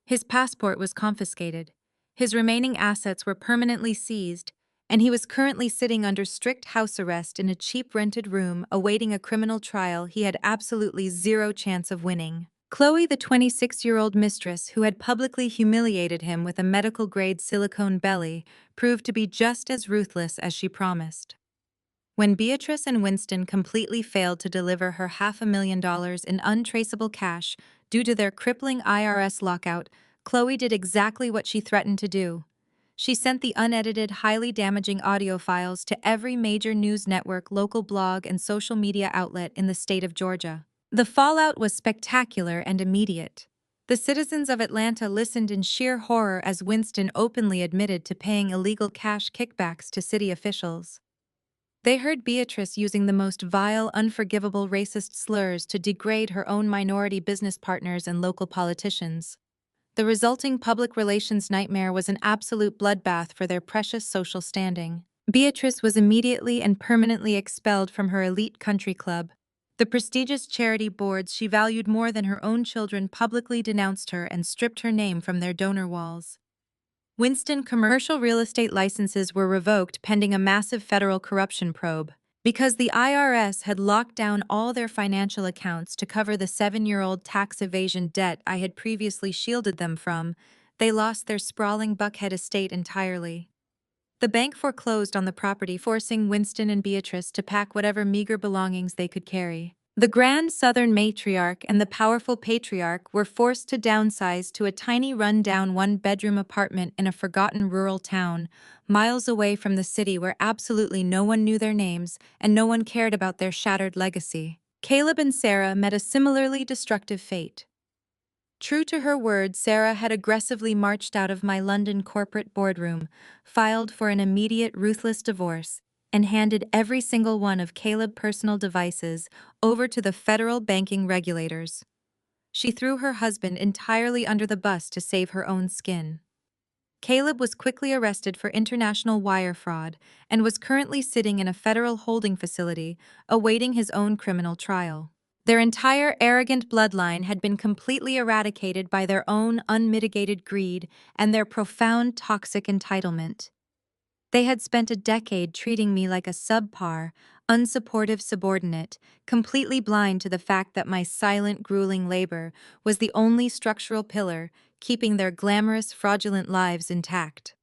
His passport was confiscated. His remaining assets were permanently seized, and he was currently sitting under strict house arrest in a cheap rented room awaiting a criminal trial he had absolutely zero chance of winning. Chloe, the 26-year-old mistress who had publicly humiliated him with a medical-grade silicone belly, proved to be just as ruthless as she promised. When Beatrice and Winston completely failed to deliver her $500,000 in untraceable cash due to their crippling IRS lockout, Chloe did exactly what she threatened to do. She sent the unedited, highly damaging audio files to every major news network, local blog, and social media outlet in the state of Georgia. The fallout was spectacular and immediate. The citizens of Atlanta listened in sheer horror as Winston openly admitted to paying illegal cash kickbacks to city officials. They heard Beatrice using the most vile, unforgivable racist slurs to degrade her own minority business partners and local politicians. The resulting public relations nightmare was an absolute bloodbath for their precious social standing. Beatrice was immediately and permanently expelled from her elite country club. The prestigious charity boards she valued more than her own children publicly denounced her and stripped her name from their donor walls. Winston commercial real estate licenses were revoked pending a massive federal corruption probe. Because the IRS had locked down all their financial accounts to cover the 7-year-old tax evasion debt I had previously shielded them from, they lost their sprawling Buckhead estate entirely. The bank foreclosed on the property, forcing Winston and Beatrice to pack whatever meager belongings they could carry. The grand Southern matriarch and the powerful patriarch were forced to downsize to a tiny run-down one-bedroom apartment in a forgotten rural town, miles away from the city where absolutely no one knew their names and no one cared about their shattered legacy. Caleb and Sarah met a similarly destructive fate. True to her word, Sarah had aggressively marched out of my London corporate boardroom, filed for an immediate ruthless divorce, and handed every single one of Caleb's personal devices over to the federal banking regulators. She threw her husband entirely under the bus to save her own skin. Caleb was quickly arrested for international wire fraud and was currently sitting in a federal holding facility, awaiting his own criminal trial. Their entire arrogant bloodline had been completely eradicated by their own unmitigated greed and their profound toxic entitlement. They had spent a decade treating me like a subpar, unsupportive subordinate, completely blind to the fact that my silent, grueling labor was the only structural pillar keeping their glamorous, fraudulent lives intact.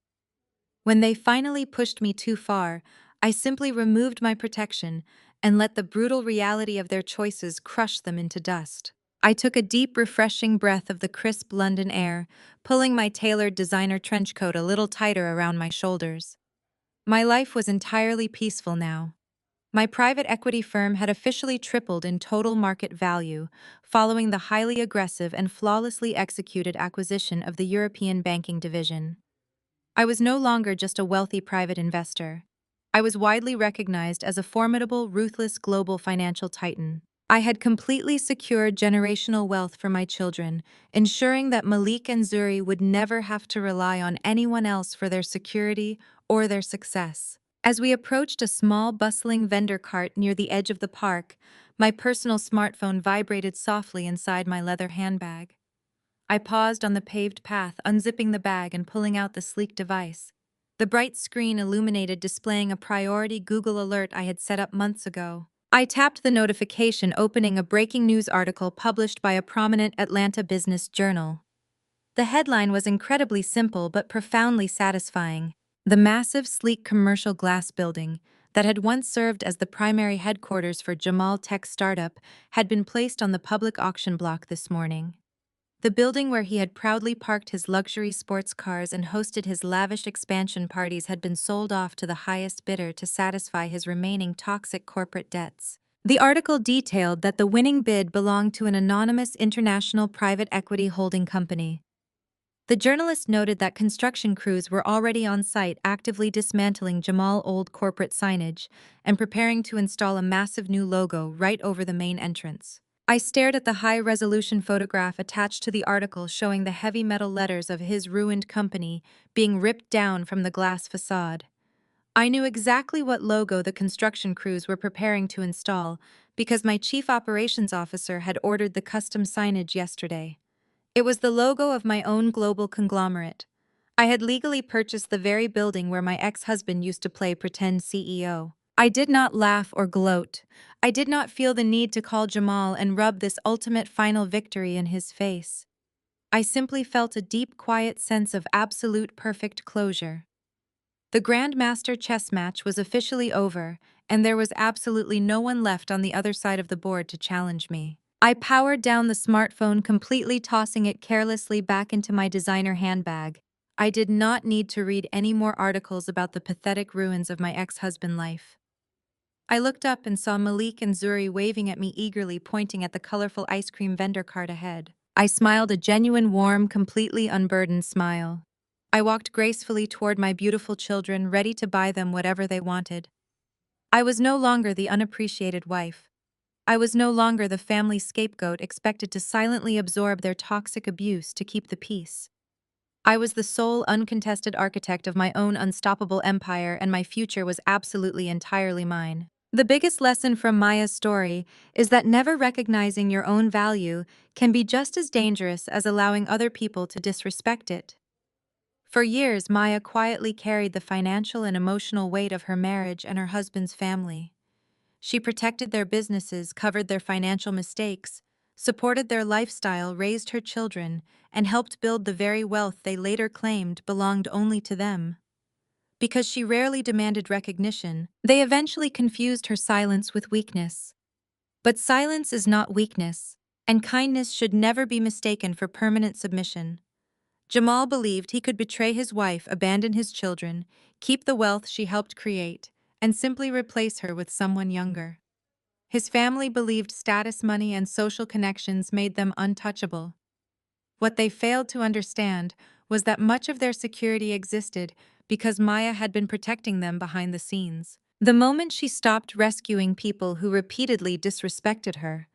When they finally pushed me too far, I simply removed my protection and let the brutal reality of their choices crush them into dust. I took a deep, refreshing breath of the crisp London air, pulling my tailored designer trench coat a little tighter around my shoulders. My life was entirely peaceful now. My private equity firm had officially tripled in total market value, following the highly aggressive and flawlessly executed acquisition of the European banking division. I was no longer just a wealthy private investor. I was widely recognized as a formidable, ruthless global financial titan. I had completely secured generational wealth for my children, ensuring that Malik and Zuri would never have to rely on anyone else for their security or their success. As we approached a small, bustling vendor cart near the edge of the park, my personal smartphone vibrated softly inside my leather handbag. I paused on the paved path, unzipping the bag and pulling out the sleek device. The bright screen illuminated, displaying a priority Google alert I had set up months ago. I tapped the notification, opening a breaking news article published by a prominent Atlanta business journal. The headline was incredibly simple but profoundly satisfying. The massive, sleek commercial glass building that had once served as the primary headquarters for Jamal Tech's startup had been placed on the public auction block this morning. The building where he had proudly parked his luxury sports cars and hosted his lavish expansion parties had been sold off to the highest bidder to satisfy his remaining toxic corporate debts. The article detailed that the winning bid belonged to an anonymous international private equity holding company. The journalist noted that construction crews were already on site actively dismantling Jamal's old corporate signage and preparing to install a massive new logo right over the main entrance. I stared at the high-resolution photograph attached to the article showing the heavy metal letters of his ruined company being ripped down from the glass facade. I knew exactly what logo the construction crews were preparing to install because my chief operations officer had ordered the custom signage yesterday. It was the logo of my own global conglomerate. I had legally purchased the very building where my ex-husband used to play pretend CEO. I did not laugh or gloat. I did not feel the need to call Jamal and rub this ultimate final victory in his face. I simply felt a deep, quiet sense of absolute perfect closure. The Grandmaster chess match was officially over, and there was absolutely no one left on the other side of the board to challenge me. I powered down the smartphone, completely tossing it carelessly back into my designer handbag. I did not need to read any more articles about the pathetic ruins of my ex-husband life. I looked up and saw Malik and Zuri waving at me eagerly, pointing at the colorful ice cream vendor cart ahead. I smiled a genuine, warm, completely unburdened smile. I walked gracefully toward my beautiful children, ready to buy them whatever they wanted. I was no longer the unappreciated wife. I was no longer the family scapegoat expected to silently absorb their toxic abuse to keep the peace. I was the sole, uncontested architect of my own unstoppable empire, and my future was absolutely entirely mine. The biggest lesson from Maya's story is that never recognizing your own value can be just as dangerous as allowing other people to disrespect it. For years, Maya quietly carried the financial and emotional weight of her marriage and her husband's family. She protected their businesses, covered their financial mistakes, supported their lifestyle, raised her children, and helped build the very wealth they later claimed belonged only to them. Because she rarely demanded recognition, they eventually confused her silence with weakness. But silence is not weakness, and kindness should never be mistaken for permanent submission. Jamal believed he could betray his wife, abandon his children, keep the wealth she helped create, and simply replace her with someone younger. His family believed status, money, and social connections made them untouchable. What they failed to understand was that much of their security existed because Maya had been protecting them behind the scenes. The moment she stopped rescuing people who repeatedly disrespected her,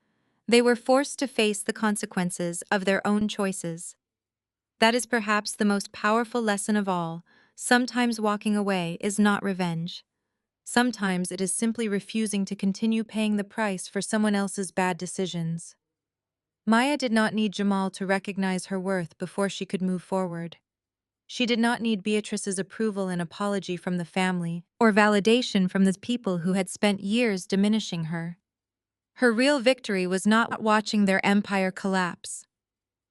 they were forced to face the consequences of their own choices. That is perhaps the most powerful lesson of all. Sometimes walking away is not revenge. Sometimes it is simply refusing to continue paying the price for someone else's bad decisions. Maya did not need Jamal to recognize her worth before she could move forward. She did not need Beatrice's approval and apology from the family, or validation from the people who had spent years diminishing her. Her real victory was not watching their empire collapse.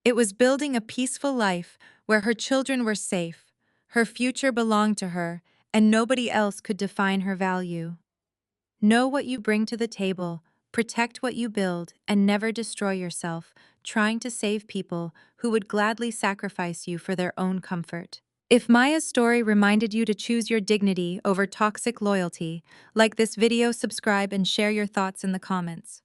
It was building a peaceful life where her children were safe, her future belonged to her, and nobody else could define her value. Know what you bring to the table, protect what you build, and never destroy yourself, trying to save people who would gladly sacrifice you for their own comfort. If Maya's story reminded you to choose your dignity over toxic loyalty, like this video, subscribe, and share your thoughts in the comments.